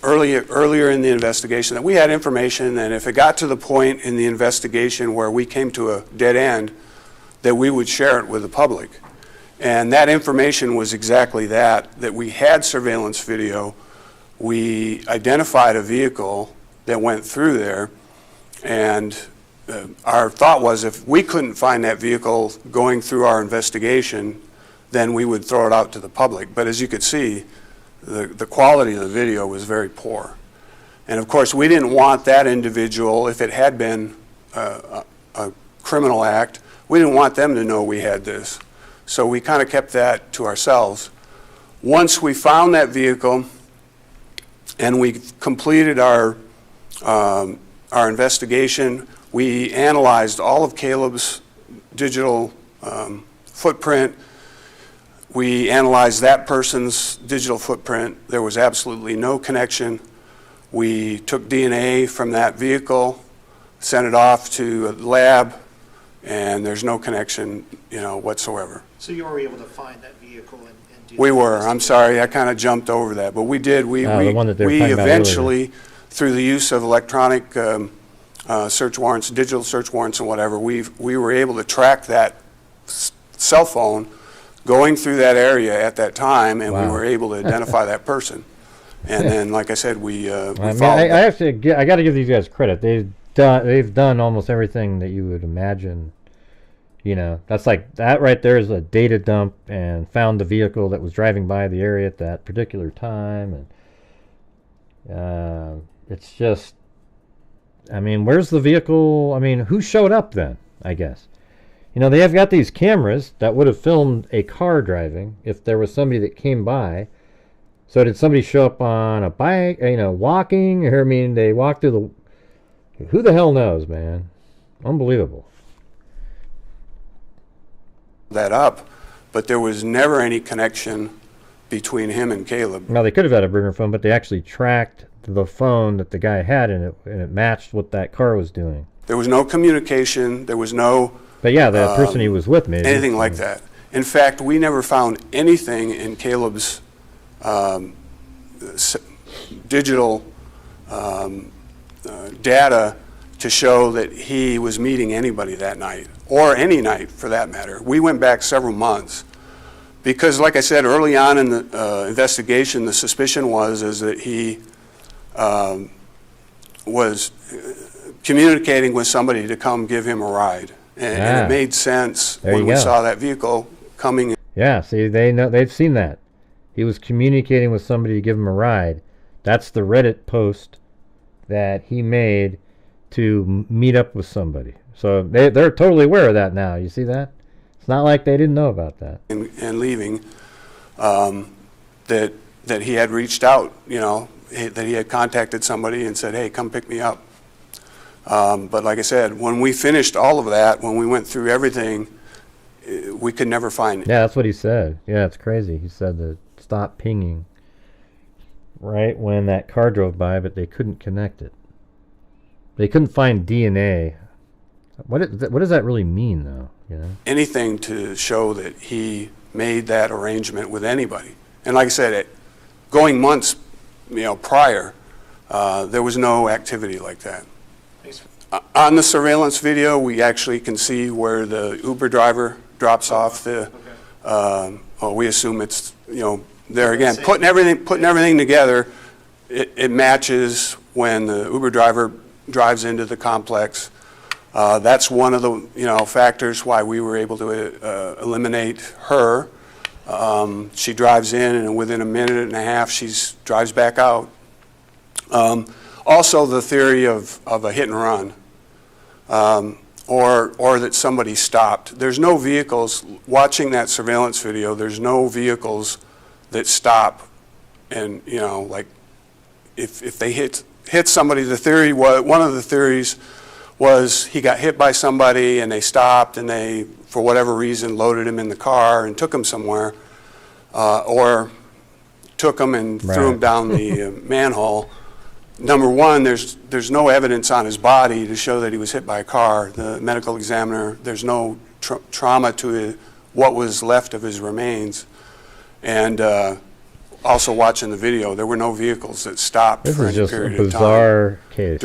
Earlier in the investigation, that we had information, and if it got to the point in the investigation where we came to a dead end, that we would share it with the public. And that information was exactly that we had surveillance video. We identified a vehicle that went through there, and our thought was if we couldn't find that vehicle going through our investigation, then we would throw it out to the public. But as you could see, the quality of the video was very poor. And of course, we didn't want that individual, if it had been a criminal act, we didn't want them to know we had this. So we kind of kept that to ourselves. Once we found that vehicle and we completed our investigation, we analyzed all of Caleb's digital footprint. We analyzed that person's digital footprint. There was absolutely no connection. We took DNA from that vehicle, sent it off to a lab, and there's no connection, whatsoever. So you were able to find that vehicle and do We were. I'm sorry, I kind of jumped over that, but we did. We eventually, through the use of electronic search warrants, digital search warrants and whatever, we were able to track that cell phone going through that area at that time, and we were able to identify that person. And then, like I said, we followed. I got to give these guys credit. They've done almost everything that you would imagine. That's like that right there is a data dump, and found the vehicle that was driving by the area at that particular time, and it's just. I mean, where's the vehicle? I mean, who showed up then? I guess. They have got these cameras that would have filmed a car driving if there was somebody that came by. So did somebody show up on a bike, walking? Or, I mean, they walked through the... Who the hell knows, man? Unbelievable. That up, but there was never any connection between him and Caleb. Now, they could have had a burner phone, but they actually tracked the phone that the guy had, and it matched what that car was doing. There was no communication. There was no... But yeah, the person he was with, maybe. Anything like that. In fact, we never found anything in Caleb's digital data to show that he was meeting anybody that night, or any night for that matter. We went back several months because, like I said, early on in the investigation, the suspicion was that he was communicating with somebody to come give him a ride. And it made sense when we saw that vehicle coming in. Yeah, see, they've seen that. He was communicating with somebody to give him a ride. That's the Reddit post that he made to meet up with somebody. So they're totally aware of that now. You see that? It's not like they didn't know about that. And leaving, that he had reached out, that he had contacted somebody and said, hey, come pick me up. But like I said, when we finished all of that, when we went through everything, we could never find it. Yeah, that's what he said. Yeah, it's crazy. He said to stop pinging. right when that car drove by, but they couldn't connect it. They couldn't find DNA. What does that really mean, though? You know? Anything to show that he made that arrangement with anybody. And like I said, going months, prior, there was no activity like that. On the surveillance video, we actually can see where the Uber driver drops off the. We assume it's there again, putting everything together. It matches when the Uber driver drives into the complex. That's one of the factors why we were able to eliminate her. She drives in, and within a minute and a half, she drives back out. Also, the theory of a hit and run, or that somebody stopped. There's no vehicles. Watching that surveillance video, there's no vehicles that stop, and like if they hit somebody. The theory was, one of the theories was he got hit by somebody and they stopped and they, for whatever reason, loaded him in the car and took him somewhere, or took him and threw him down the manhole. Number one, there's no evidence on his body to show that he was hit by a car. The medical examiner, there's no trauma to what was left of his remains. And also watching the video, there were no vehicles that stopped for any period of time. This is just a bizarre case.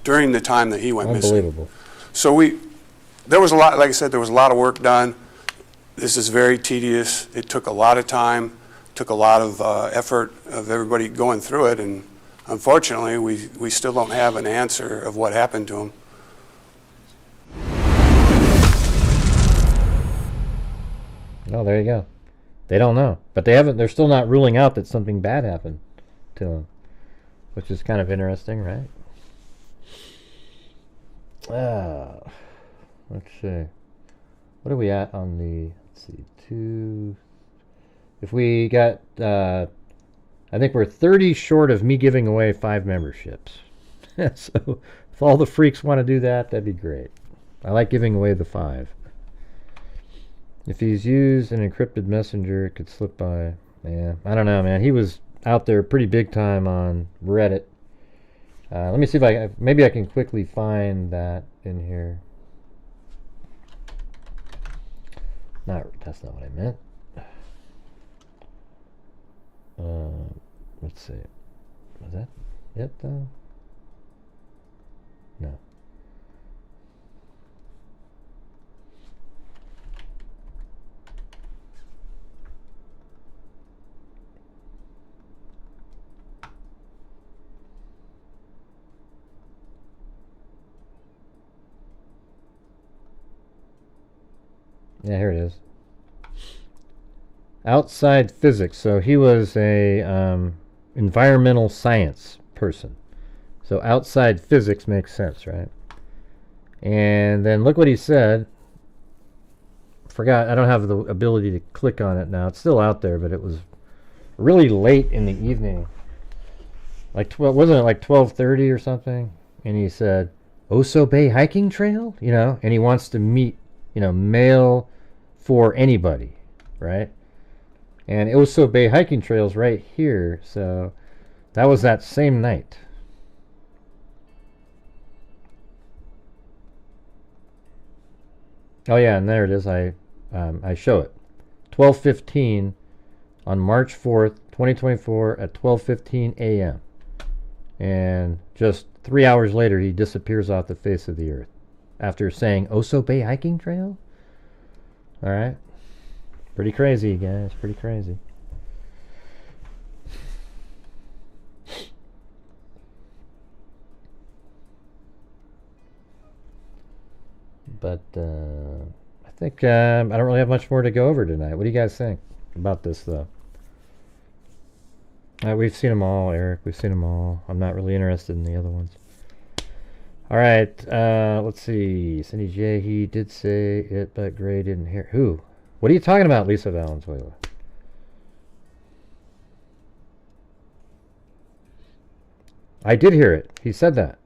During the time that he went missing. Unbelievable. So there was a lot, like I said, there was a lot of work done. This is very tedious. It took a lot of time, took a lot of effort of everybody going through it, and unfortunately, we still don't have an answer of what happened to him. Oh, there you go. They don't know, but they're still not ruling out that something bad happened to him, which is kind of interesting, right? Let's see. What are we at on the, let's see, if we got, I think we're 30 short of me giving away 5 memberships. So if all the freaks want to do that, that'd be great. I like giving away the 5. If he's used an encrypted messenger, it could slip by. Yeah, I don't know, man. He was out there pretty big time on Reddit. Let me see if maybe I can quickly find that in here. That's not what I meant. Let's see. Was that it though? No. Yeah, here it is. Outside physics. So he was a environmental science person. So outside physics makes sense, right? And then look what he said. Forgot, I don't have the ability to click on it now. It's still out there, but it was really late in the evening. Like wasn't it like 12:30 or something? And he said, Oso Bay hiking trail, and he wants to meet, male for anybody, right? And Oso Bay hiking trail's right here, so that was that same night. Oh yeah, and there it is. I show it. 12:15 on March 4th, 2024 at 12:15 a.m. And just 3 hours later, he disappears off the face of the earth after saying Oso Bay hiking trail. All right, pretty crazy, guys. Pretty crazy. But I think I don't really have much more to go over tonight. What do you guys think about this, though? We've seen them all, Eric. We've seen them all. I'm not really interested in the other ones. All right, let's see. Cindy J, he did say it, but Gray didn't hear. Who? What are you talking about, Lisa Valenzuela? I did hear it. He said that.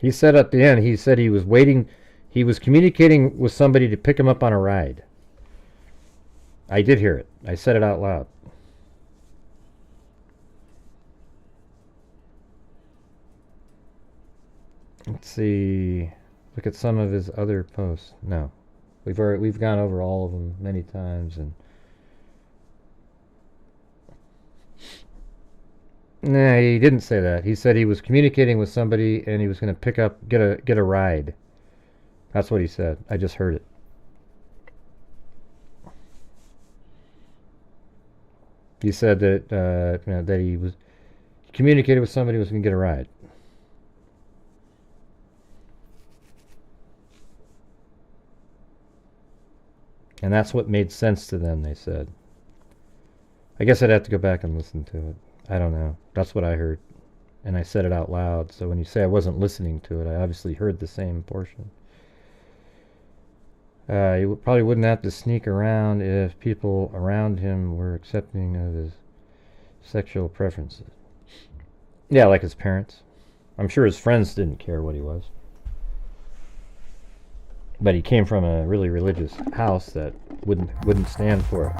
He said at the end, he said he was waiting, he was communicating with somebody to pick him up on a ride. I did hear it. I said it out loud. Let's see. Look at some of his other posts. No. We've gone over all of them many times, and nah, he didn't say that. He said he was communicating with somebody and he was going to get a ride. That's what he said. I just heard it. He said that that he communicated with somebody who was going to get a ride. And that's what made sense to them, they said. I guess I'd have to go back and listen to it. I don't know. That's what I heard. And I said it out loud. So when you say I wasn't listening to it, I obviously heard the same portion. He probably wouldn't have to sneak around if people around him were accepting of his sexual preferences. Yeah, like his parents. I'm sure his friends didn't care what he was. But he came from a really religious house that wouldn't stand for it.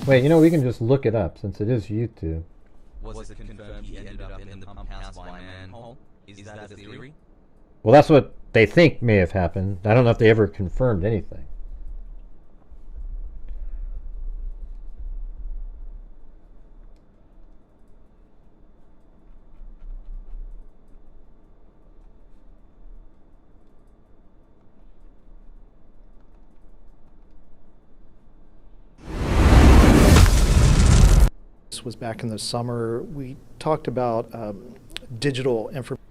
Wait, you know, we can just look it up since it is YouTube. Was it confirmed he ended up in the pump house by a manhole? Is that a theory? Well, that's what they think may have happened. I don't know if they ever confirmed anything. This was back in the summer. We talked about digital information.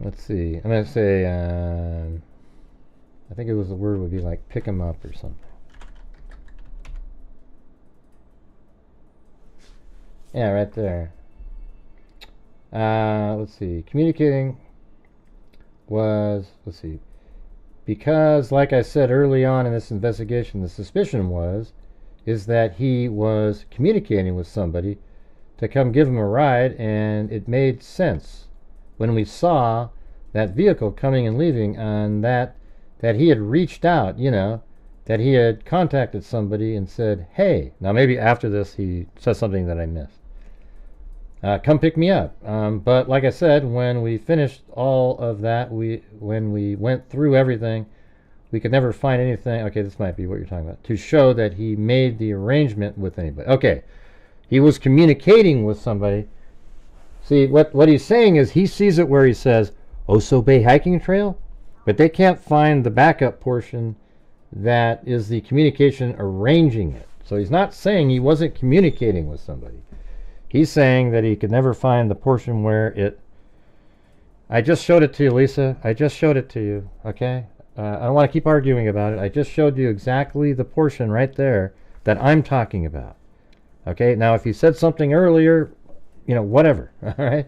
Let's see. I'm going to say, I think it was the word would be like pick 'em up or something. Yeah, right there. Let's see. Communicating was, let's see. Because, like I said early on in this investigation, the suspicion is that he was communicating with somebody to come give him a ride, and it made sense when we saw that vehicle coming and leaving, and that he had reached out, you know, that he had contacted somebody and said, hey, now maybe after this he says something that I missed. Come pick me up. But like I said, when we finished all of that, when we went through everything, we could never find anything. Okay, this might be what you're talking about. To show that he made the arrangement with anybody. Okay, he was communicating with somebody. See, what he's saying is he sees it where he says, Oso Bay Hiking Trail, but they can't find the backup portion that is the communication arranging it. So he's not saying he wasn't communicating with somebody. He's saying that he could never find the portion where it... I just showed it to you, Lisa. I just showed it to you, okay? I don't want to keep arguing about it. I just showed you exactly the portion right there that I'm talking about. Okay, now if you said something earlier, you know, whatever, all right?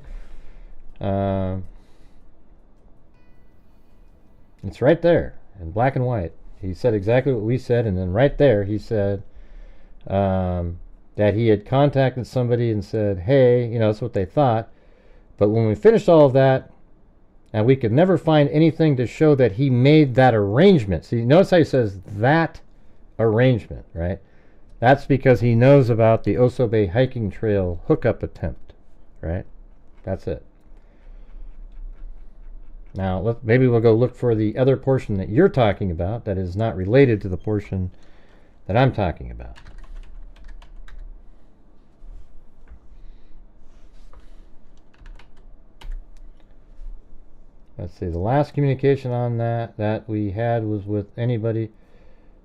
It's right there in black and white. He said exactly what we said, and then right there he said that he had contacted somebody and said, hey, you know, that's what they thought. But when we finished all of that, and we could never find anything to show that he made that arrangement. See, notice how he says that arrangement, right? That's because he knows about the Oso Bay Hiking Trail hookup attempt, right? That's it. Now, maybe we'll go look for the other portion that you're talking about that is not related to the portion that I'm talking about. Let's see, the last communication on that we had was with anybody.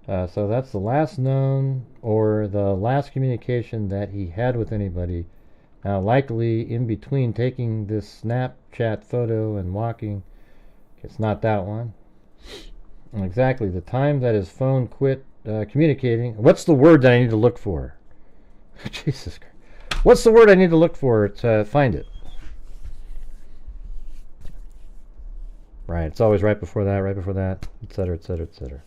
So that's the last known or the last communication that he had with anybody. Now, likely in between taking this Snapchat photo and walking, it's not that one. And exactly the time that his phone quit communicating. What's the word that I need to look for? Jesus Christ. What's the word I need to look for to find it? Right, it's always right before that, etc., etc., etc.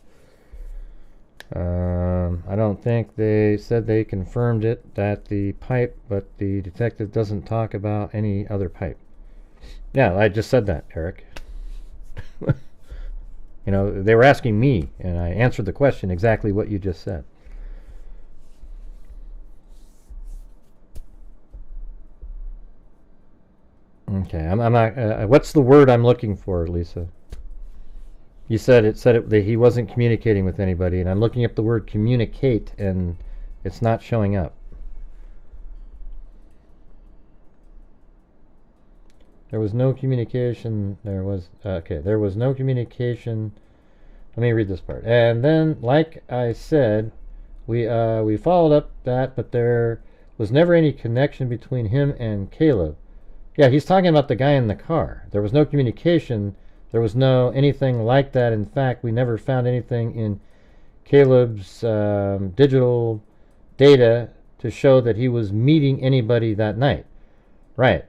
I don't think they said they confirmed it, that the pipe, but the detective doesn't talk about any other pipe. Yeah, I just said that, Eric. You know, they were asking me, and I answered the question exactly what you just said. Okay, I'm not. What's the word I'm looking for, Lisa? You said that he wasn't communicating with anybody, and I'm looking up the word communicate, and it's not showing up. There was no communication. There was no communication. Let me read this part. And then, like I said, we followed up that, but there was never any connection between him and Caleb. Yeah, he's talking about the guy in the car. There was no communication. There was no anything like that. In fact, we never found anything in Caleb's digital data to show that he was meeting anybody that night. Right.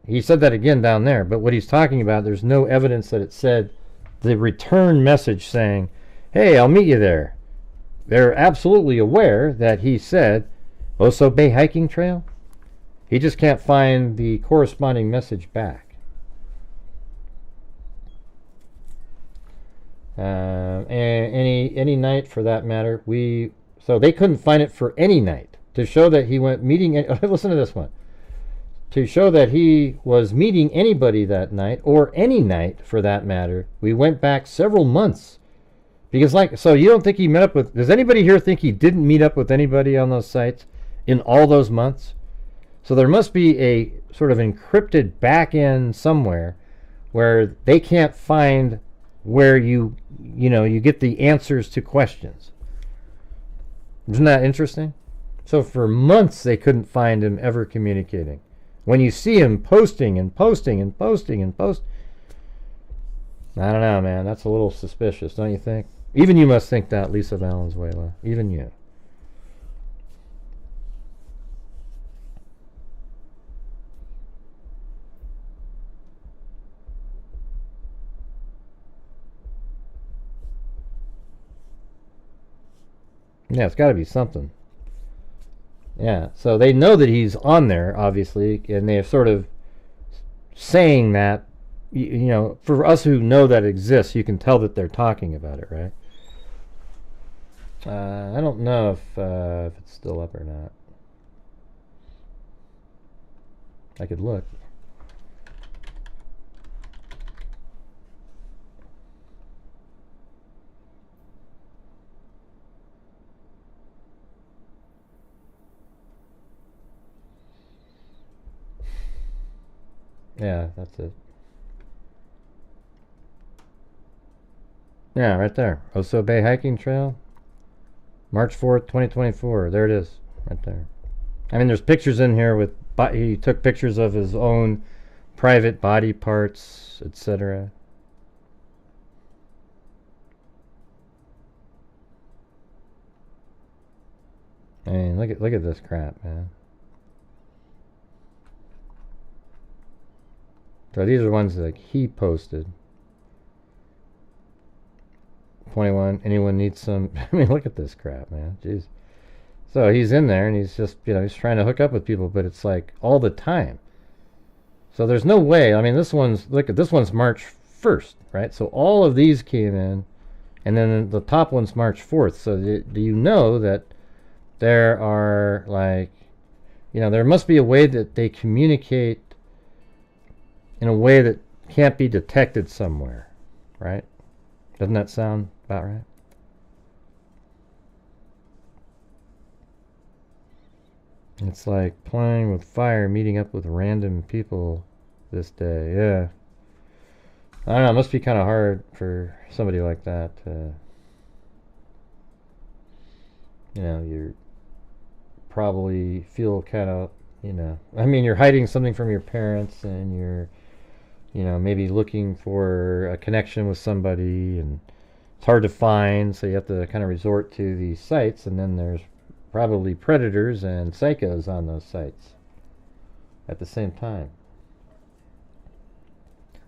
He said that again down there, but what he's talking about, there's no evidence that it said the return message saying, hey, I'll meet you there. They're absolutely aware that he said, Oso Bay Hiking Trail. He just can't find the corresponding message back. Any night for that matter. So they couldn't find it for any night to show that he went meeting. Listen to this one. To show that he was meeting anybody that night, or any night for that matter, we went back several months. Because so you don't think he met up with, does anybody here think he didn't meet up with anybody on those sites in all those months? So there must be a sort of encrypted back end somewhere where they can't find where you get the answers to questions. Isn't that interesting? So for months they couldn't find him ever communicating. When you see him posting and posting and posting and post, I don't know, man. That's a little suspicious, don't you think? Even you must think that, Lisa Valenzuela. Even you. Yeah, it's got to be something. Yeah, so they know that he's on there, obviously, and they're sort of saying that, for us who know that exists, you can tell that they're talking about it, right? I don't know if it's still up or not. I could look. Yeah, that's it. Yeah, right there. Oso Bay Hiking Trail. March 4th, 2024. There it is. Right there. I mean, there's pictures in here with... He took pictures of his own private body parts, etc. I mean, look at this crap, man. So these are ones that he posted. 21. Anyone needs some? I mean, look at this crap, man. Jeez. So he's in there and he's just, he's trying to hook up with people, but it's like all the time. So there's no way. I mean, this one's March 1st, right? So all of these came in, and then the top one's March 4th. So do you know that there are there must be a way that they communicate in a way that can't be detected somewhere, right? Doesn't that sound about right? It's like playing with fire, meeting up with random people this day. Yeah. I don't know, it must be kind of hard for somebody like that to, you probably feel kind of, I mean, you're hiding something from your parents, and you're maybe looking for a connection with somebody, and it's hard to find, so you have to kind of resort to these sites, and then there's probably predators and psychos on those sites at the same time.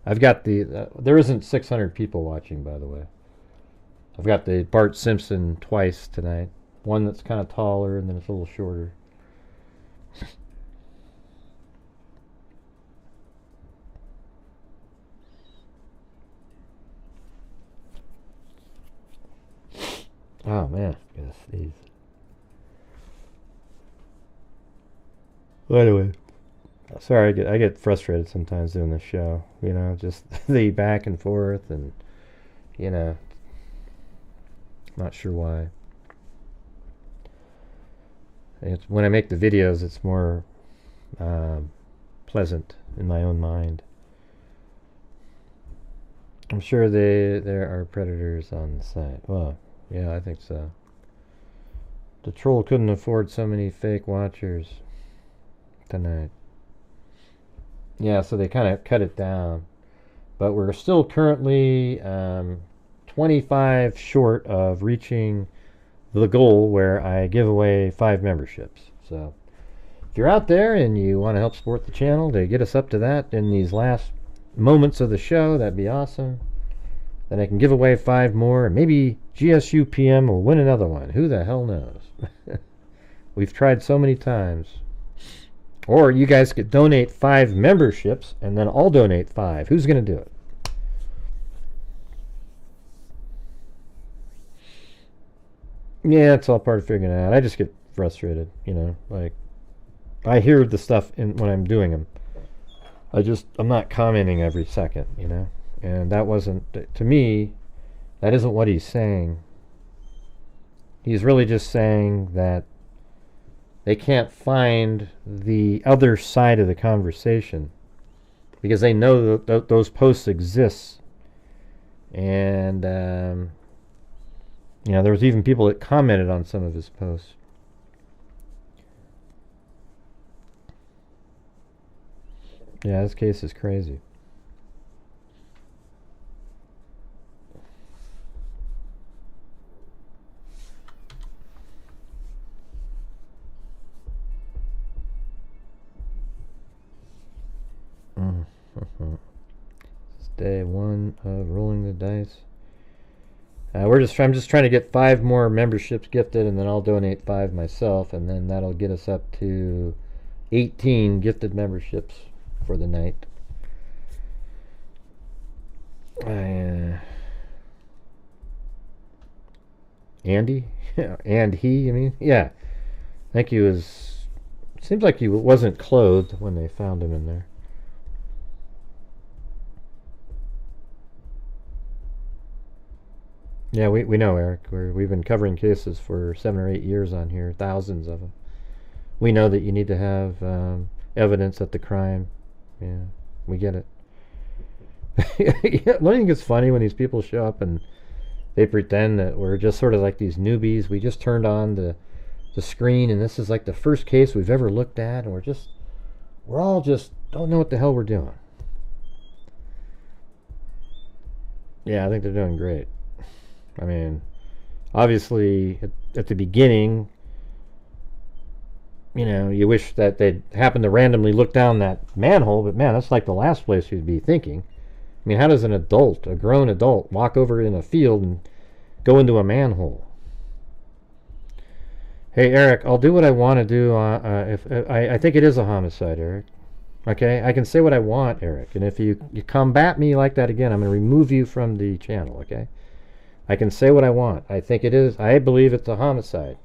I've got there isn't 600 people watching, by the way. I've got the Bart Simpson twice tonight. One that's kind of taller, and then it's a little shorter. Oh man, gotta sneeze. Well, anyway, sorry, I get frustrated sometimes doing this show. You know, just the back and forth, and you know, not sure why. It's when I make the videos, it's more pleasant in my own mind. I'm sure there are predators on the site. Well, yeah, I think so. The troll couldn't afford so many fake watchers tonight. Yeah, so they kind of cut it down. But we're still currently 25 short of reaching the goal where I give away 5 memberships. So if you're out there and you want to help support the channel to get us up to that in these last moments of the show, that'd be awesome. Then I can give away 5 more, and maybe GSU PM will win another one. Who the hell knows? We've tried so many times. Or you guys could donate 5 memberships, and then I'll donate 5. Who's going to do it? Yeah, it's all part of figuring it out. I just get frustrated, you know. Like, I hear the stuff when I'm doing them. I'm not commenting every second, you know. And that wasn't, to me, that isn't what he's saying. He's really just saying that they can't find the other side of the conversation because they know that those posts exist. And, you know, there was even people that commented on some of his posts. Yeah, this case is crazy. It's day 1 of rolling the dice. I'm just trying to get 5 more memberships gifted, and then I'll donate 5 myself, and then that'll get us up to 18 gifted memberships for the night. Andy? And he, I mean? Yeah. I think he was... Seems like he wasn't clothed when they found him in there. Yeah, we know, Eric. We've been covering cases for 7 or 8 years on here, thousands of them. We know that you need to have evidence at the crime. Yeah, we get it. Yeah, I think it's funny when these people show up and they pretend that we're just sort of like these newbies. We just turned on the screen, and this is like the first case we've ever looked at, and we're all just don't know what the hell we're doing. Yeah, I think they're doing great. I mean, obviously, at the beginning, you know, you wish that they'd happen to randomly look down that manhole, but man, that's like the last place you'd be thinking. I mean, how does a grown adult, walk over in a field and go into a manhole? Hey, Eric, I'll do what I want to do. I think it is a homicide, Eric. Okay? I can say what I want, Eric. And if you combat me like that again, I'm going to remove you from the channel, okay? I can say what I want. I think it is. I believe it's a homicide.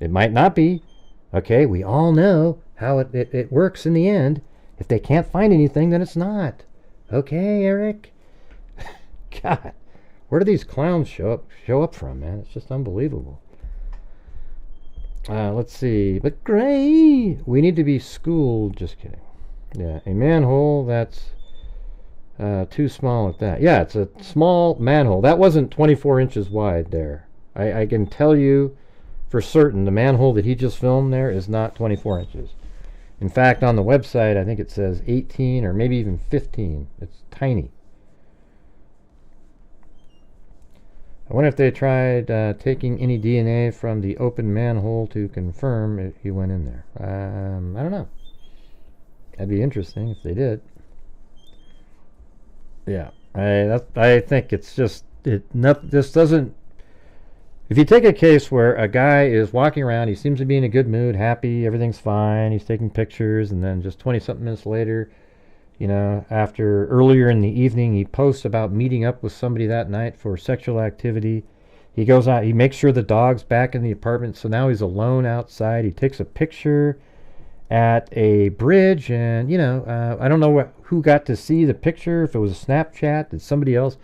It might not be. Okay, we all know how it works in the end. If they can't find anything, then it's not. Okay, Eric? God, where do these clowns show up from, man? It's just unbelievable. Let's see. But Gray, we need to be schooled. Just kidding. Yeah, a manhole that's too small at that. Yeah, it's a small manhole. That wasn't 24 inches wide there. I can tell you for certain the manhole that he just filmed there is not 24 inches. In fact, on the website, I think it says 18 or maybe even 15. It's tiny. I wonder if they tried taking any DNA from the open manhole to confirm if he went in there. I don't know. That'd be interesting if they did. Yeah, I think it's just this doesn't. If you take a case where a guy is walking around, he seems to be in a good mood, happy, everything's fine, he's taking pictures, and then just 20-something minutes later, you know, earlier in the evening, he posts about meeting up with somebody that night for sexual activity. He goes out, he makes sure the dog's back in the apartment, so now he's alone outside. He takes a picture at a bridge, and, you know, I don't know who got to see the picture, if it was a Snapchat, did somebody else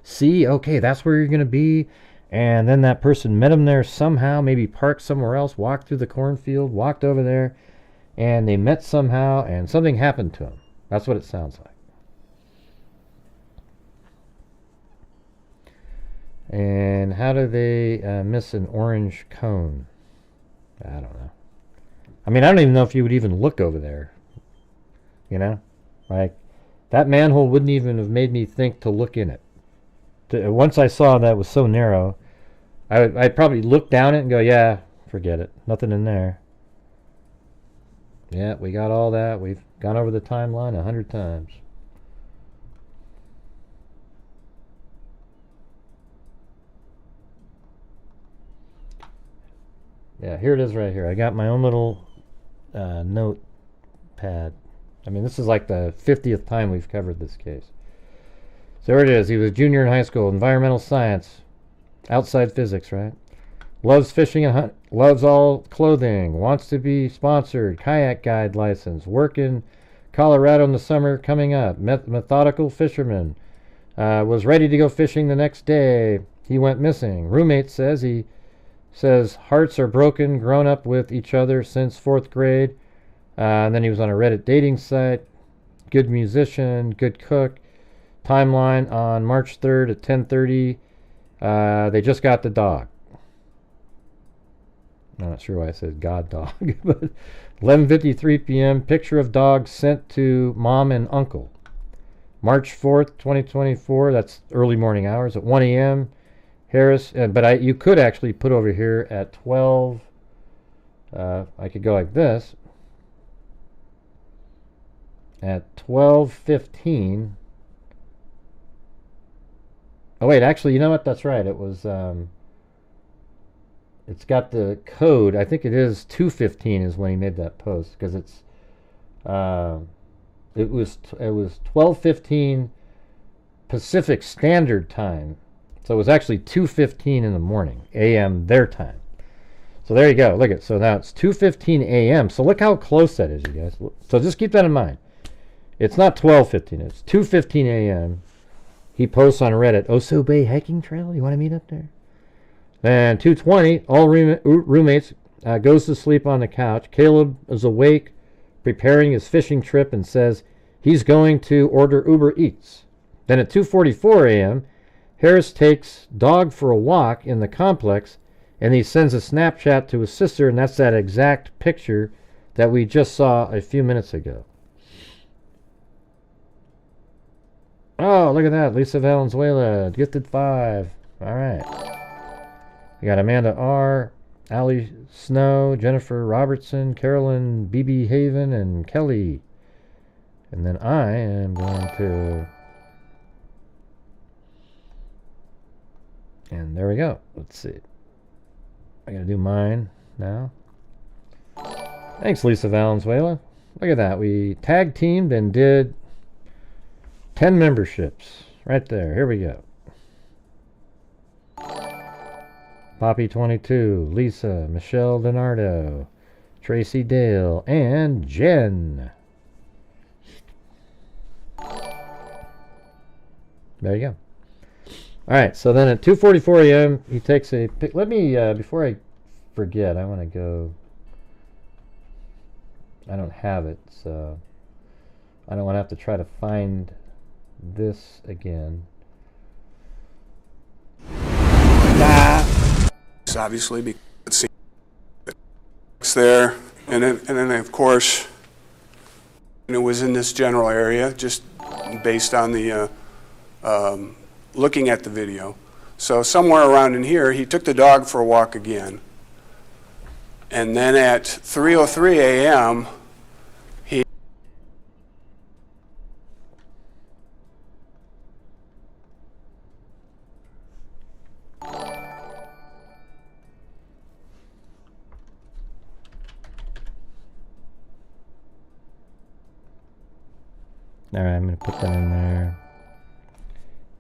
see, okay, that's where you're going to be, and then that person met him there somehow, maybe parked somewhere else, walked through the cornfield, walked over there, and they met somehow, and something happened to him. That's what it sounds like. And how do they miss an orange cone? I don't know. I mean, I don't even know if you would even look over there. You know? Like, that manhole wouldn't even have made me think to look in it. Once I saw that it was so narrow, I'd probably look down it and go, yeah, forget it. Nothing in there. Yeah, we got all that. We've gone over the timeline 100 times. Yeah, here it is right here. I got my own little notepad. I mean, this is like the 50th time we've covered this case. So there it is. He was a junior in high school. Environmental science. Outside physics, right? Loves fishing and hunt. Loves all clothing. Wants to be sponsored. Kayak guide license. Work in Colorado in the summer coming up. Methodical fisherman. Was ready to go fishing the next day. He went missing. Roommate says hearts are broken, grown up with each other since 4th grade. And then he was on a Reddit dating site. Good musician, good cook. Timeline on March 3rd at 10:30. They just got the dog. I'm not sure why I said God dog. But 11:53 p.m. Picture of dog sent to mom and uncle. March 4th, 2024. That's early morning hours at 1 a.m. Harris, but you could actually put over here at 12. I could go like this. At 12:15. Oh wait, actually, you know what? That's right. It was. It's got the code. I think it is 2:15 is when he made that post, because it's. It was 12:15 Pacific Standard Time. So it was actually 2:15 in the morning, a.m. their time. So there you go. Look at, so now it's 2:15 a.m. So look how close that is, you guys. So just keep that in mind. It's not 12:15. It's 2:15 a.m. He posts on Reddit, Oso Bay hiking trail. You want to meet up there? Then 2:20, all roommates goes to sleep on the couch. Caleb is awake, preparing his fishing trip, and says he's going to order Uber Eats. Then at 2:44 a.m., Harris takes dog for a walk in the complex, and he sends a Snapchat to his sister, and that's that exact picture that we just saw a few minutes ago. Oh, look at that. Lisa Valenzuela, gifted 5. All right. We got Amanda R., Allie Snow, Jennifer Robertson, Carolyn BB Haven, and Kelly. And then I am going to... And there we go. Let's see. I gotta do mine now. Thanks, Lisa Valenzuela. Look at that. We tag teamed and did 10 memberships. Right there. Here we go. Poppy 22, Lisa, Michelle Donardo, Tracy Dale, and Jen. There you go. All right, so then at 2:44 a.m., he takes a pic. Let me, before I forget, I want to go. I don't have it, so I don't want to have to try to find this again. Obviously, it's there, and then of course, it was in this general area, just based on the looking at the video. So somewhere around in here, he took the dog for a walk again, and then at 3:03 a.m. Alright, I'm going to put that in there.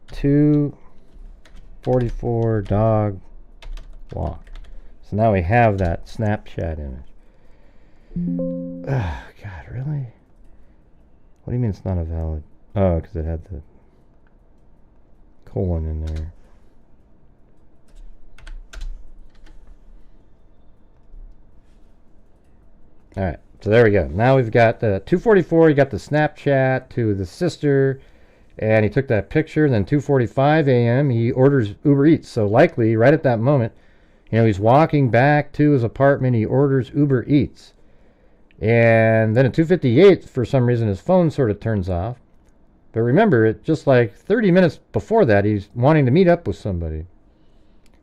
2:44 dog walk. So now we have that Snapchat image. Oh, God, really? What do you mean it's not a valid? Oh, because it had the colon in there. Alright, so there we go. Now we've got the 2:44, you got the Snapchat to the sister, and he took that picture. Then 2:45 a.m. he orders Uber Eats. So likely, right at that moment, you know, he's walking back to his apartment, he orders Uber Eats. And then at 2:58, for some reason, his phone sort of turns off. But remember, just like 30 minutes before that, he's wanting to meet up with somebody.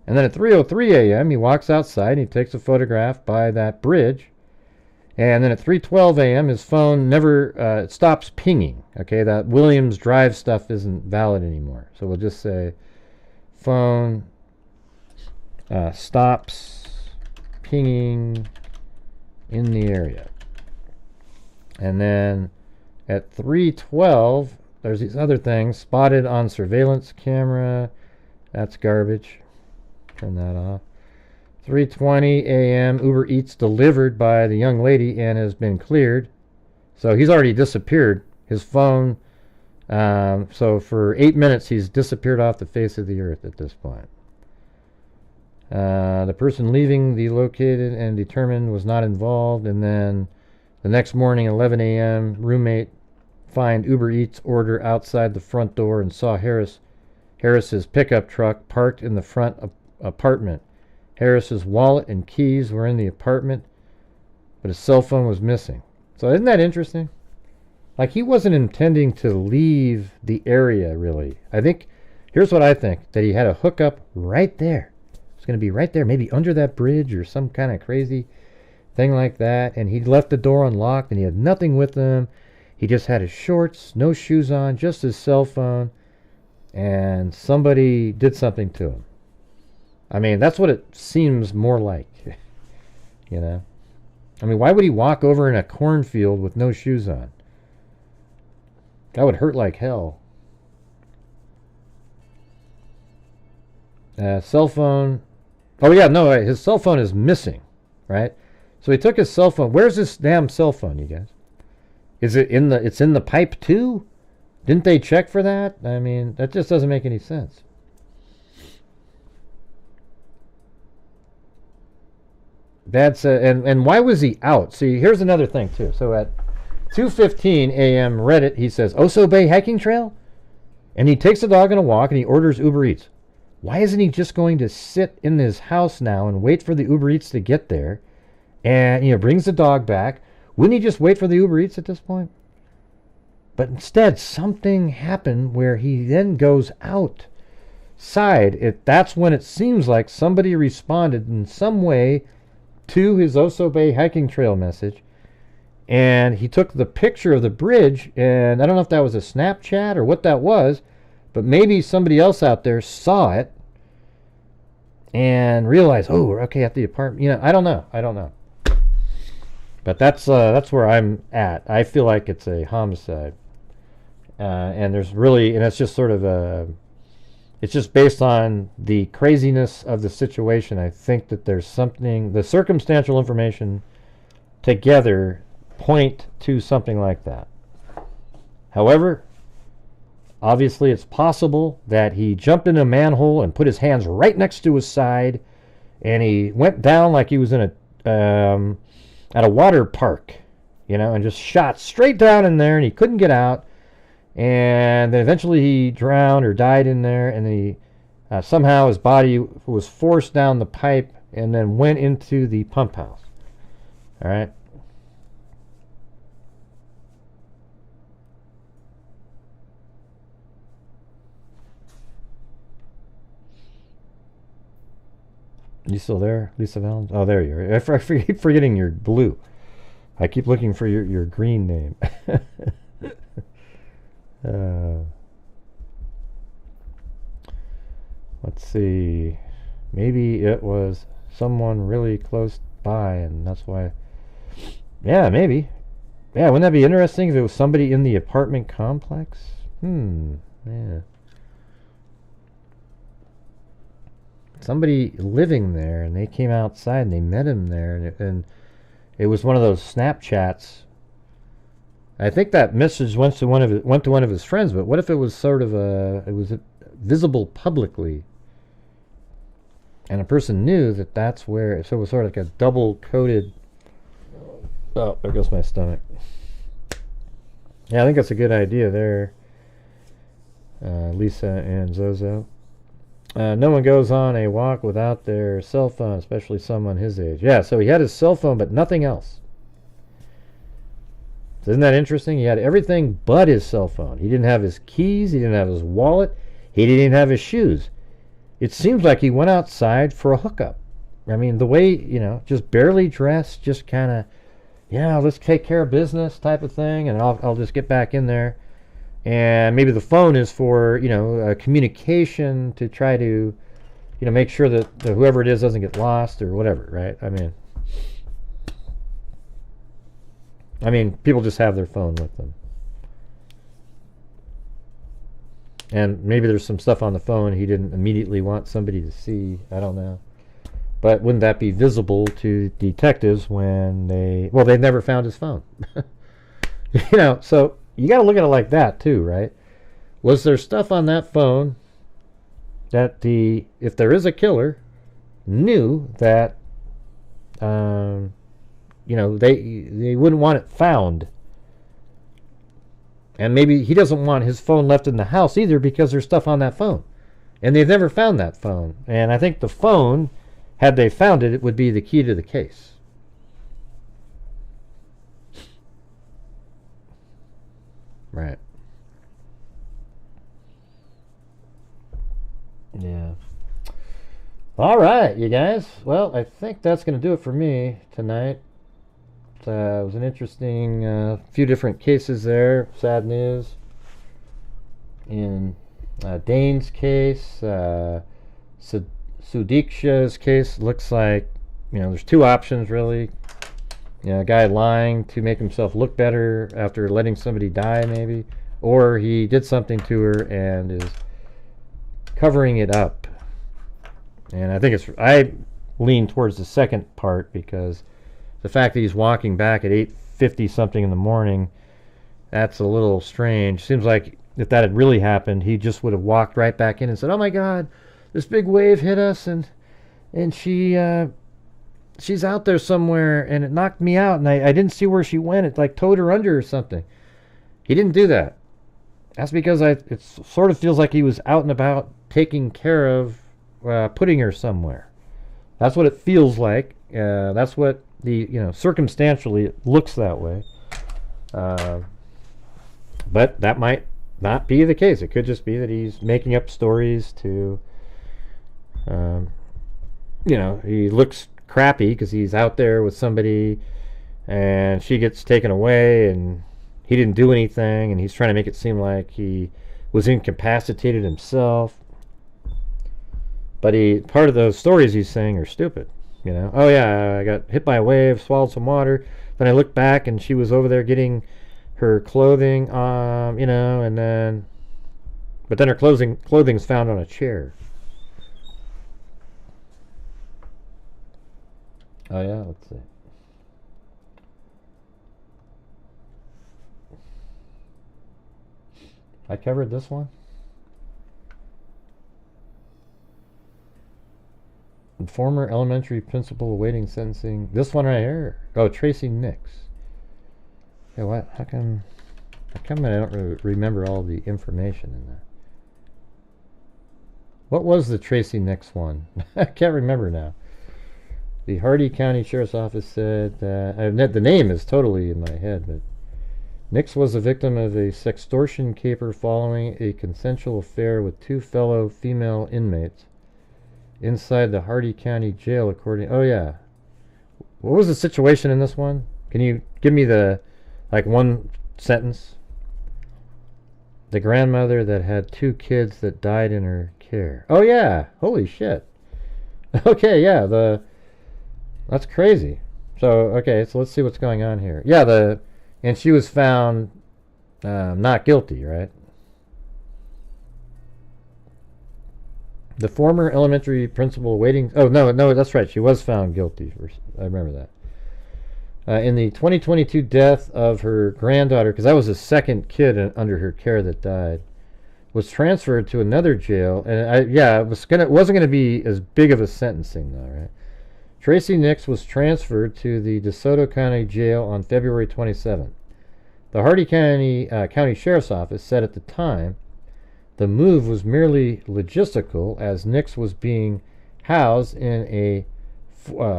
And then at 3:03 a.m., he walks outside and he takes a photograph by that bridge. And then at 3:12 a.m., his phone never it stops pinging. Okay, that Williams Drive stuff isn't valid anymore. So we'll just say phone stops pinging in the area. And then at 3:12, there's these other things spotted on surveillance camera. That's garbage. Turn that off. 3:20 a.m. Uber Eats delivered by the young lady and has been cleared. So he's already disappeared. His phone. So for 8 minutes he's disappeared off the face of the earth at this point. The person leaving the located and determined was not involved. And then the next morning, 11 a.m., roommate find Uber Eats order outside the front door and saw Harris's pickup truck parked in the front apartment. Harris's wallet and keys were in the apartment, but his cell phone was missing. So isn't that interesting? Like, he wasn't intending to leave the area, really. I think, here's what I think, that he had a hookup right there. It's going to be right there, maybe under that bridge or some kind of crazy thing like that. And he left the door unlocked and he had nothing with him. He just had his shorts, no shoes on, just his cell phone. And somebody did something to him. I mean, that's what it seems more like, you know. I mean, why would he walk over in a cornfield with no shoes on? That would hurt like hell. Cell phone. Oh, yeah, no, his cell phone is missing, right? So he took his cell phone. Where's this damn cell phone, you guys? Is it in the, it's in the pipe too? Didn't they check for that? I mean, that just doesn't make any sense. That's and why was he out? See, here's another thing too. So at 2:15 a.m. Reddit, he says Oso Bay hiking trail, and he takes the dog on a walk and he orders Uber Eats. Why isn't he just going to sit in his house now and wait for the Uber Eats to get there, and brings the dog back? Wouldn't he just wait for the Uber Eats at this point? But instead, something happened where he then goes outside. That's when it seems like somebody responded in some way to his Oso Bay hiking trail message, and he took the picture of the bridge, and I don't know if that was a Snapchat or what that was, but maybe somebody else out there saw it and realized, oh, we're okay at the apartment. I don't know. But that's where I'm at. I feel like it's a homicide, and there's really, and it's just sort of it's just based on the craziness of the situation. I think that there's something, the circumstantial information together point to something like that. However, obviously it's possible that he jumped in a manhole and put his hands right next to his side, and he went down like he was in at a water park, and just shot straight down in there, and he couldn't get out. And then eventually he drowned or died in there, and he somehow his body was forced down the pipe and then went into the pump house. All right. You still there, Lisa Valens? Oh, there you are. I keep forgetting you're blue. I keep looking for your green name. Let's see. Maybe it was someone really close by, and that's why. Yeah, maybe. Yeah, wouldn't that be interesting if it was somebody in the apartment complex? Yeah. somebody living there, and they came outside and they met him there, and it was one of those Snapchats. I think that message went to one of his friends, but what if it was sort of it was visible publicly, and a person knew that that's where, so it was sort of like a double-coded. Oh, there goes my stomach. Yeah, I think that's a good idea there, Lisa and Zozo. No one goes on a walk without their cell phone, especially someone his age. Yeah, so he had his cell phone, but nothing else. So isn't that interesting? He had everything but his cell phone. He didn't have his keys. He didn't have his wallet. He didn't even have his shoes. It seems like he went outside for a hookup. I mean, the way, just barely dressed, just kind of, let's take care of business type of thing, and I'll just get back in there. And maybe the phone is for, communication to try to, make sure that whoever it is doesn't get lost or whatever, right? I mean, people just have their phone with them. And maybe there's some stuff on the phone he didn't immediately want somebody to see. I don't know. But wouldn't that be visible to detectives when they never found his phone? So you got to look at it like that too, right? Was there stuff on that phone that if there is a killer, knew that, they wouldn't want it found? And maybe he doesn't want his phone left in the house either because there's stuff on that phone. And they've never found that phone. And I think the phone, had they found it, it would be the key to the case. Right. Yeah. All right, you guys. Well, I think that's going to do it for me tonight. It was an interesting few different cases there. Sad news. In Dane's case, Sudiksha's case, looks like, there's two options really. A guy lying to make himself look better after letting somebody die, maybe. Or he did something to her and is covering it up. And I lean towards the second part, because the fact that he's walking back at 8:50 something in the morning, that's a little strange. Seems like if that had really happened, he just would have walked right back in and said, "Oh my God, this big wave hit us, and she's out there somewhere, and it knocked me out, and I didn't see where she went. It like towed her under or something." He didn't do that. That's because it sort of feels like he was out and about taking care of, putting her somewhere. That's what it feels like. That's what circumstantially it looks that way. But that might not be the case. It could just be that he's making up stories to, he looks crappy because he's out there with somebody and she gets taken away and he didn't do anything, and he's trying to make it seem like he was incapacitated himself. But part of those stories he's saying are stupid. Oh yeah, I got hit by a wave, swallowed some water, then I looked back and she was over there getting her clothing, and then her clothing's found on a chair. Oh yeah, let's see. I covered this one. Former elementary principal awaiting sentencing. This one right here. Oh, Tracy Nicks. Yeah, what? How come I don't really remember all the information in that? What was the Tracy Nicks one? I can't remember now. The Hardy County Sheriff's Office said the name is totally in my head, but Nicks was a victim of a sextortion caper following a consensual affair with two fellow female inmates inside the Hardy County Jail, according... Oh, yeah. What was the situation in this one? Can you give me one sentence? The grandmother that had two kids that died in her care. Oh, yeah. Holy shit. Okay, yeah. That's crazy. So, okay, so let's see what's going on here. Yeah, and she was found not guilty, right? The former elementary principal waiting... Oh, no, that's right. She was found guilty. I remember that. In the 2022 death of her granddaughter, because that was the second kid under her care that died, was transferred to another jail. And it wasn't going to be as big of a sentencing, though, right? Tracy Nicks was transferred to the DeSoto County Jail on February 27th. The Hardy County Sheriff's Office said at the time the move was merely logistical, as Nicks was being housed in a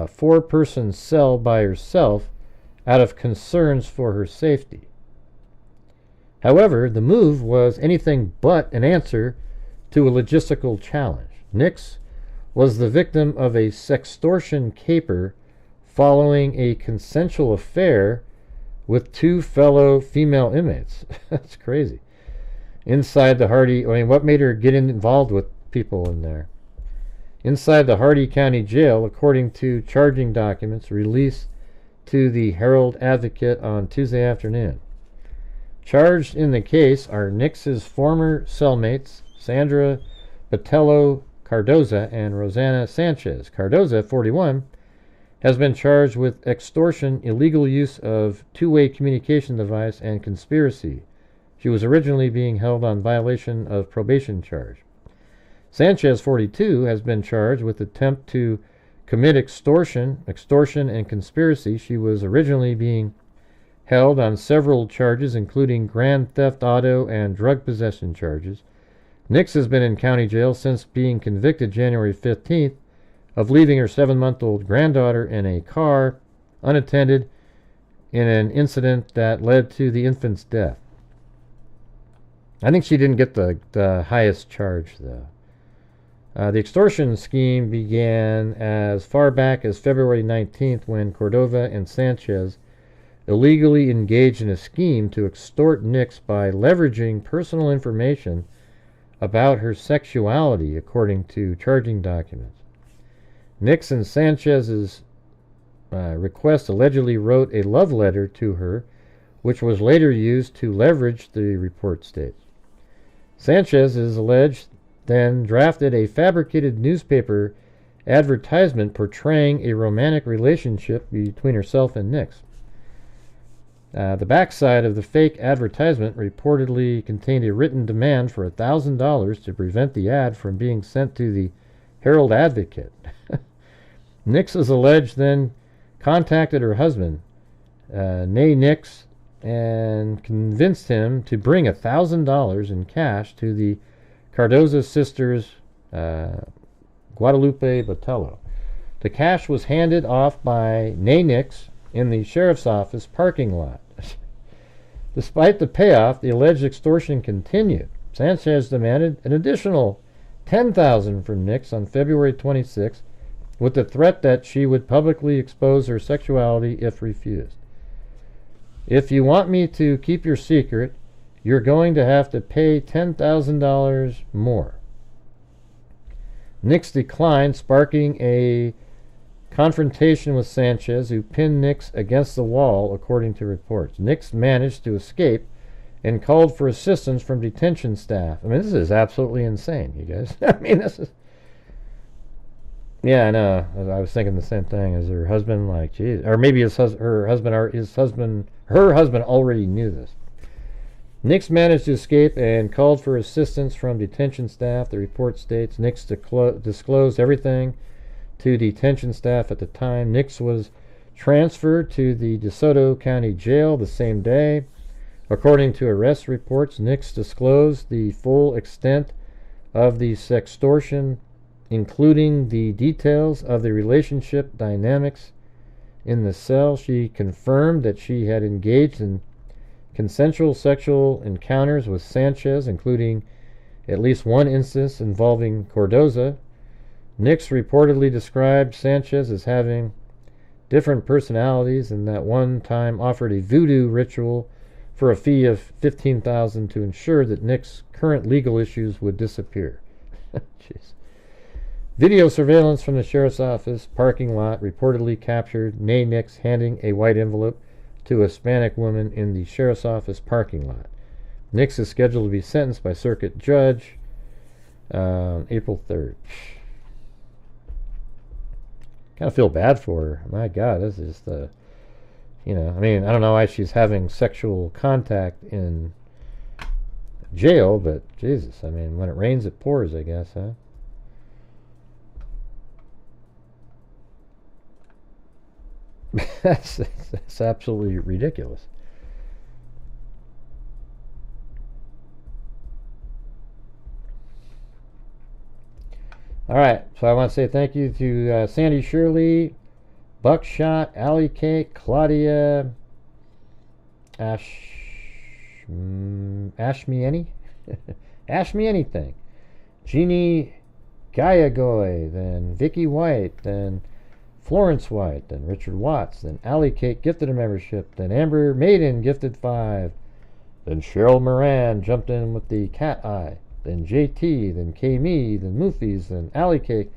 four-person cell by herself out of concerns for her safety. However, the move was anything but an answer to a logistical challenge. Nicks was the victim of a sextortion caper following a consensual affair with two fellow female inmates. That's crazy. Inside the Hardy... what made her get involved with people in there? Inside the Hardy County Jail, according to charging documents released to the Herald Advocate on Tuesday afternoon. Charged in the case are Nicks's former cellmates, Sandra Botello Cardoza and Rosanna Sanchez. Cardoza, 41, has been charged with extortion, illegal use of two-way communication device, and conspiracy. She was originally being held on violation of probation charge. Sanchez, 42, has been charged with attempt to commit extortion, and conspiracy. She was originally being held on several charges, including grand theft auto and drug possession charges. Nicks has been in county jail since being convicted January 15th of leaving her 7-month-old granddaughter in a car unattended in an incident that led to the infant's death. I think she didn't get the highest charge, though. The extortion scheme began as far back as February 19th when Cordova and Sanchez illegally engaged in a scheme to extort Nicks by leveraging personal information about her sexuality, according to charging documents. Nicks and Sanchez's request allegedly wrote a love letter to her, which was later used to leverage, the report states. Sanchez is alleged then drafted a fabricated newspaper advertisement portraying a romantic relationship between herself and Nicks. The backside of the fake advertisement reportedly contained a written demand for $1,000 to prevent the ad from being sent to the Herald Advocate. Nicks is alleged then contacted her husband, Nay Nicks, and convinced him to bring $1,000 in cash to the Cardoza sisters, Guadalupe Botello. The cash was handed off by Nay Nicks in the sheriff's office parking lot. Despite the payoff, the alleged extortion continued. Sanchez demanded an additional $10,000 from Nicks on February 26, with the threat that she would publicly expose her sexuality if refused. If you want me to keep your secret, you're going to have to pay $10,000 more. Nicks declined, sparking a confrontation with Sanchez, who pinned Nicks against the wall, according to reports. Nicks managed to escape and called for assistance from detention staff. I mean, this is absolutely insane, you guys. I mean, this is... Yeah, I know. I was thinking the same thing. Is her husband like, geez, or maybe her husband already knew this. Nicks managed to escape and called for assistance from detention staff. The report states Nicks disclosed everything to detention staff at the time. Nicks was transferred to the DeSoto County Jail the same day. According to arrest reports, Nicks disclosed the full extent of the sextortion, including the details of the relationship dynamics in the cell. She confirmed that she had engaged in consensual sexual encounters with Sanchez, including at least one instance involving Cardoza. Nicks reportedly described Sanchez as having different personalities, and that one time offered a voodoo ritual for a fee of $15,000 to ensure that Nicks' current legal issues would disappear. Jeez. Video surveillance from the sheriff's office parking lot reportedly captured Nay Nicks handing a white envelope to a Hispanic woman in the sheriff's office parking lot. Nicks is scheduled to be sentenced by circuit judge April 3rd. Kind of feel bad for her. My God, this is the, you know, I mean, I don't know why she's having sexual contact in jail, but Jesus, I mean, when it rains, it pours, I guess, huh? That's absolutely ridiculous. All right, so I want to say thank you to Sandy Shirley, Buckshot, Alley Cake, Claudia, Ash Me Anything, Jeannie Gayagoy, then Vicky White, then Florence White, then Richard Watts, then Alley Cake gifted a membership, then Amber Maiden gifted 5, then Cheryl Moran jumped in with the cat eye, then JT, then K-Me, then Moofies, then Alley Cake,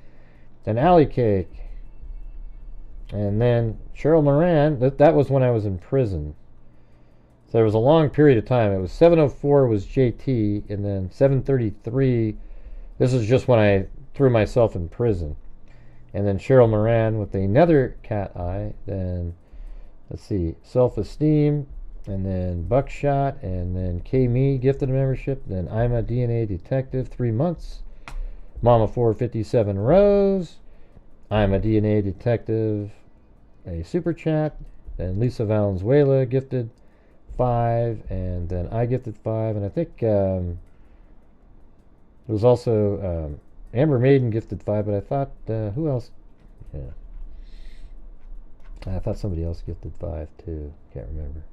and then Cheryl Moran. That was when I was in prison. So there was a long period of time. It was 7:04 was JT, and then 7:33. This is just when I threw myself in prison. And then Cheryl Moran with another cat eye. Then let's see, Self-Esteem, and then Buckshot, and then K-Me gifted a membership. Then I'm a DNA Detective, 3 months. Mama 457 Rose, I'm a DNA Detective, a super chat. Then Lisa Valenzuela gifted 5, and then I gifted 5, and I think it was also Amber Maiden gifted 5, but I thought who else? Yeah, I thought somebody else gifted 5 too. Can't remember.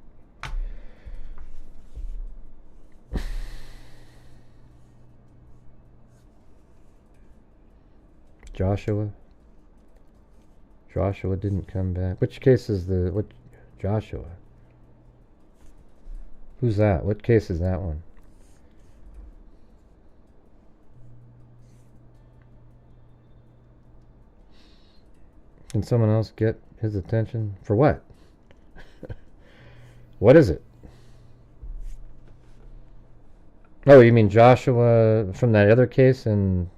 Joshua didn't come back. Which case is what Joshua? Who's that? What case is that one? Can someone else get his attention? For what? What is it? Oh, you mean Joshua from that other case in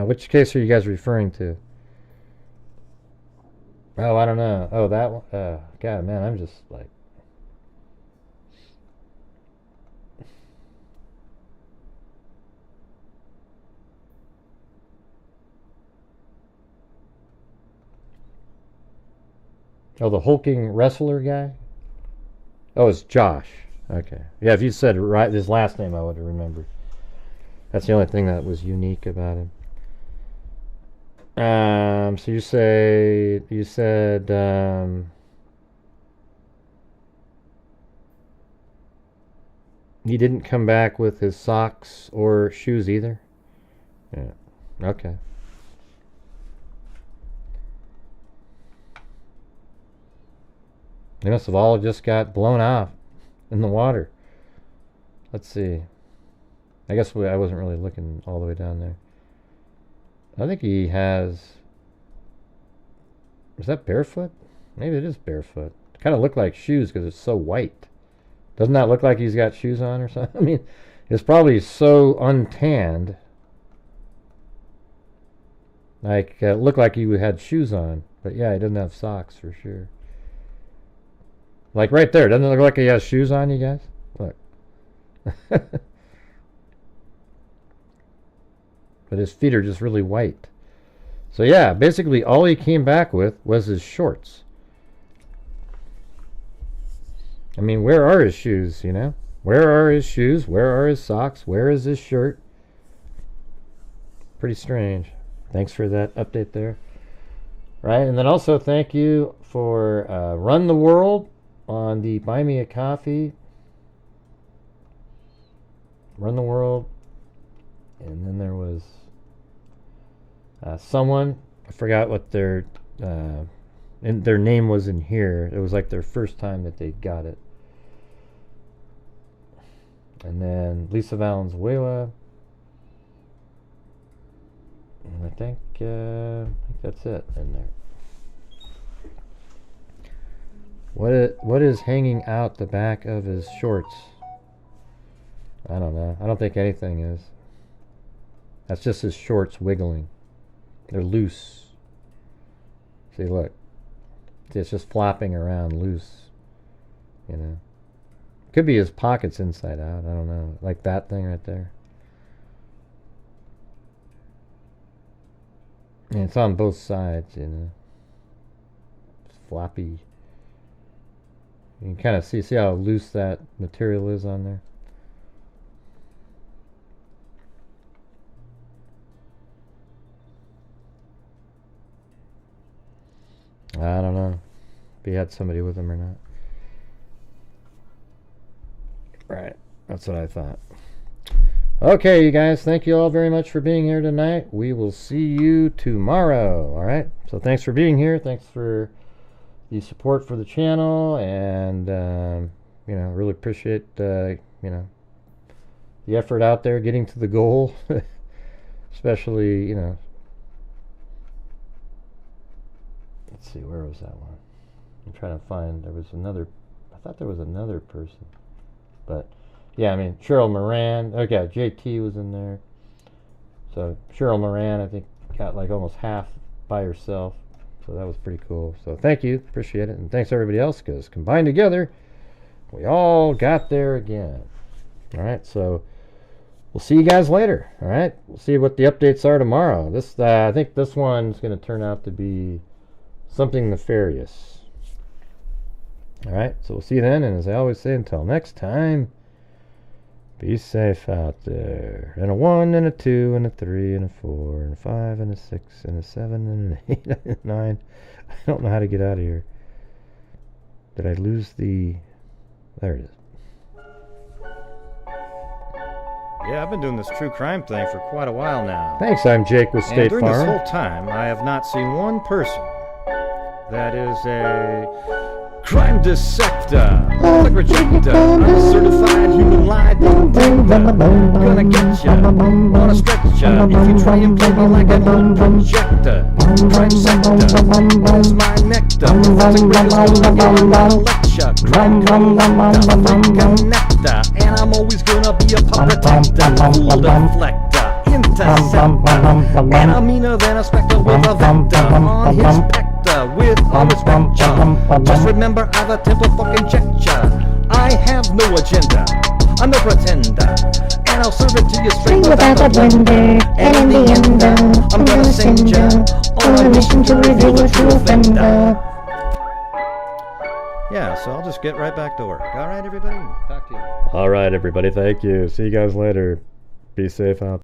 which case are you guys referring to? Oh, I don't know. Oh, that one. God, man, I'm just like. Oh, the hulking wrestler guy? Oh, it's Josh. Okay. Yeah, if you said right his last name, I would have remembered. That's the only thing that was unique about him. So you said he didn't come back with his socks or shoes either? Yeah. Okay. They must have all just got blown off in the water. Let's see. I guess I wasn't really looking all the way down there. I think he has... Is that barefoot? Maybe it is barefoot. It kind of looked like shoes because it's so white. Doesn't that look like he's got shoes on or something? I mean, it's probably so untanned. Like, it looked like he had shoes on. But yeah, he doesn't have socks for sure. Like right there. Doesn't it look like he has shoes on, you guys? Look. But his feet are just really white. So yeah, basically all he came back with was his shorts. I mean, where are his shoes, you know? Where are his shoes? Where are his socks? Where is his shirt? Pretty strange. Thanks for that update there. Right, and then also thank you for Run the World on the Buy Me a Coffee. Run the World. And then there was someone, I forgot what their name was in here. It was like their first time that they got it. And then Lisa Valenzuela. And I think that's it in there. What is hanging out the back of his shorts? I don't know. I don't think anything is. That's just his shorts wiggling. They're loose. See, look. It's just flopping around loose. You know. Could be his pockets inside out. I don't know. Like that thing right there. And it's on both sides, you know. It's floppy. You can kind of see how loose that material is on there. I don't know if he had somebody with him or not. Right, that's what I thought. Okay, you guys, thank you all very much for being here tonight. We will see you tomorrow, all right? So thanks for being here. Thanks for the support for the channel, and, you know, really appreciate, you know, the effort out there getting to the goal, especially, you know. Let's see, where was that one? I'm trying to find, there was another, I thought there was another person. But, yeah, I mean, Cheryl Moran, okay, JT was in there. So, Cheryl Moran, I think, got like almost half by herself. So, that was pretty cool. So, thank you, appreciate it. And thanks everybody else, because combined together, we all got there again. All right, so, we'll see you guys later, all right? We'll see what the updates are tomorrow. This, I think this one's going to turn out to be something nefarious. Alright, so we'll see you then, and as I always say, until next time, be safe out there. And a 1, and a 2, and a 3, and a 4, and a 5, and a 6, and a 7, and an 8, and a 9. I don't know how to get out of here. Did I lose the... There it is. Yeah, I've been doing this true crime thing for quite a while now. Thanks, I'm Jake with State Farm. And during this whole time, I have not seen one person that is a crime dissector, like rejector. I'm a certified human lie detector. Gonna get ya on a stretcher if you try and play me like an old projector. Crime sector, where's my nectar? Forensic brothers gonna give you a lecture. Crime connector, fake connector, and I'm always gonna be a pop protector, fool deflector, interceptor, and I'm meaner than a spectre with a vector on his spectre. With all respect, just remember I've a temple fucking check-cha. I have no agenda, I'm no pretender, and I'll serve it to you straight without a blender. And in the end, I'm gonna send ya on a mission to reveal the true offender. Yeah, so I'll just get right back to work. Alright, everybody? Talk to you. Alright, everybody, thank you. See you guys later. Be safe out